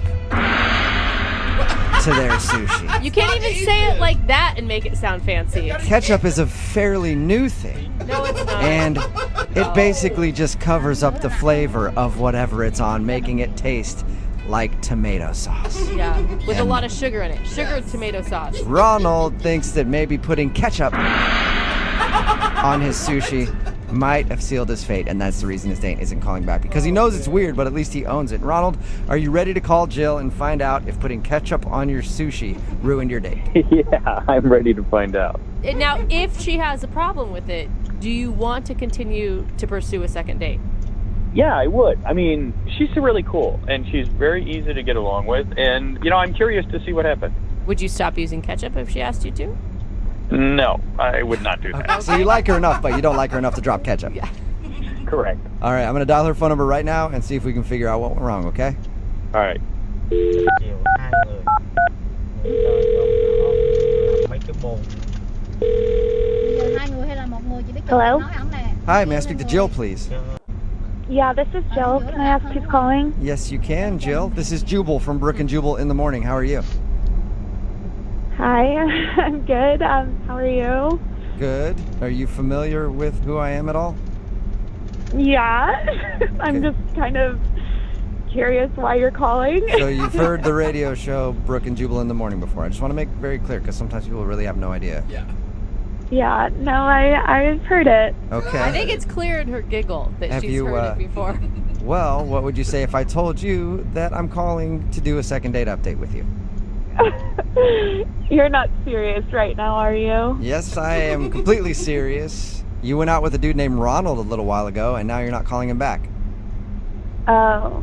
to their sushi. You can't even say it like that and make it sound fancy. Ketchup is a fairly new thing. No, it's not. And it basically just covers up the flavor of whatever it's on, making it taste like tomato sauce. Yeah, with a lot of sugar in it. Sugar and tomato sauce. Ronald thinks that maybe putting ketchup on his sushi might have sealed his fate, and that's the reason his date isn't calling back, because he knows it's weird, but at least he owns it. Ronald, are you ready to call Jill and find out if putting ketchup on your sushi ruined your date? Yeah, I'm ready to find out. Now, if she has a problem with it, do you want to continue to pursue a second date? Yeah, I would. I mean, she's really cool, and she's very easy to get along with, and, I'm curious to see what happens. Would you stop using ketchup if she asked you to? No, I would not do that. Okay. So you like her enough, but you don't like her enough to drop ketchup. Yeah. Correct. All right, I'm going to dial her phone number right now and see if we can figure out what went wrong, okay? All right. Hello? Hi, may I speak to Jill, please? Yeah, this is Jill. Can I ask who's calling? Yes, you can, Jill. This is Jubal from Brooke and Jubal in the Morning. How are you? Hi, I'm good. How are you? Good. Are you familiar with who I am at all? Yeah. I'm just kind of curious why you're calling. So you've heard the radio show Brooke and Jubal in the Morning before. I just want to make it very clear, because sometimes people really have no idea. Yeah. Yeah, no, I've heard it. Okay. I think it's clear in her giggle that she's heard it before. Well, what would you say if I told you that I'm calling to do a second date update with you? You're not serious right now, are you? Yes, I am completely serious. You went out with a dude named Ronald a little while ago, and now you're not calling him back. Oh.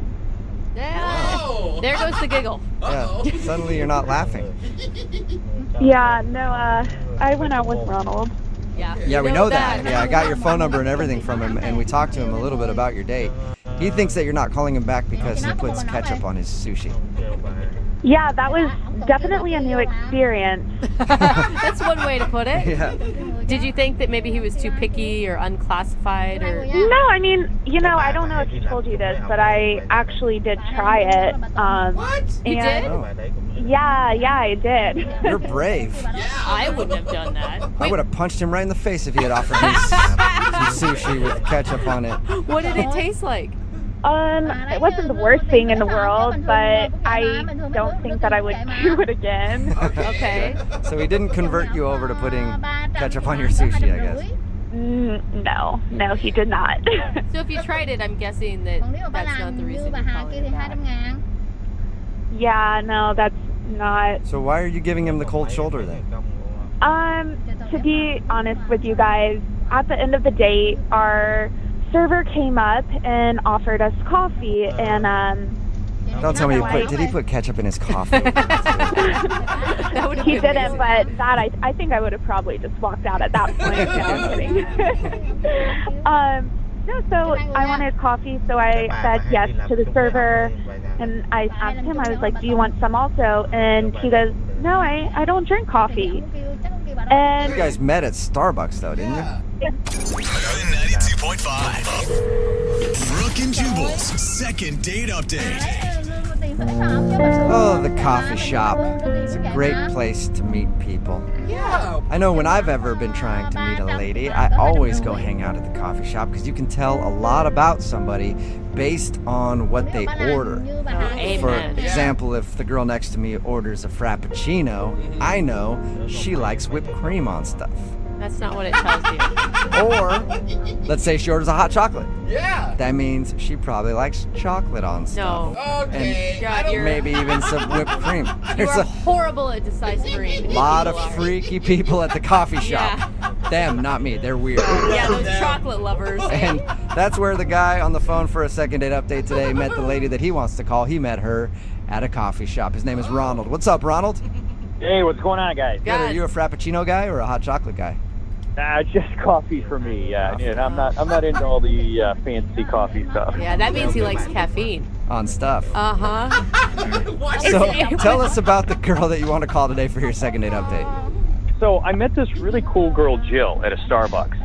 Yeah. There goes the giggle. Yeah. Suddenly you're not laughing. Yeah, no, I went out with Ronald. Yeah, we know that. Yeah, I got your phone number and everything from him, and we talked to him a little bit about your date. He thinks that you're not calling him back because he puts ketchup on his sushi. Yeah, that was definitely a new experience. That's one way to put it. Yeah. Did you think that maybe he was too picky or unclassified? Or No, I mean, I don't know if he told you this, but I actually did try it. What? You did? Oh. Yeah, I did. You're brave. I wouldn't have done that. I would have punched him right in the face if he had offered me some sushi with ketchup on it. What did it taste like? It wasn't the worst thing in the world, but I don't think that I would do it again. Okay. So he didn't convert you over to putting ketchup on your sushi, I guess. No, he did not. So if you tried it, I'm guessing that that's not the reason you're calling it back. Yeah, no, that's not. So why are you giving him the cold shoulder then? To be honest with you guys, at the end of the date, our server came up and offered us coffee, and Don't tell me did he put ketchup in his coffee? he didn't, but that I think I would have probably just walked out at that point. No, I'm kidding. No, so I wanted coffee, so I said yes to the server, and I asked him, I was like, do you want some also? And he goes, no, I don't drink coffee. And you guys met at Starbucks, though, didn't you? 92.5. Brooke and Jubal's second date update. Oh, the coffee shop. It's a great place to meet people. Yeah. I know when I've ever been trying to meet a lady, I always go hang out at the coffee shop because you can tell a lot about somebody based on what they order. For example, if the girl next to me orders a Frappuccino, I know she likes whipped cream on stuff. That's not what it tells you. Or, let's say she orders a hot chocolate. Yeah. That means she probably likes chocolate on stuff. No. Okay. And maybe even some whipped cream. You There's are a horrible at deciphering. lot of freaky people at the coffee shop. Them, not me. They're weird. Yeah, those chocolate lovers. And that's where the guy on the phone for a second date update today met the lady that he wants to call. He met her at a coffee shop. His name is Ronald. What's up, Ronald? Hey, what's going on, guys? Good. Are you a Frappuccino guy or a hot chocolate guy? Just coffee for me. Yeah, I'm not into all the fancy coffee stuff. Yeah, that means he likes caffeine. On stuff. Uh-huh. So tell us about the girl that you want to call today for your second date update. So I met this really cool girl, Jill, at a Starbucks.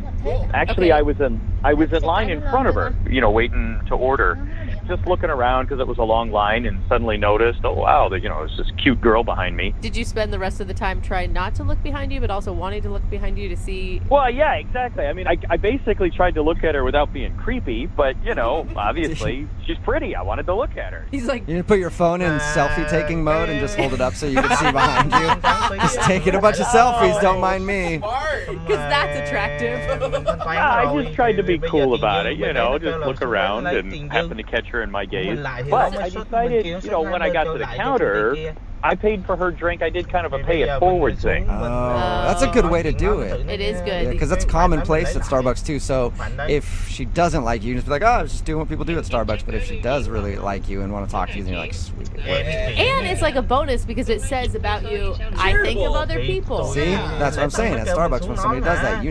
Actually, I was in line in front of her, waiting to order, just looking around because it was a long line, and suddenly noticed, oh wow, there's this cute girl behind me. Did you spend the rest of the time trying not to look behind you, but also wanting to look behind you to see? Well, yeah, exactly. I mean, I basically tried to look at her without being creepy, but obviously she's pretty. I wanted to look at her. He's like, you put your phone in selfie taking mode and just hold it up so you can see behind you. Just taking a bunch of selfies. Don't mind me. Because that's attractive. I just tried to be cool about it, just look around and happen to catch her in my gaze. But I decided, when I got to the counter, I paid for her drink. I did kind of a pay it forward thing. Oh, that's a good way to do it. It is good. Because that's commonplace at Starbucks too. So if she doesn't like you, just be like, oh, I was just doing what people do at Starbucks. But if she does really like you and want to talk to you, then you're like, sweet. And it's like a bonus because it says about you, I think of other people. See? That's what I'm saying. At Starbucks, when somebody does that,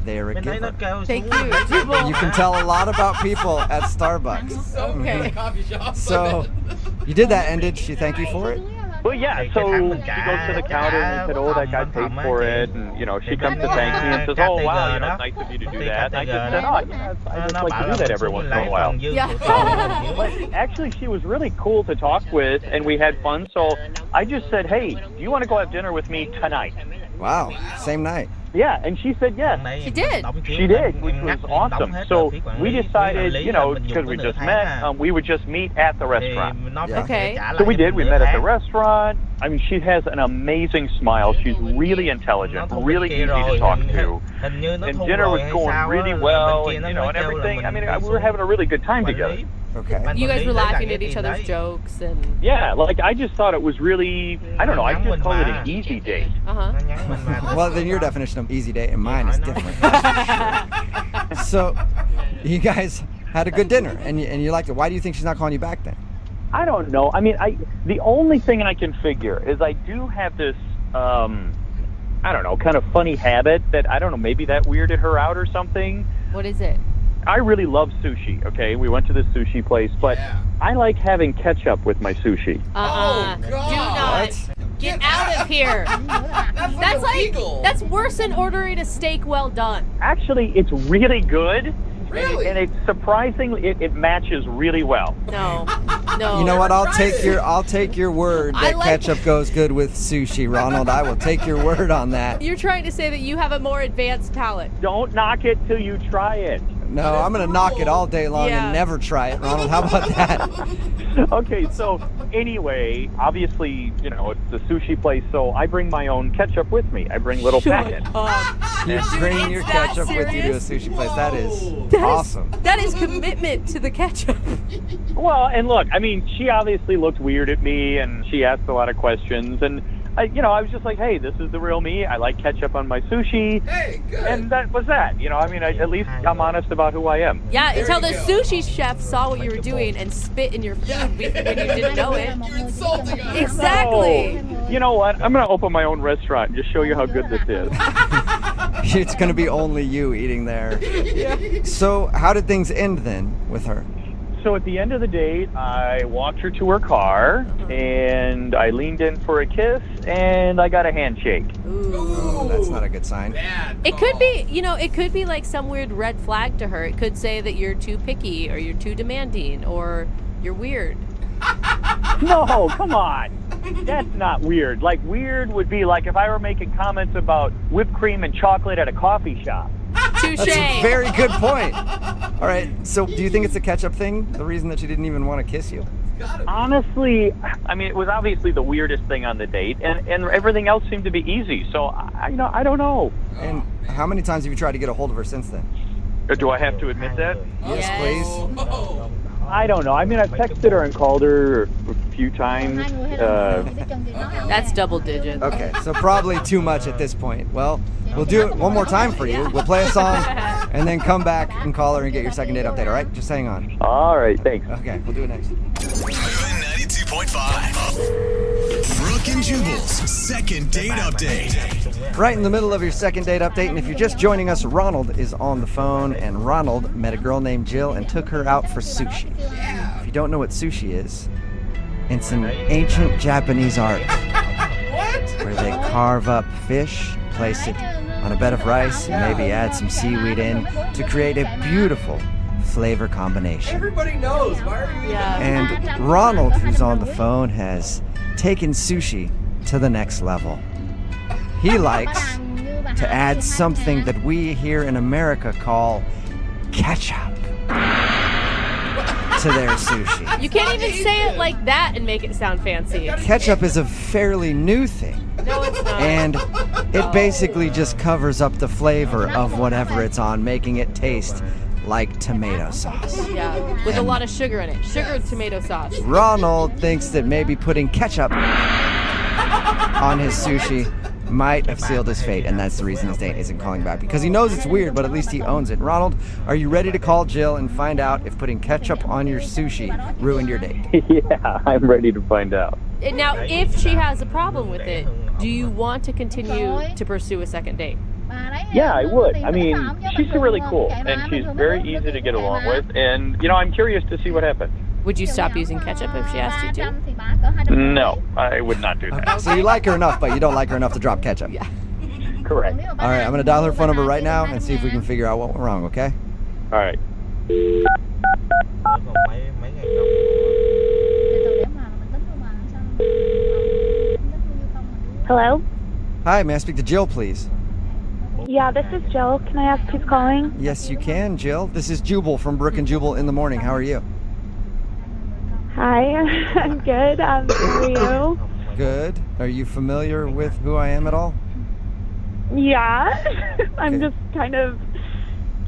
they're a giver. Thank you, Jubal. You can tell a lot about people at Starbucks. Okay. So you did that, and did she thank you for it? Well, yeah, so she goes to the counter and said, oh, that guy paid for it, and, she comes to thank me and says, oh, wow, it's nice of you to do that, and I just said, oh, I just like to do that every once in a while. Yeah. But actually, she was really cool to talk with, and we had fun, so I just said, hey, do you want to go have dinner with me tonight? Wow, same night. Yeah, and she said yes. She did. She did, which was awesome. So we decided, because we just met, we would just meet at the restaurant. Yeah. Okay. So we did. We met at the restaurant. I mean, she has an amazing smile. She's really intelligent, really easy to talk to. And dinner was going really well, and everything. I mean, we were having a really good time together. Okay. You guys were laughing at each other's jokes and... Yeah, I just thought it was really, I don't know, I just call it an easy date. Uh-huh. Well, then your definition of easy date and mine is different. So, you guys had a good dinner, and you liked it. Why do you think she's not calling you back then? I don't know. I mean, the only thing I can figure is I do have this, I don't know, kind of funny habit that, I don't know, maybe that weirded her out or something. What is it? I really love sushi, okay? We went to this sushi place, but I like having ketchup with my sushi. Oh, God. Do not. Get out of here. That's illegal. That's worse than ordering a steak well done. Actually, it's really good. Really? And it's surprisingly, it matches really well. No. You know what? I'll take your word that ketchup goes good with sushi, Ronald. I will take your word on that. You're trying to say that you have a more advanced palate. Don't knock it till you try it. No, I'm going to knock it all day long and never try it, Ronald. How about that? Okay, so anyway, obviously, it's a sushi place, so I bring my own ketchup with me. I bring little packets. You bring your ketchup with you to a sushi place. That is awesome. That is commitment to the ketchup. Well, and look, I mean, she obviously looked weird at me, and she asked a lot of questions, and I was just like, hey, this is the real me. I like ketchup on my sushi. Hey, good. And that was that. At least I'm honest about who I am. Yeah, until the sushi chef saw what you were doing and spit in your food when you didn't know it. You're insulting us. Exactly. No. You know what? I'm going to open my own restaurant and just show you how good this is. It's going to be only you eating there. So how did things end then with her? So at the end of the date, I walked her to her car, and I leaned in for a kiss, and I got a handshake. Ooh, that's not a good sign. It could be, it could be like some weird red flag to her. It could say that you're too picky, or you're too demanding, or you're weird. No, come on. That's not weird. Like, weird would be like if I were making comments about whipped cream and chocolate at a coffee shop. Touche. That's a very good point. All right, so do you think it's a ketchup thing? The reason that she didn't even want to kiss you? Honestly, it was obviously the weirdest thing on the date, and everything else seemed to be easy. So, I don't know. And how many times have you tried to get a hold of her since then? Do I have to admit that? Yes, please. I don't know. I've texted her and called her a few times. That's double digits. Okay, so probably too much at this point. Well, we'll do it one more time for you. We'll play a song and then come back and call her and get your second date update, all right? Just hang on. All right, thanks. Okay, we'll do it next. 92.5. Brooke and Jubal's second date update. Right in the middle of your second date update, and if you're just joining us, Ronald is on the phone, and Ronald met a girl named Jill and took her out for sushi. If you don't know what sushi is, it's an ancient Japanese art where they carve up fish, place it on a bed of rice, and maybe add some seaweed in to create a beautiful flavor combination. Everybody knows. Why are you? And Ronald, who's on the phone, has taken sushi to the next level. He likes to add something that we here in America call ketchup to their sushi. You can't even say it like that and make it sound fancy. Ketchup is a fairly new thing. No, it's not. And it basically just covers up the flavor of whatever it's on, making it taste like tomato sauce. Yeah, with a lot of sugar in it. Sugar and tomato sauce. Ronald thinks that maybe putting ketchup on his sushi might have sealed his fate, and that's the reason his date isn't calling back, because he knows it's weird, but at least he owns it. Ronald, are you ready to call Jill and find out if putting ketchup on your sushi ruined your date? Yeah, I'm ready to find out. Now, if she has a problem with it, do you want to continue to pursue a second date? Yeah, I would. She's really cool, and she's very easy to get along with, and, I'm curious to see what happens. Would you stop using ketchup if she asked you to? No, I would not do that. Okay, so you like her enough, but you don't like her enough to drop ketchup. Yeah. Correct. All right, I'm going to dial her phone number right now and see if we can figure out what went wrong, okay? All right. Hello? Hi, may I speak to Jill, please? Yeah, this is Jill. Can I ask who's calling? Yes, you can, Jill. This is Jubal from Brooke and Jubal in the Morning. How are you? Hi, I'm good. How are you? Good. Are you familiar with who I am at all? Yeah. I'm just kind of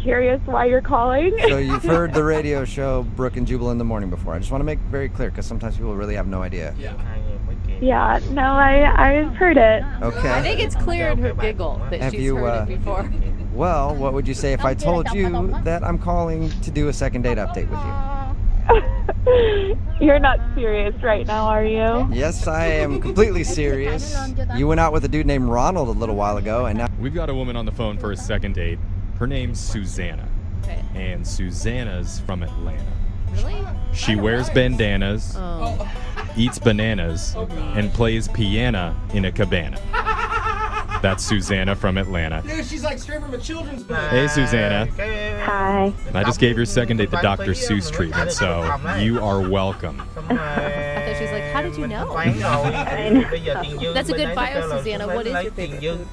curious why you're calling. So you've heard the radio show Brooke and Jubal in the Morning before. I just want to make it very clear, because sometimes people really have no idea. Yeah, no, I've heard it. Okay. I think it's clear in her giggle that she's heard it before. Well, what would you say if I told you that I'm calling to do a second date update with you? You're not serious right now, are you? Yes, I am completely serious. You went out with a dude named Ronald a little while ago, and now We've got a woman on the phone for a second date. Her name's Susanna. Okay. And Susanna's from Atlanta. Really? She wears bandanas, eats bananas, and plays piano in a cabana. That's Susanna from Atlanta. Dude, she's like straight from a children's book. Hey, Susanna. Hi. I just gave your second date the Dr. Seuss treatment, so you are welcome. I thought she was like, how did you know? That's a good bio, Susanna. What is your favorite food?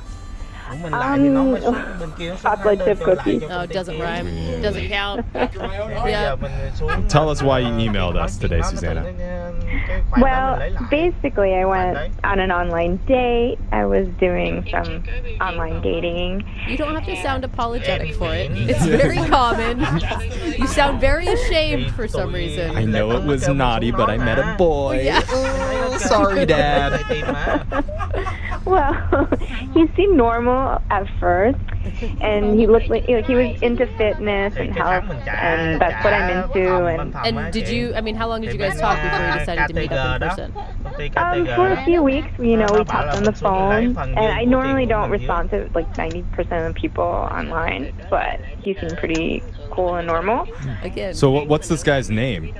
Chocolate chip cookies. No, it doesn't rhyme. Doesn't count. Yeah. Tell us why you emailed us today, Susanna. Well, basically, I went on an online date. I was doing some online dating. You don't have to sound apologetic for it. It's very common. You sound very ashamed for some reason. I know it was naughty, but I met a boy. Yeah. Oh, sorry, Dad. Well, he seemed normal at first, and he looked like he was into fitness and health, and that's what I'm into. And did you? I mean, how long did you guys talk before you decided to meet up in person? For a few weeks, we talked on the phone, and I normally don't respond to like 90% of people online, but he seemed pretty cool and normal. Again. So what's this guy's name?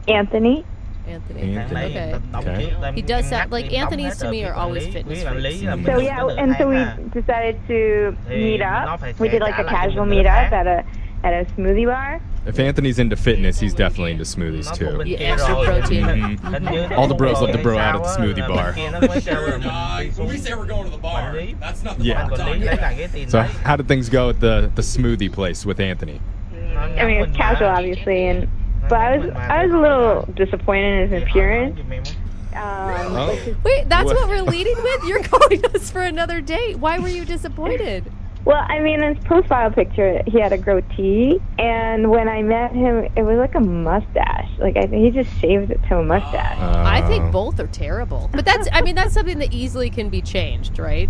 Anthony. Okay. He does sound like Anthony's to me are always fitness freaks. So yeah, and so we decided to meet up. We did like a casual meetup at a smoothie bar. If Anthony's into fitness, he's definitely into smoothies too. Yeah, extra protein. Mm-hmm. All the bros love to bro out at the smoothie bar. When we say we're going to the bar, that's not the Yeah. bar we're talking about. So how did things go at the smoothie place with Anthony? I mean, it was casual, obviously, but I was a little disappointed in his appearance. Wait, that's what we're leading with? You're calling us for another date. Why were you disappointed? Well, I mean, in his profile picture, he had a goatee, and when I met him, it was like a mustache. Like, I think he just shaved it to a mustache. I think both are terrible. But that's something that easily can be changed, right?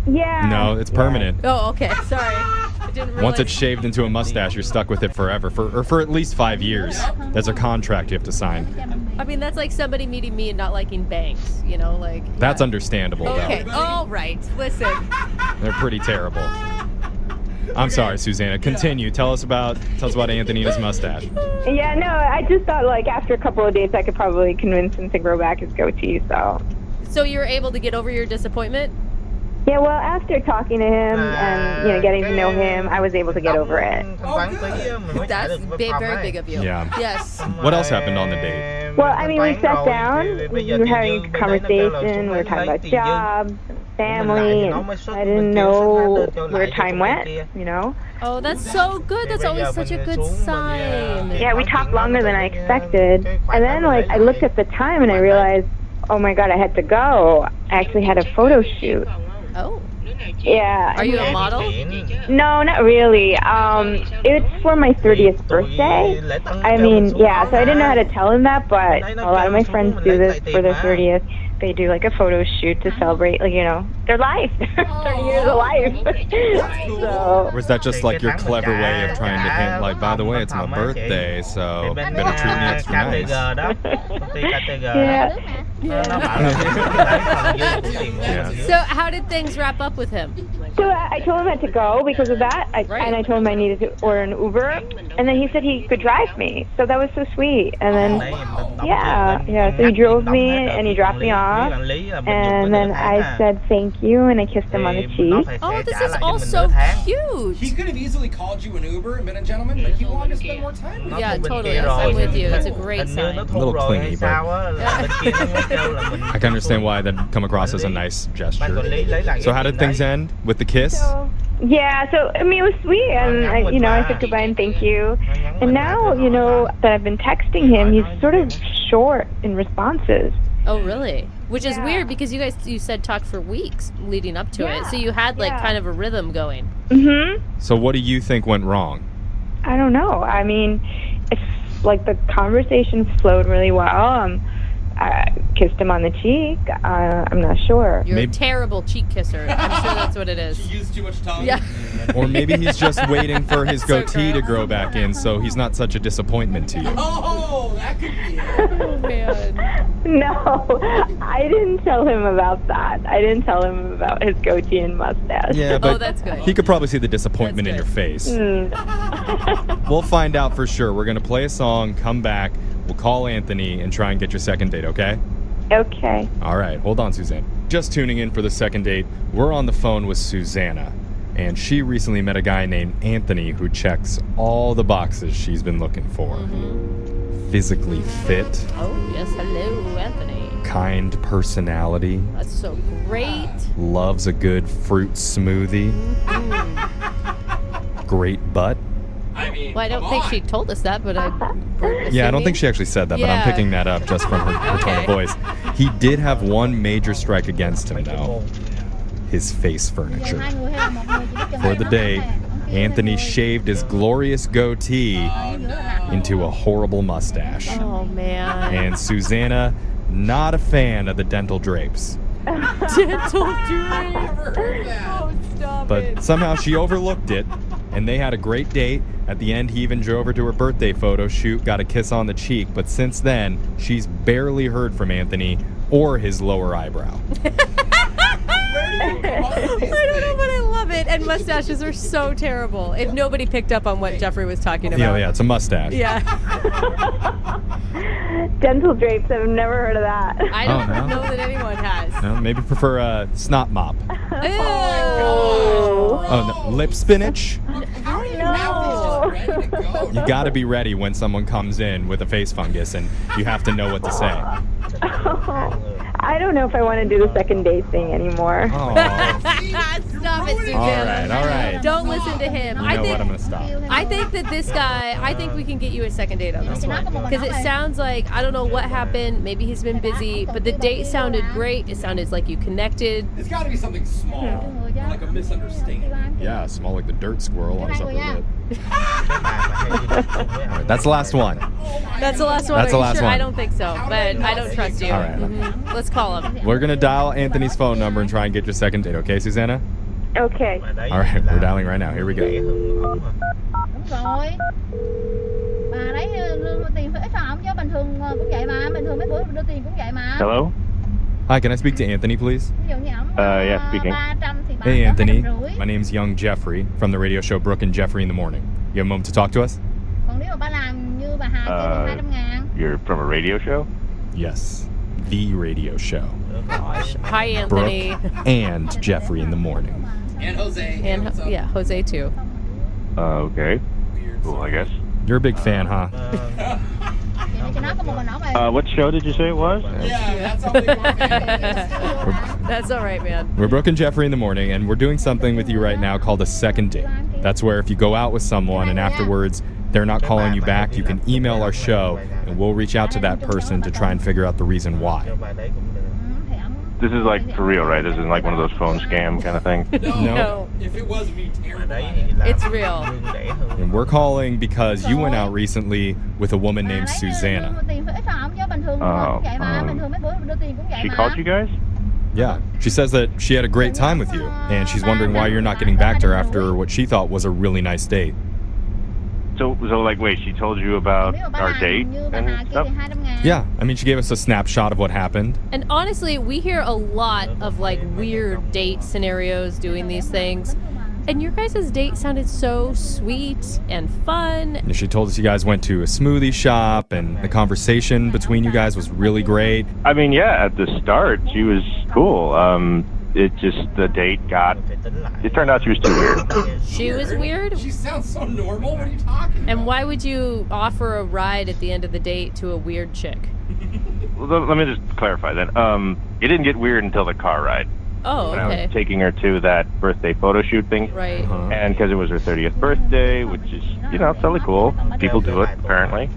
Yeah. No, it's permanent. Oh, okay. Sorry. I didn't realize. Once it's shaved into a mustache, you're stuck with it forever, for at least 5 years. There's a contract you have to sign. I mean, that's like somebody meeting me and not liking banks, like. That's understandable, Okay. though. All right. Listen. They're pretty terrible. I'm sorry, Susanna. Continue. Tell us about Anthony and his mustache. Yeah, no, I just thought, like, after a couple of days, I could probably convince him to grow back his goatee, so. So you were able to get over your disappointment? Yeah, well, after talking to him and, getting to know him, I was able to get over it. That's very big of you. Yeah. Yes. What else happened on the date? Well, I mean, we sat down, we were having a conversation, we were talking about jobs, family, and I didn't know where time went, Oh, that's so good. That's always such a good sign. Yeah, we talked longer than I expected. And then, I looked at the time and I realized, oh my God, I had to go. I actually had a photo shoot. Oh. Yeah. Are you a model? No, not really. It's for my 30th birthday. I mean, yeah, so I didn't know how to tell him that, but a lot of my friends do this for their 30th. They do like a photo shoot to celebrate, their life, 30 years of life. So. Or is that just like your clever way of trying to hint, like, by the way, it's my birthday, so better treat me extra nice? Yeah. So how did things wrap up with him? So I told him I had to go because of that, and I told him I needed to order an Uber, and then he said he could drive me. So that was so sweet. And then, so he drove me and he dropped me off, and then I said thank you, and I kissed him on the cheek. Oh, this is all so cute. He could have easily called you an Uber and been a gentleman, but he wanted to spend more time with you. Yeah, totally. I'm with you. That's a great sign. A little clingy, but I can understand why that'd come across as a nice gesture. So how did things end with the kiss? Yeah, so I mean, it was sweet, and I said goodbye and thank you. And now, that I've been texting him, he's sort of short in responses. Oh, really? Which is weird because you said talked for weeks leading up to it, so you had kind of a rhythm going. Mhm. So what do you think went wrong? I don't know. I mean, it's like the conversation flowed really well. I kissed him on the cheek. I'm not sure. You're a terrible cheek kisser. I'm sure that's what it is. She used too much tongue. Yeah. Or maybe he's just waiting for his goatee to grow back in, so he's not such a disappointment to you. Oh, that could be it. Oh, man. No, I didn't tell him about that. I didn't tell him about his goatee and mustache. Yeah, but that's good. He could probably see the disappointment in your face. We'll find out for sure. We're going to play a song, come back, we'll call Anthony, and try and get your second date, okay? Okay. All right, hold on, Suzanne. Just tuning in for the second date, we're on the phone with Susanna, and she recently met a guy named Anthony who checks all the boxes she's been looking for. Physically fit. Oh, yes. Hello, Anthony. Kind personality. That's so great. Loves a good fruit smoothie. Great butt. Well, I don't think she told us that, but Yeah, I don't think she actually said that, but I'm picking that up just from her tone of voice. He did have one major strike against him, though. His face furniture. For the date, Anthony shaved his glorious goatee into a horrible mustache. Oh, man. And Susanna, not a fan of the dental drapes. Dental drapes. Oh, stop But it. somehow she overlooked it, and they had a great date. At the end, he even drove her to her birthday photo shoot, got a kiss on the cheek, but since then, she's barely heard from Anthony or his lower eyebrow. I don't know, but I love it. And mustaches are so terrible. If nobody picked up on what Jeffrey was talking about. Yeah, it's a mustache. Yeah. Dental drapes. I've never heard of that. I don't know that anyone has. No, maybe prefer a snot mop. Oh, no, lip spinach? No. You gotta be ready when someone comes in with a face fungus and you have to know what to say. I don't know if I want to do the second date thing anymore. Oh. Stop it, Susanna. All right. Don't listen to him. You know what, I'm gonna stop. I think that this guy, I think we can get you a second date on this one. Because it sounds like, I don't know what happened. Maybe he's been busy, but the date sounded great. It sounded like you connected. It's got to be something small, like a misunderstanding. Yeah, small like the dirt squirrel on his upper lip. All right, that's the last one. That's the last one. That's the last sure? one. I don't think so, but I don't trust you. All right. Mhm. Let's call him. We're gonna dial Anthony's phone number and try and get your second date, okay, Susanna? Okay. All right, we're dialing right now. Here we go. Đúng rồi. Bà đấy đưa tiền phải ít cho ổng chứ bình thường cũng vậy mà, bình thường mấy bữa đưa tiền cũng vậy mà. Hello? Hi, can I speak to Anthony, please? Ví dụ như ổng Yeah, speaking. 300 thì bà Hey, cho Anthony. 250. My name's Young Jeffrey from the radio show Brooke and Jeffrey in the Morning. You have a moment to talk to us? Còn nếu mà bà làm như bà Hà kia thì 200.000. You're from a radio show? Yes, the radio show. Hi, Anthony. Brooke and Jeffrey in the Morning. And Jose. And yeah, Jose too. Okay. Cool, I guess. You're a big fan, huh? What show did you say it was? Yeah, that's something more famous. That's all right, man. We're Brooke and Jeffrey in the Morning, and we're doing something with you right now called a second date. That's where if you go out with someone and afterwards they're not calling you back, you can email our show, and we'll reach out to that person to try and figure out the reason why. This is like for real, right? This isn't like one of those phone scam kind of thing? No. If it was me, terrible. It's real. And we're calling because you went out recently with a woman named Susanna. She called you guys? Yeah. She says that she had a great time with you, and she's wondering why you're not getting back to her after what she thought was a really nice date. So like, wait, she told you about our date and stuff? Yeah, I mean, she gave us a snapshot of what happened. And honestly, we hear a lot of like weird date scenarios doing these things. And your guys' date sounded so sweet and fun. And she told us you guys went to a smoothie shop, and the conversation between you guys was really great. I mean, yeah, at the start, she was cool. It just, the date it turned out she was too weird. She was weird? She sounds so normal. What are you talking about? And why would you offer a ride at the end of the date to a weird chick? Well, let me just clarify then. It didn't get weird until the car ride. Oh, when I okay. was taking her to that birthday photo shoot thing. Right. And because it was her 30th birthday, which is, totally cool. People do it, apparently.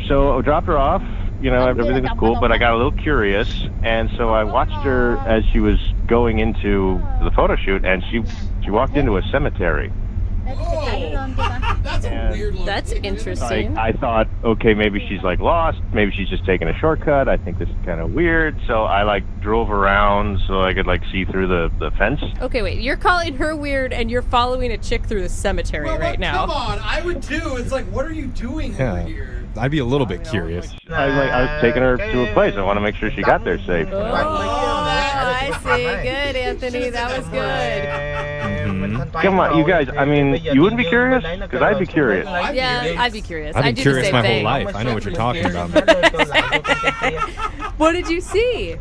So I dropped her off. Everything was cool, but I got a little curious, and so I watched her as she was going into the photo shoot, and she walked into a cemetery. That's a weird look. That's interesting. I thought, okay, maybe she's like lost, maybe she's just taking a shortcut. I think this is kind of weird, so I drove around so I could see through the fence. Okay, wait, you're calling her weird and you're following a chick through the cemetery right now. Come on, I would too. It's like, what are you doing over here? I'd be a little bit curious. I was taking her to a place. I want to make sure she got there safe. Oh, I see. Good, Anthony. That was good. Come on, you guys. I mean, you wouldn't be curious? Because I'd be curious. Yeah, I'd be curious. I've been do curious the same my thing. whole life. I know what you're talking about. What did you see?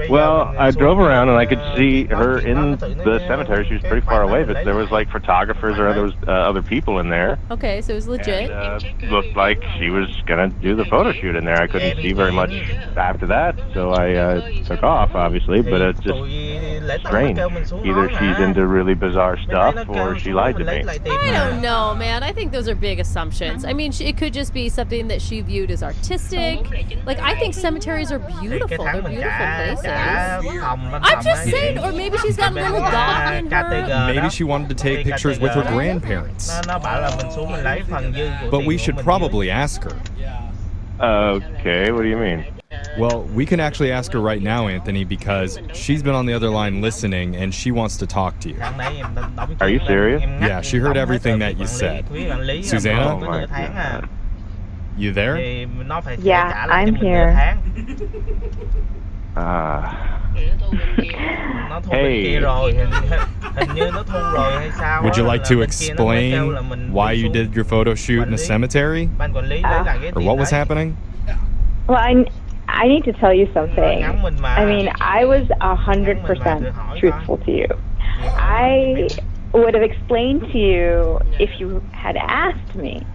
Well, I drove around and I could see her in the cemetery. She was pretty far away, but there was like photographers or there was other people in there. Okay, so it was legit. And, looked like she was gonna do the photo shoot in there. I couldn't see very much after that, so I took off, obviously. But it's just strange. Either she's into really bizarre stuff or she lied to me. I don't know, man. I think those are big assumptions. I mean, it could just be something that she viewed as artistic. Like, I think cemeteries are beautiful. They're beautiful places. I'm just saying, or maybe she's got a little goth in her. Maybe she wanted to take pictures with her grandparents. But we should probably ask her. Okay, what do you mean? Well, we can actually ask her right now, Anthony, because she's been on the other line listening and she wants to talk to you. Are you serious? Yeah, she heard everything that you said. Susanna? Oh my God. You there? Yeah, I'm here. Hey. Would you like to explain why you did your photo shoot in a cemetery? Or what was happening? Well, I need to tell you something. I mean, I was 100% truthful to you. I would have explained to you if you had asked me.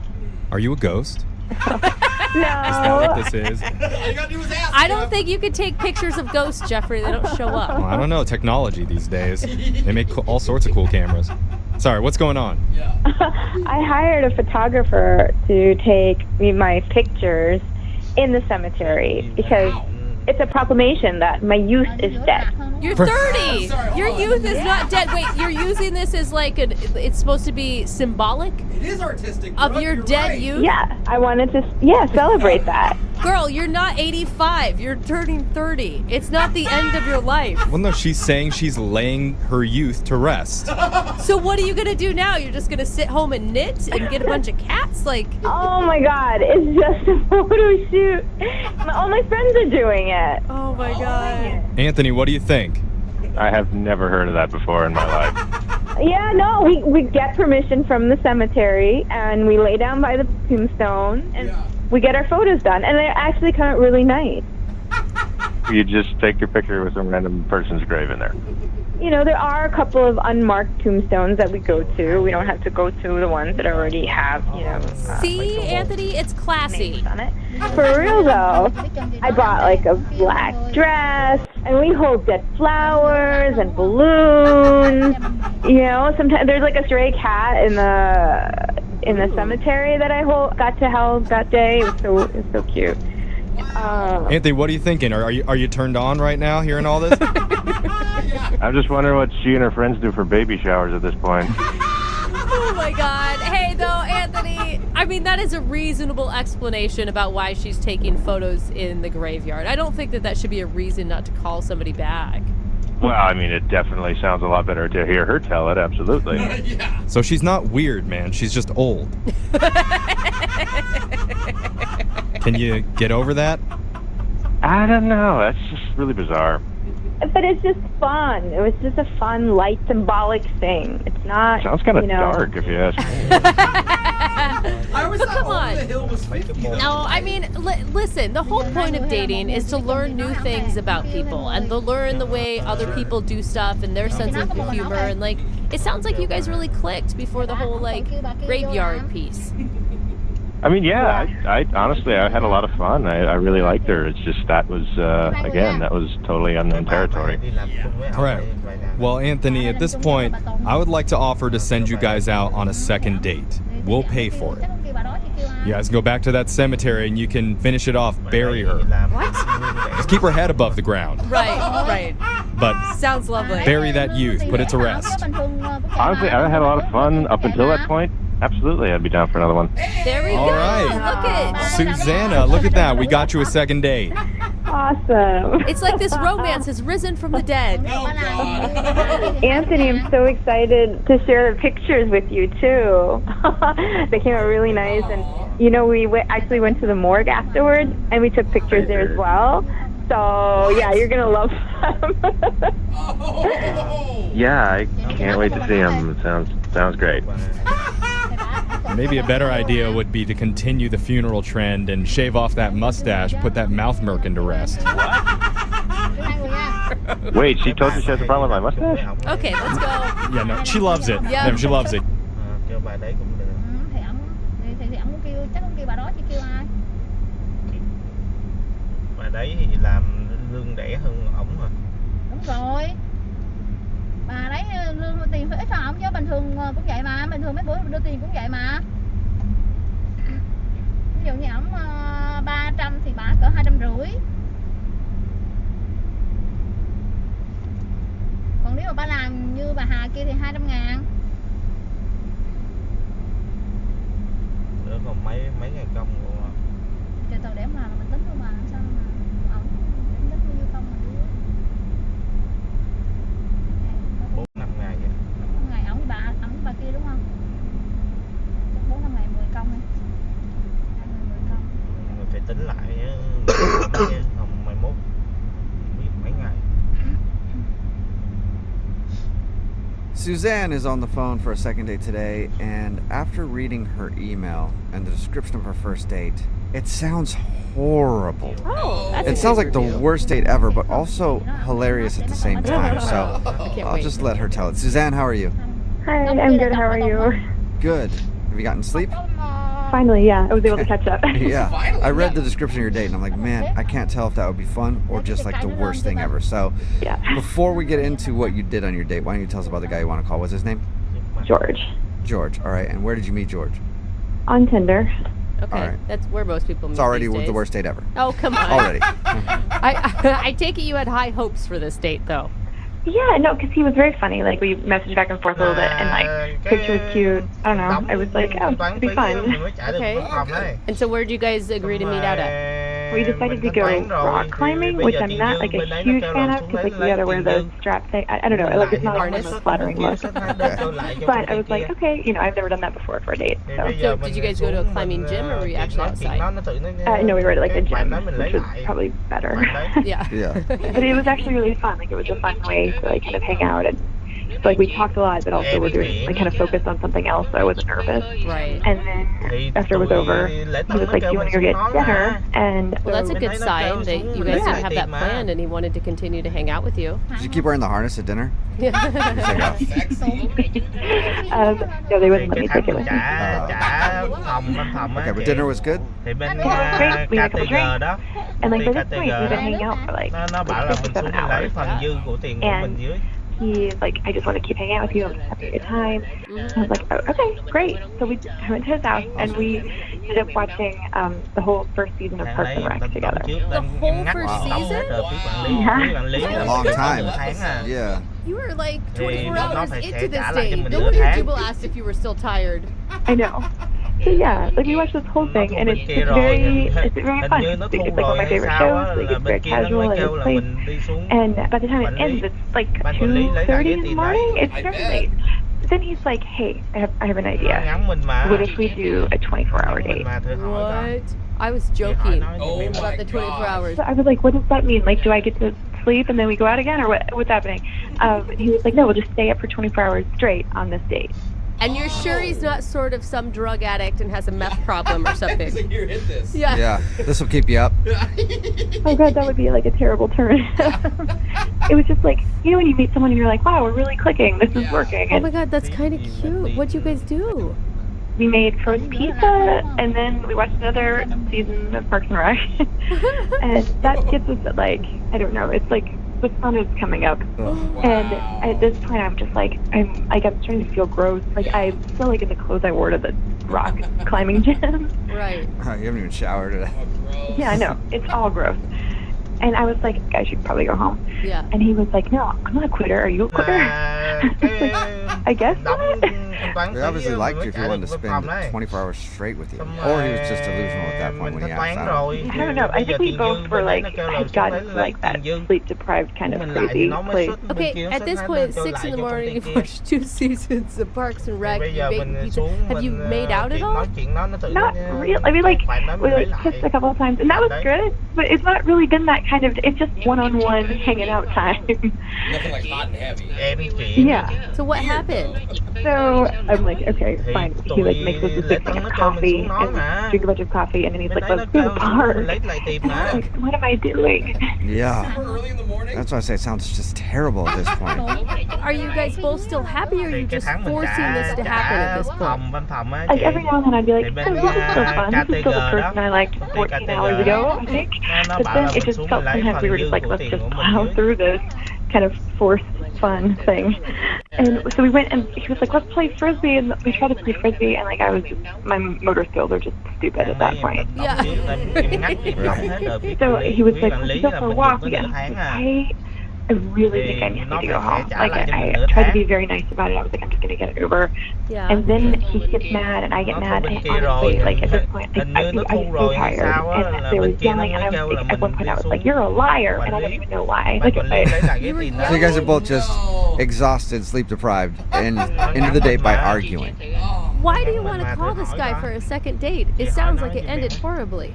Are you a ghost? No. Is that what this is? I don't think you could take pictures of ghosts, Jeffrey. They don't show up. Well, I don't know. Technology these days. They make all sorts of cool cameras. Sorry, what's going on? I hired a photographer to take me my pictures in the cemetery because it's a proclamation that my youth is dead. You're 30. Your youth is not dead. Wait, you're using this as like it's supposed to be symbolic? It is artistic. Of your dead youth? Yeah, I wanted to celebrate that. Girl, you're not 85. You're turning 30. It's not the end of your life. Well, no, she's saying she's laying her youth to rest. So what are you going to do now? You're just going to sit home and knit and get a bunch of cats? Like, oh my God, it's just a photo shoot. All my friends are doing it. Oh my God. Anthony, what do you think? I have never heard of that before in my life. Yeah, no, we get permission from the cemetery and we lay down by the tombstone and we get our photos done, and they actually come out really nice. You just take your picture with some random person's grave in there. You know, there are a couple of unmarked tombstones that we go to. We don't have to go to the ones that already have, See, like Anthony, it's classy. On it. For real, though, I bought like a black dress, and we hold dead flowers and balloons. You know, sometimes there's like a stray cat in the cemetery that I got to hold that day. It was so cute. Anthony, what are you thinking? Are you turned on right now hearing all this? I'm just wondering what she and her friends do for baby showers at this point. Oh my God. Hey, though, Anthony, I mean, that is a reasonable explanation about why she's taking photos in the graveyard. I don't think that should be a reason not to call somebody back. Well, I mean, it definitely sounds a lot better to hear her tell it, absolutely. Yeah. So she's not weird, man. She's just old. Can you get over that? I don't know. That's just really bizarre. But it's just fun. It was just a fun, light, symbolic thing. It's not. Sounds kind of dark, if you ask me. But come on. No, I mean, listen. The whole point of dating is to learn new things about people and to learn the way other people do stuff and their sense of humor. And like, it sounds like you guys really clicked before the whole like graveyard piece. I mean, yeah, I honestly, I had a lot of fun. I really liked her. It's just that was, again, that was totally unknown territory. Correct. Well, Anthony, at this point, I would like to offer to send you guys out on a second date. We'll pay for it. You guys go back to that cemetery and you can finish it off, bury her. What? Just keep her head above the ground. Right. But sounds lovely. Bury that youth, put it to rest. Honestly, I had a lot of fun up until that point. Absolutely, I'd be down for another one. There we go. All right. Look at Susanna, look at that. We got you a second date. Awesome. It's like this romance has risen from the dead. Anthony, I'm so excited to share the pictures with you, too. They came out really nice. And, you know, we actually went to the morgue afterwards, and we took pictures there as well. So, yeah, you're going to love them. Yeah, I can't wait to see them. It sounds great. Maybe a better idea would be to continue the funeral trend and shave off that mustache, put that mouth merkin to rest. Wait, she told you she has a problem with my mustache? Okay, let's go. Yeah, no, she loves it. Yeah. No, she loves it. Kêu bà đấy cũng được. Thì ổng thì ổng muốn kêu, chắc không kêu bà đó chứ kêu ai. Bà đấy thì làm lương rẻ hơn ổng mà. Đúng rồi. Bà đấy lương tiền phải ít hơn ổng chứ, bình thường cũng vậy mà, bình thường mấy bữa đưa tiền cũng vậy mà. Ví dụ như ổng 300 thì bà cỡ 250. Còn nếu mà bà làm như bà Hà kia thì 200.000. Nữa còn mấy ngày công rồi mà. Từ từ để mà mình tính thôi mà, sao mà ổng tính bao nhiêu công mà đưa. 4-5 ngày vậy. 4 ngày ổng bà kia đúng không? 4-5 ngày 10 công đi. 10 công. Mình phải tính lại chứ không mai mốt biết mấy ngày. Suzanne is on the phone for a second date today, and after reading her email and the description of her first date, it sounds horrible. Oh, that's It sounds like the worst date ever, but also hilarious at the same time. So I'll just let her tell it. Suzanne, how are you? Hi, I'm good. How are you? Good. Have you gotten sleep? Finally, yeah, I was able to catch up. Yeah. I read the description of your date, and I'm like, man, I can't tell if that would be fun or just like the worst thing ever. So before we get into what you did on your date, why don't you tell us about the guy you want to call? What's his name? George. George. All right. And where did you meet George? On Tinder. Okay, All right. that's where most people meet. It's already these days. the worst date ever. Oh, come on. Already. I take it you had high hopes for this date, though. Yeah, no, because he was very funny. Like, we messaged back and forth a little bit, and, like, picture was cute. I don't know. I was like, oh, it'd be fun. Okay. And so where'd you guys agree to meet out at? We decided to go rock climbing, which I'm not, like, a huge fan of, because, like, you gotta wear the strap thing. I don't know. Like, it's not a flattering look. But I was like, okay, you know, I've never done that before for a date. So did you guys go to a climbing gym, or were you actually outside? No, we were at, like, a gym, which was probably better. Yeah. But it was actually really fun. Like, it was a fun way to, like, kind of hang out. And so, like, we talked a lot, but also we're doing, like, kind of focused on something else, so I wasn't nervous. Right. And then after it was over, he was like, do you want to go get dinner? And Well, that's a good sign that you guys didn't have that planned, and he wanted to continue to hang out with you. Did you keep wearing the harness at dinner? No, they wouldn't let me take it with me. Okay, but dinner was good? Great. We had a couple drinks. And, like, by this point, we've been hanging out for, like, 6 or 7 hours. And he's like, I just want to keep hanging out with you. I'm just having a good time. And I was like, oh, okay, great. So I went to his house, and we ended up watching the whole first season of Parks and Rec together. The whole first season? A long time. Yeah. You were like 24 hours into this date. No wonder Jubal asked if you were still tired. I know. So yeah, like we watched this whole thing, and it's very fun. It's like one of my favorite shows. Like, it's very casual and it's played. And by the time it ends, it's like 2:30 in the morning. It's very late. Then he's like, "Hey, I have an idea. What if we do a 24-hour date?" What? I was joking about the 24 hours. So I was like, "What does that mean? Like, do I get to sleep and then we go out again, or what's happening?" And he was like, "No, we'll just stay up for 24 hours straight on this date." And you're sure he's not sort of some drug addict and has a meth problem or something? He's like, here, hit this. Yeah. Yeah, this will keep you up. Oh god, that would be like a terrible turn. It was just like, you know when you meet someone and you're like, wow, we're really clicking, this is working. Oh my god, that's kind of cute. What'd you guys do? We made frozen pizza, and then we watched another season of Parks and Rec. And that gets us at, like, I don't know, it's like the sun is coming up, and at this point I'm just like, I'm starting to feel gross. Like, I feel like in the clothes I wore to the rock climbing gym. Right. You haven't even showered today. Yeah, I know, it's all gross. And I was like, I should probably go home. Yeah. And he was like, no, I'm not a quitter. Are you a quitter? I guess not. They obviously liked you if you wanted to spend 24 hours straight with you. Or he was just delusional at that point when he asked out. I don't know. I think we both were like, had gotten to like that sleep-deprived kind of crazy place. Okay, at this point, it's 6 in the morning, you've watched 2 seasons of Parks and Rec, you've eaten pizza. Have you made out at all? Not really. I mean, like, we like kissed a couple of times, and that was good, but it's not really been that kind of, it's just one-on-one hanging out time. Nothing like hot and heavy. Yeah. So what happened? happened? So I'm like, okay, fine. He like makes us this big thing of coffee and drink a bunch of coffee, and then he's like, let's go to the park. And I'm like, what am I doing? Yeah. That's why I say it sounds just terrible at this point. Are you guys both still happy, or are you just forcing this to happen at this point? Like every now and then I'd be like, oh, this is still fun. This is still the person I liked 14 hours ago, I think. But then it just felt sometimes we were just like, let's just plow through this kind of forced fun thing. And so we went, and he was like, let's play frisbee, and we tried to play frisbee, and like my motor skills are just stupid at that point. Yeah. So he was like, let's go for a walk. I really think I need to go home. Like, I tried to be very nice about it. I was like, I'm just going to get an Uber. Yeah. And then he gets mad, and I get mad. And honestly, like, at this point, I was so tired. And they were yelling, and I was like, at one point, I was like, you're a liar. And I don't even know why. Like, So you guys are both just exhausted, sleep deprived, and into the date by arguing. Why do you want to call this guy for a second date? It sounds like it ended horribly.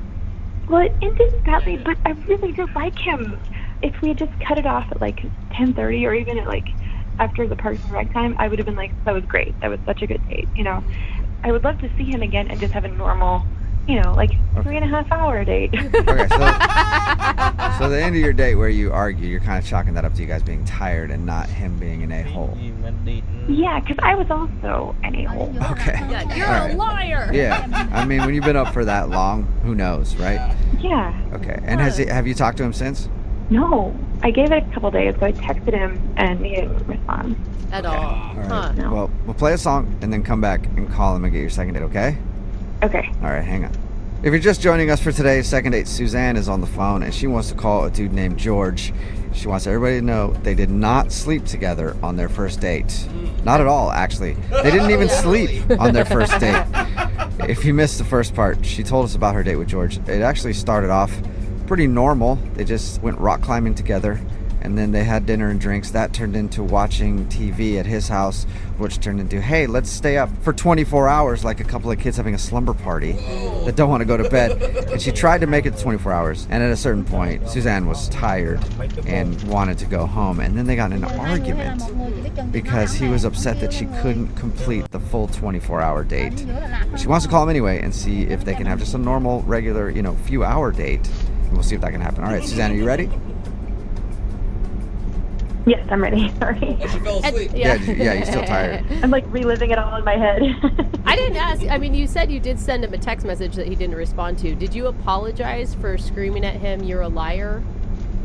well, it ended badly, but I really do like him. If we had just cut it off at like 10:30 or even at like after the Parks and Rec time, I would have been like, that was great. That was such a good date. You know, I would love to see him again and just have a normal, you know, like 3.5 hour date. Okay, so the end of your date where you argue, you're kind of chalking that up to you guys being tired and not him being an a-hole. Yeah, because I was also an a-hole. Okay. Yeah, you're All right. a liar. Yeah, I mean, when you've been up for that long, who knows, right? Yeah. Okay, and have you talked to him since? No, I gave it a couple days, so I texted him and he didn't respond. At all. All right. Huh. No. Well, we'll play a song and then come back and call him and get your second date, okay? Okay. All right, hang on. If you're just joining us for today's second date, Suzanne is on the phone and she wants to call a dude named George. She wants everybody to know they did not sleep together on their first date. Not at all, actually. They didn't even sleep on their first date. If you missed the first part, she told us about her date with George. It actually started off pretty normal. They just went rock climbing together, and then they had dinner and drinks. That turned into watching TV at his house, which turned into, hey, let's stay up for 24 hours like a couple of kids having a slumber party that don't want to go to bed. And she tried to make it 24 hours, and at a certain point, Suzanne was tired and wanted to go home. And then they got in an argument because he was upset that she couldn't complete the full 24-hour date. But she wants to call him anyway and see if they can have just a normal, regular, few-hour date. We'll see if that can happen. All right, Suzanne, are you ready? Yes, I'm ready. Sorry. She fell asleep. Yeah, you're still tired. I'm like reliving it all in my head. I didn't ask. I mean, you said you did send him a text message that he didn't respond to. Did you apologize for screaming at him, "You're a liar"?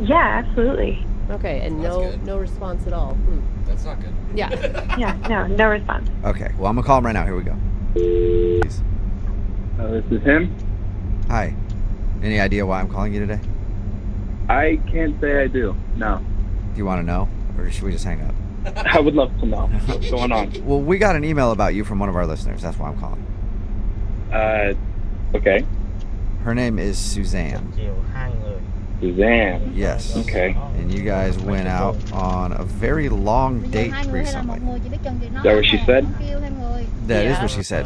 Yeah, absolutely. Okay, and no response at all. That's not good. Yeah. Yeah, no response. Okay, well, I'm going to call him right now. Here we go. Please. This is him. Hi. Any idea why I'm calling you today? I can't say I do. No. Do you want to know, or should we just hang up? I would love to know what's going on. Well, we got an email about you from one of our listeners. That's why I'm calling. Okay. Her name is Suzanne. Suzanne. Yes. Okay. And you guys went out on a very long date recently. Is that what she said? That is what she said.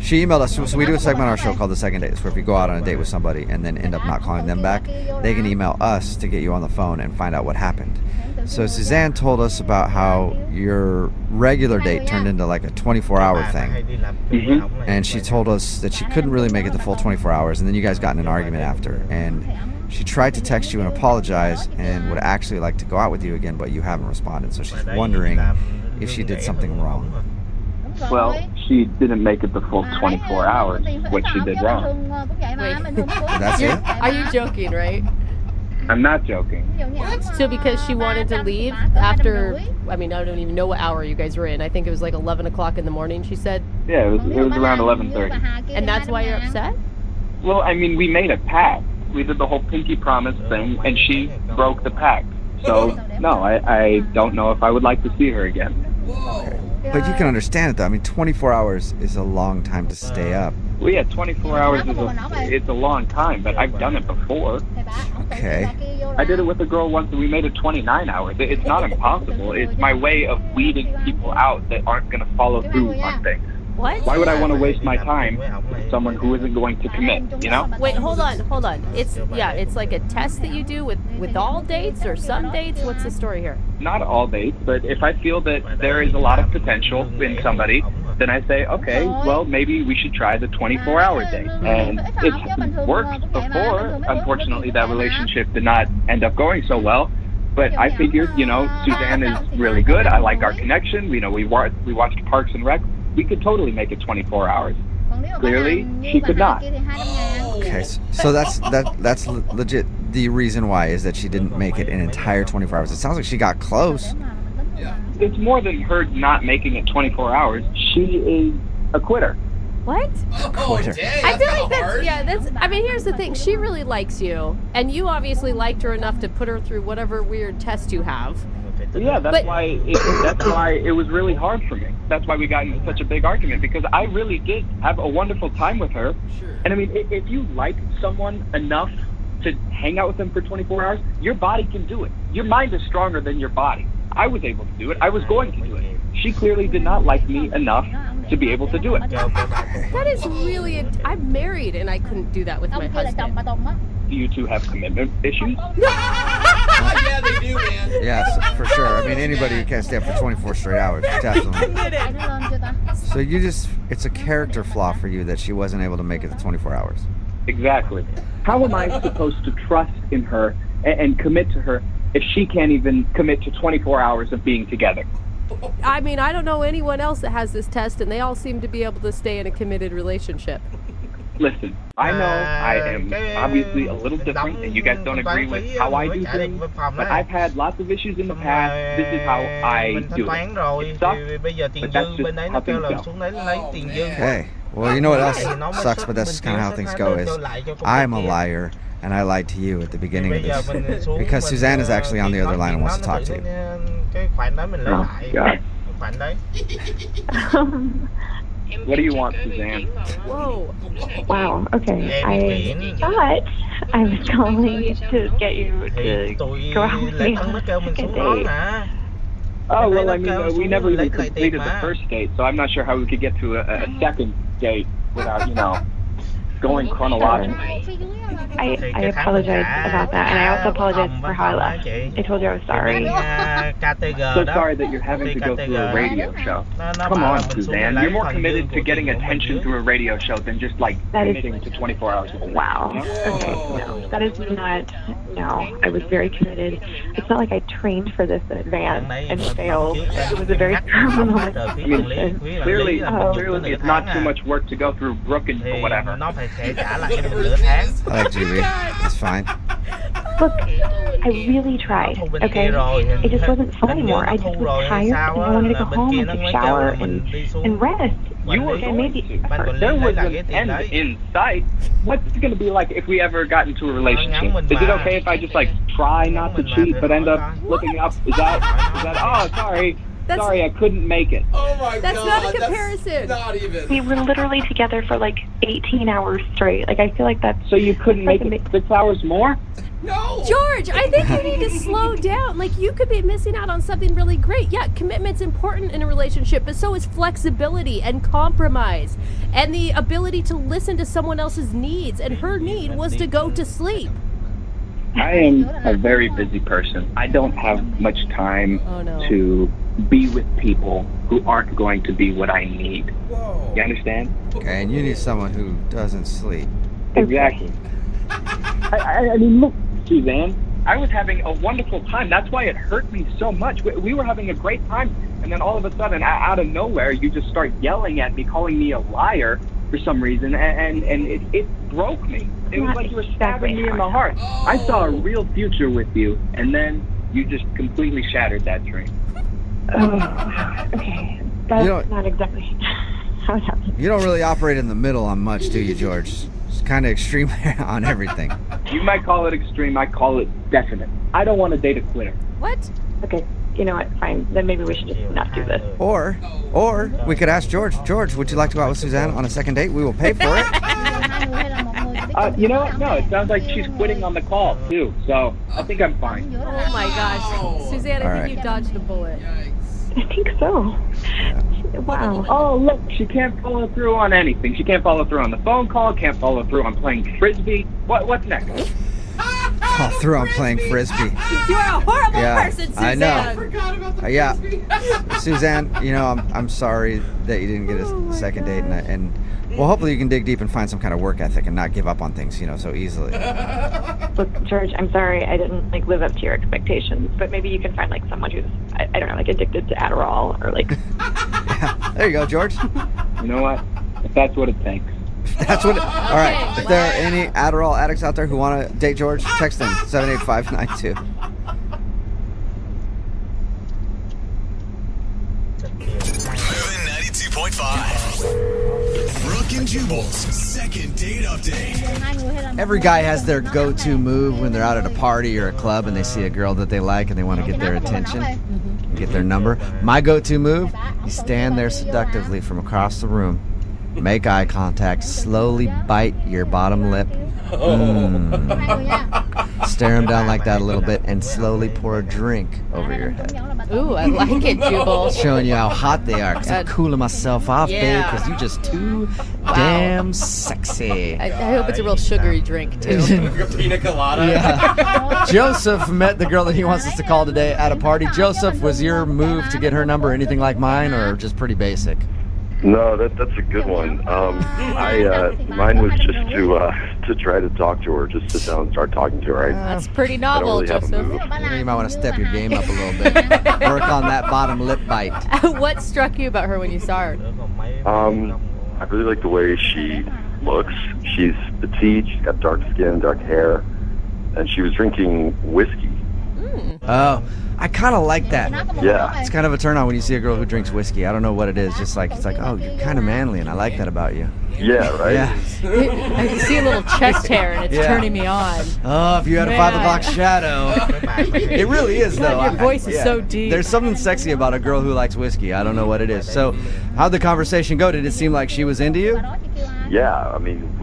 She emailed us. So we do a segment on our show called The Second Date. It's where if you go out on a date with somebody and then end up not calling them back, they can email us to get you on the phone and find out what happened. So Suzanne told us about how your regular date turned into like a 24-hour thing. Mm-hmm. And she told us that she couldn't really make it the full 24 hours, and then you guys got in an argument after. And she tried to text you and apologize and would actually like to go out with you again, but you haven't responded. So she's wondering if she did something wrong. Well, she didn't make it the full 24 hours. What she did wrong. That's it? Are you joking, right? I'm not joking. So because she wanted to leave after, I mean, I don't even know what hour you guys were in. I think it was like 11 o'clock in the morning, she said. Yeah, it was around 11:30. And that's why you're upset? Well, I mean, we made a pact. We did the whole pinky promise thing, and she broke the pact. So, no, I don't know if I would like to see her again. Whoa. But you can understand it, though. I mean, 24 hours is a long time to stay up. Well, yeah, 24 hours it's a long time, but I've done it before. Okay. I did it with a girl once, and we made it 29 hours. It's not impossible. It's my way of weeding people out that aren't going to follow through on things. What? Why would I want to waste my time with someone who isn't going to commit, you know? Wait, hold on. It's like a test that you do with all dates or some dates. What's the story here? Not all dates, but if I feel that there is a lot of potential in somebody, then I say, okay, well, maybe we should try the 24-hour date. And it's worked before. Unfortunately, that relationship did not end up going so well. But I figured, Suzanne is really good. I like our connection. We watched Parks and Rec. We could totally make it 24 hours. Clearly, she could not. Okay, so that's legit. The reason why is that she didn't make it an entire 24 hours. It sounds like she got close. It's more than her not making it 24 hours. She is a quitter. What? Oh, dang. I feel like that's. I mean, here's the thing. She really likes you, and you obviously liked her enough to put her through whatever weird test you have. Yeah, that's why it was really hard for me. That's why we got into such a big argument, because I really did have a wonderful time with her. Sure. And I mean, if you like someone enough to hang out with them for 24 hours, your body can do it. Your mind is stronger than your body. I was able to do it. I was going to do it. She clearly did not like me enough to be able to do it. That is really... I'm married and I couldn't do that with my husband. Do you two have commitment issues? Yeah, they do, man. Yes, for sure. I mean, anybody who can't stay up for 24 straight hours, definitely. So it's a character flaw for you that she wasn't able to make it the 24 hours. Exactly. How am I supposed to trust in her and commit to her if she can't even commit to 24 hours of being together? I mean, I don't know anyone else that has this test, and they all seem to be able to stay in a committed relationship. Listen, I know I am obviously a little different, and you guys don't agree with how I do things, but I've had lots of issues in the past. This is how I do it. It sucks, but that's just how things go. Okay, well, you know what else sucks, but that's kind of how things go, is I'm a liar, and I lied to you at the beginning of this, because Suzanne is actually on the other line and wants to talk to you. Oh, God. What do you want, Suzanne? Whoa. Wow, okay. I thought I was calling to get you to go out with me on a second date. Oh, well, I mean, we never even completed the first date, so I'm not sure how we could get to a second date without, going chronologically. I apologize about that, and I also apologize for how I left. I told you I was sorry. So sorry that you're having to go through a radio show. Come on, Suzanne. You're more committed to getting attention through a radio show than just, committing to 24 hours. Wow. Okay, no. That is not... No, I was very committed. It's not like I trained for this in advance and failed. It was a very terminal situation. Clearly, it's not too much work to go through Brookings or whatever. I like Julie. That's fine. Look, I really tried, okay? It just wasn't fun anymore. I just was tired and I wanted to go home and take a shower and rest. You were going to. There was an end in sight. What's it going to be like if we ever got into a relationship? Is it okay if I just, try not to cheat but end up looking up? Is that, oh, sorry. Sorry, I couldn't make it. Oh my God. That's not a comparison. Not even. We were literally together for 18 hours straight. I feel like that's... So you couldn't make it 6 hours more? No! George, I think you need to slow down. You could be missing out on something really great. Yeah, commitment's important in a relationship, but so is flexibility and compromise and the ability to listen to someone else's needs. And her need was to go to sleep. I am a very busy person. I don't have much time to be with people who aren't going to be what I need. Whoa. You understand? Okay, and you need someone who doesn't sleep. Exactly. I mean, look, Suzanne, I was having a wonderful time. That's why it hurt me so much. We were having a great time, and then all of a sudden, out of nowhere, you just start yelling at me, calling me a liar for some reason, and it broke me. It was like you were stabbing me in the heart. I saw a real future with you, and then you just completely shattered that dream. Okay, that's not exactly how it happened. You don't really operate in the middle on much, do you, George? It's kind of extreme on everything. You might call it extreme, I call it definite. I don't want to date a quitter. What? Okay, you know what, fine. Then maybe we should just not do this. Or we could ask George. George, would you like to go out with Suzanne on a second date? We will pay for it. You know what? No, it sounds like she's quitting on the call, too. So, I think I'm fine. Oh, my gosh. Suzanne, I think you dodged a bullet. I think so. Wow. Oh, look, she can't follow through on anything. She can't follow through on the phone call, can't follow through on playing Frisbee. What's next? Oh, through on playing Frisbee. You're a horrible person, Suzanne. I know. Yeah. Suzanne, you know, I'm sorry that you didn't get a second date, and well, hopefully you can dig deep and find some kind of work ethic and not give up on things, you know, so easily. Look, George, I'm sorry I didn't like live up to your expectations, but maybe you can find like someone who's I don't know, like addicted to Adderall or like. Yeah. There you go, George. You know what? If that's what it takes. That's what. All right. If there are any Adderall addicts out there who want to date George, text them 78592. Moving 92.5. Brooke and Jubal's second date update. Every guy has their go-to move when they're out at a party or a club and they see a girl that they like and they want to get their attention and get their number. My go-to move: you stand there seductively from across the room, make eye contact, slowly bite your bottom lip, stare him down like that a little bit, and slowly pour a drink over your head. Ooh, I like it, Jubal. Showing you how hot they are, because I'm cooling myself off, babe, because you're just too damn sexy. I hope it's a real sugary drink, too. Like a pina colada. Yeah. Joseph met the girl that he wants us to call today at a party. Joseph, was your move to get her number anything like mine, or just pretty basic? No, that's a good one. Mine was just to try to talk to her, just sit down and start talking to her. That's pretty novel, really Joseph. You might want to step your game up a little bit. Work on that bottom lip bite. What struck you about her when you saw her? I really like the way she looks. She's petite, she's got dark skin, dark hair, and she was drinking whiskey. Oh, I kind of like that. Yeah. It's kind of a turn on when you see a girl who drinks whiskey. I don't know what it is. Just like, it's like, oh, you're kind of manly, and I like that about you. Yeah, right? Yeah. I can see a little chest hair, and it's turning me on. Oh, if you had a 5 o'clock shadow. It really is, though. God, your voice is so deep. There's something sexy about a girl who likes whiskey. I don't know what it is. So, how'd the conversation go? Did it seem like she was into you? Yeah, I mean,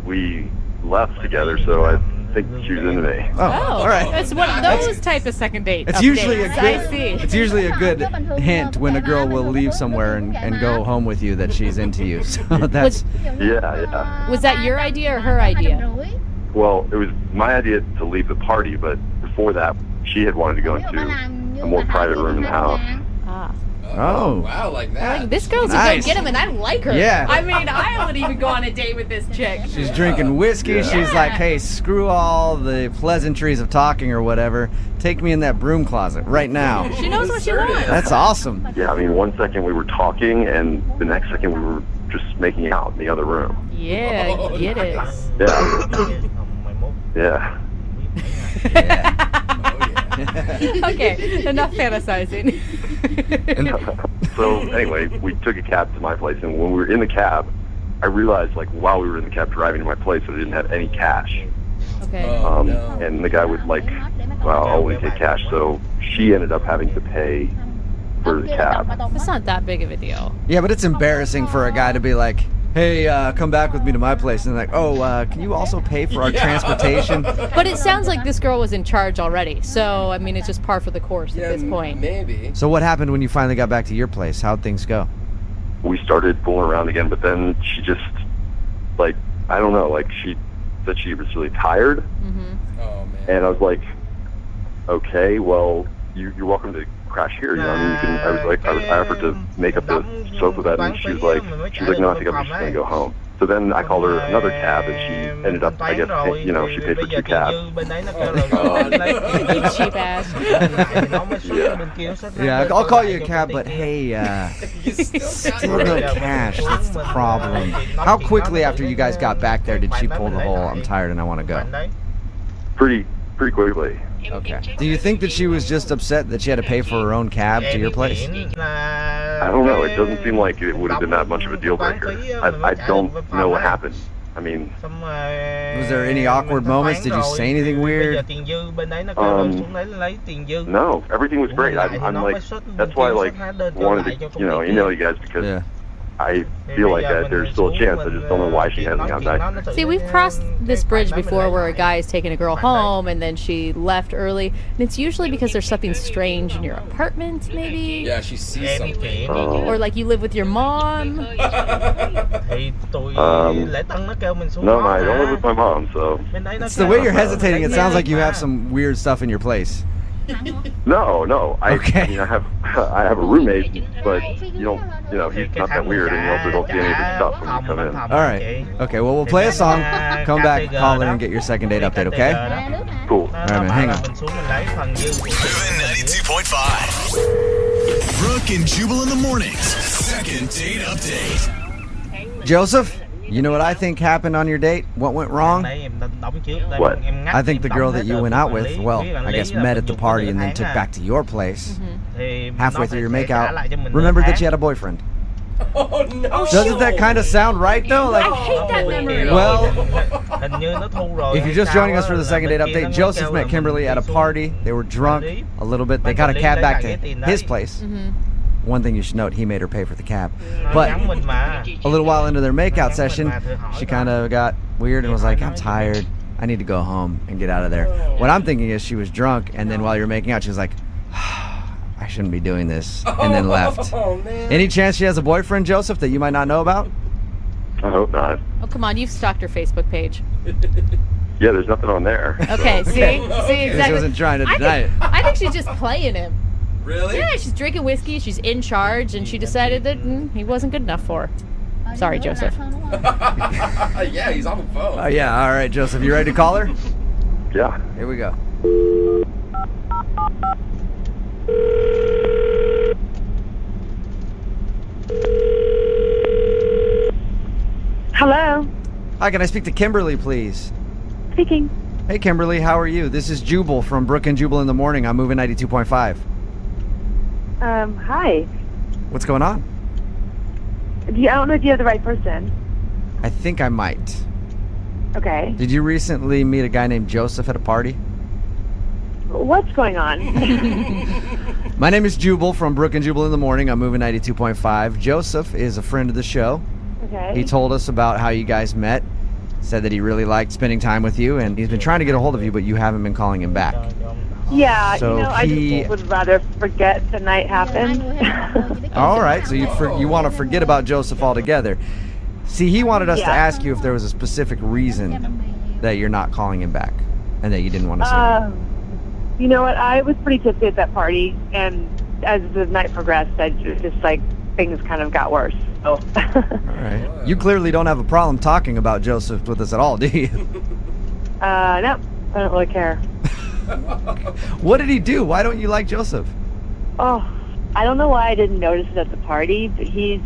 we left together, so I think she was into me. Oh, all right. It's one of those type of second date It's updates. usually a I good. see. It's usually a good hint when a girl will leave somewhere and go home with you that she's into you. So that's. Yeah. Was that your idea or her idea? Well, it was my idea to leave the party, but before that, she had wanted to go into a more private room in the house. Ah. Oh. Wow, like that. Like, this girl's Nice. a go get him, and I like her. Yeah. I mean, I would even go on a date with this chick. She's drinking whiskey. Yeah. She's like, hey, screw all the pleasantries of talking or whatever. Take me in that broom closet right now. She knows what she wants. That's awesome. Yeah, I mean, one second we were talking, and the next second we were just making out in the other room. Yeah, get it. Yeah. Okay, enough fantasizing. So anyway, we took a cab to my place, and when we were in the cab, I realized, like, while we were in the cab driving to my place, that I didn't have any cash. Okay. And the guy would, like, well, I'll only take cash, so she ended up having to pay for the cab. It's not that big of a deal. Yeah, but it's embarrassing for a guy to be like, hey, come back with me to my place. And like, oh, can you also pay for our transportation? But it sounds like this girl was in charge already. So, I mean, it's just par for the course at this point. Maybe. So what happened when you finally got back to your place? How'd things go? We started fooling around again, but then she just, like, I don't know, like, she said she was really tired. Mm-hmm. Oh, man. And I was like, okay, well, you're welcome to crash here. You know, I mean, you can. I was like, I offered to make up the sofa bed, and she was like, no, I think I'm just gonna go home. So then I called her another cab, and she ended up, I guess, you know, she paid for 2 cabs. You cheap ass. Yeah, I'll call you a cab, but hey, still no cash. That's the problem. How quickly after you guys got back there did she pull the whole, I'm tired and I want to go? Pretty quickly. Okay. Do you think that she was just upset that she had to pay for her own cab to your place? I don't know. It doesn't seem like it would have been that much of a deal breaker. I don't know what happened. I mean, was there any awkward moments? Did you say anything weird? No, everything was great. I'm like, that's why I like wanted to, you know, email you guys because I feel like there's still a chance. I just don't know why she hasn't gotten back. See, we've crossed this bridge before where a guy is taking a girl home and then she left early. And it's usually because there's something strange in your apartment, maybe? Yeah, she sees something. Or like you live with your mom. No, I don't live with my mom, so. It's the way you're hesitating. It sounds like you have some weird stuff in your place. No. I mean, I have a roommate, but he's not that weird, and you also don't see any of his stuff when you come in. All right. Okay. Well, we'll play a song. Come back, call in, and get your second date update. Okay? Cool. All right, man. Hang on. Moving 92.5. Brooke and Jubal in the mornings. Second date update. Joseph, you know what I think happened on your date? What went wrong? What? I think the girl that you went out with, well, I guess met at the party and then took back to your place. Halfway through your makeout, remembered that she had a boyfriend. Oh no! Doesn't that kind of sound right though? Like, I hate that memory. well, if you're just joining us for the second date update, Joseph met Kimberly at a party. They were drunk a little bit. They got a cab back to his place. One thing you should note, he made her pay for the cab. But a little while into their makeout session, she kind of got weird and was like, I'm tired. I need to go home and get out of there. What I'm thinking is she was drunk, and then while you were making out, she was like, I shouldn't be doing this, and then left. Any chance she has a boyfriend, Joseph, that you might not know about? I hope not. Oh, come on. You've stalked her Facebook page. Yeah, there's nothing on there. Okay, see? Exactly. She wasn't trying to deny it. I think she's just playing him. Really? Yeah, she's drinking whiskey, she's in charge, and she decided that he wasn't good enough for her. Sorry, Joseph. Yeah, he's on the phone. Yeah, all right, Joseph, you ready to call her? Yeah. Here we go. Hello. Hi, can I speak to Kimberly, please? Speaking. Hey, Kimberly, how are you? This is Jubal from Brooke and Jubal in the Morning. I'm moving 92.5. Hi. What's going on? I don't know if you have the right person. I think I might. Okay. Did you recently meet a guy named Joseph at a party? What's going on? My name is Jubal from Brooke and Jubal in the Morning. I'm moving 92.5. Joseph is a friend of the show. Okay. He told us about how you guys met, said that he really liked spending time with you, and he's been trying to get a hold of you, but you haven't been calling him back. Yeah, So I just would rather forget the night happened. All right, so you want to forget about Joseph altogether. See, he wanted us to ask you if there was a specific reason that you're not calling him back and that you didn't want to see him. You know what? I was pretty tipsy at that party, and as the night progressed, I just like things kind of got worse. So. All right. You clearly don't have a problem talking about Joseph with us at all, do you? No, I don't really care. What did he do? Why don't you like Joseph? Oh, I don't know why I didn't notice it at the party, but he's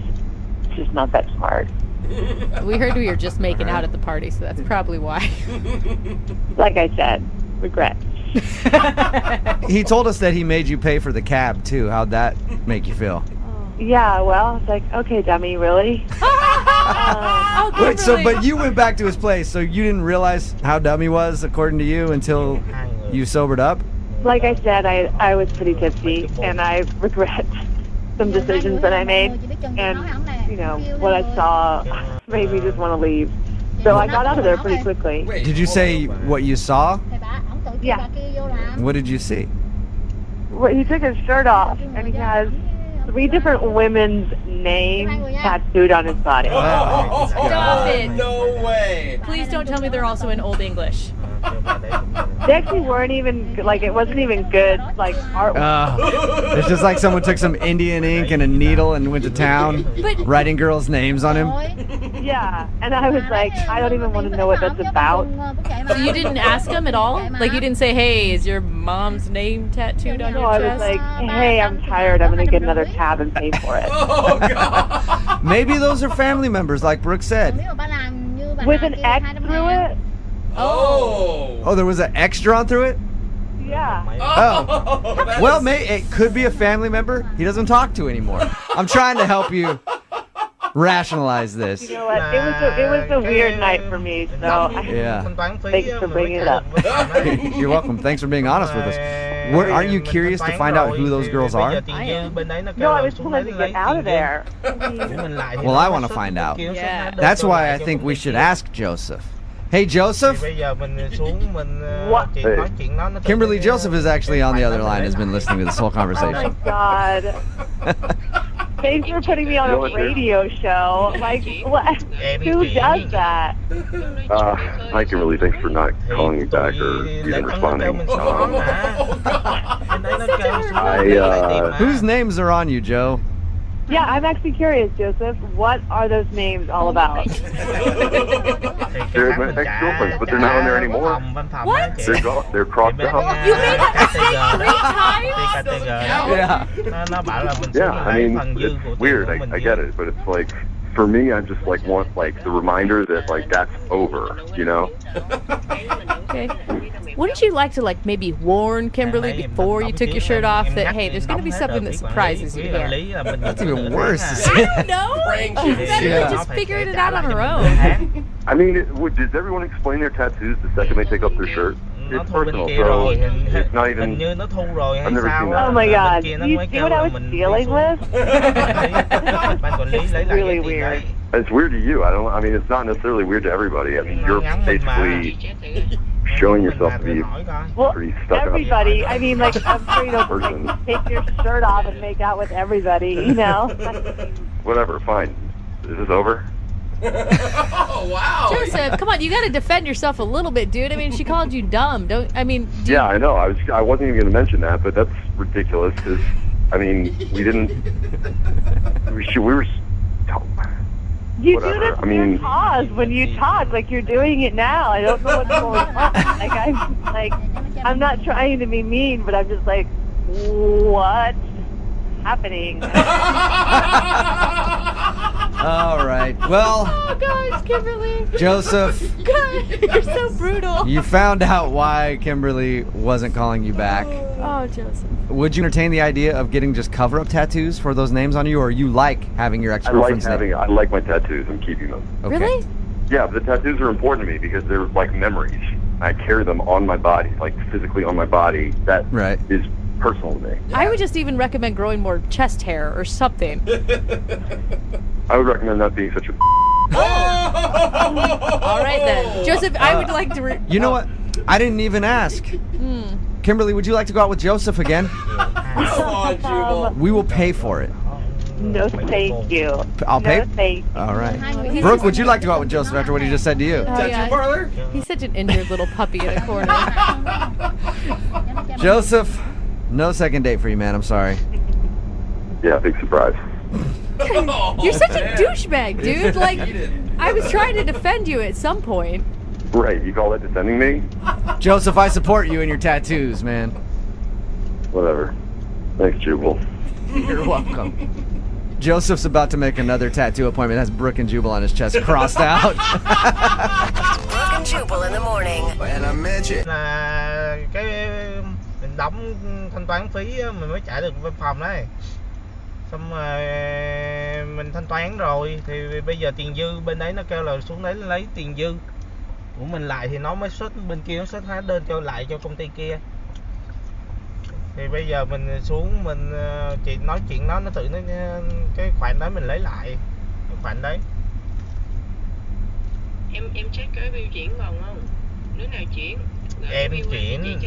just not that smart. We heard we were just making out at the party, so that's probably why. Like I said, regret. He told us that he made you pay for the cab, too. How'd that make you feel? Yeah, well, it's like, okay, dummy, really? Wait, but you went back to his place, so you didn't realize how dumb he was, according to you, until you sobered up? Like I said, I was pretty tipsy, and I regret some decisions that I made, and, what I saw made me just want to leave. So I got out of there pretty quickly. Did you say what you saw? Yeah. What did you see? Well, he took his shirt off, and he has 3 different women's names tattooed on his body. Stop it. No way. Please don't tell me they're also in Old English. They actually weren't even, it wasn't even good, artwork. It's just like someone took some Indian ink and a needle and went to town writing girls' names on him. Yeah, and I was like, I don't even want to know what that's about. So you didn't ask him at all? Like, you didn't say, hey, is your mom's name tattooed on your chest? No, I was like, hey, I'm tired. I'm going to get another tab and pay for it. Oh, God. Maybe those are family members, like Brooke said. With an X through it? Oh, there was an X drawn through it? Yeah. Oh. Well, it could be a family member he doesn't talk to anymore. I'm trying to help you rationalize this. You know what? It was a weird night for me, so Yeah. thanks for bringing it up. You're welcome. Thanks for being honest with us. Aren't you curious to find out who those girls are? No, I was told to get out of there. Well, I want to find out. Yeah. That's why I think we should ask Joseph. Hey, Joseph. What? Kimberly, Joseph is actually on the other line, has been listening to this whole Oh conversation. my God. Thanks for putting me on a radio show. Like, what? Who does that? Hi, Kimberly. Thanks for not calling me back or even responding. Whose names are on you, Joe? Yeah, I'm actually curious, Joseph. What are those names all about? They're my ex-girlfriends, but they're not on there anymore. What? They're crossed out. You made that mistake 3 times? Yeah, I mean, it's weird. I get it, but it's like, for me, I just like want like the reminder that like that's over, you know? Okay. Wouldn't you like to like maybe warn Kimberly before you took your shirt off that, hey, there's going to be something that surprises you here? That's even worse. I don't know. Better just figuring it out on her own. I mean, does everyone explain their tattoos the second they take off their shirt? It's personal, so it's not even. I've never seen that. Oh my God. You see what I was dealing with? It's really weird. It's weird to you. I mean, it's not necessarily weird to everybody. I mean, you're basically showing yourself to be pretty stuck everybody. I mean, like, I'm sure you don't like, take your shirt off and make out with everybody, you know? Whatever, fine. Is this over? Oh, wow. Joseph, come on, you got to defend yourself a little bit, dude. I mean, she called you dumb. Yeah, I know. I wasn't even going to mention that, but that's ridiculous because, I mean, we were. You whatever. do this I mean, pause when you talk, like you're doing it now. I don't know what's going on. I'm not trying to be mean, but I'm just like, what's happening? All right. Well. Oh, gosh, Kimberly. Joseph. God, you're so brutal. You found out why Kimberly wasn't calling you back. Oh, Joseph. Would you entertain the idea of getting just cover-up tattoos for those names on you, or you like having your ex-girlfriend's name? I like my tattoos. I'm keeping them. Okay. Really? Yeah, the tattoos are important to me because they're like memories. I carry them on my body, like physically on my body. That is personal to me. I would just even recommend growing more chest hair or something. I would recommend not being such a. All right then, Joseph. I would like to. You know what? I didn't even ask. Kimberly, would you like to go out with Joseph again? Come on, Jubal. We will pay for it. No, thank you. I'll pay. No, thank you. All right. Brooke, would you like to go out with Joseph after what he just said to you? Tattoo parlor? He's such an injured little puppy in a corner. Joseph, no second date for you, man. I'm sorry. Yeah, big surprise. You're such a douchebag, dude. Like, I was trying to defend you at some point. Right, you call that defending me? Joseph, I support you and your tattoos, man. Whatever. Thanks, Jubal. You're welcome. Joseph's about to make another tattoo appointment. Has Brooke and Jubal on his chest crossed out. Brooke and Jubal in the morning. When I met you. Là cái mình đóng thanh toán phí á, mình mới trả được văn phòng đấy. Xong rồi mình thanh toán rồi thì bây giờ tiền dư bên đấy nó kêu là xuống đấy lấy tiền dư của mình lại thì nó mới xuất bên kia, nó xuất hóa đơn cho lại cho công ty kia. Thì bây giờ mình xuống mình chị nói chuyện nó tự nó cái khoản đó mình lấy lại cái khoản đấy. Em check cái bill chuyển còn không? Đứa nào chuyển? Em chuyển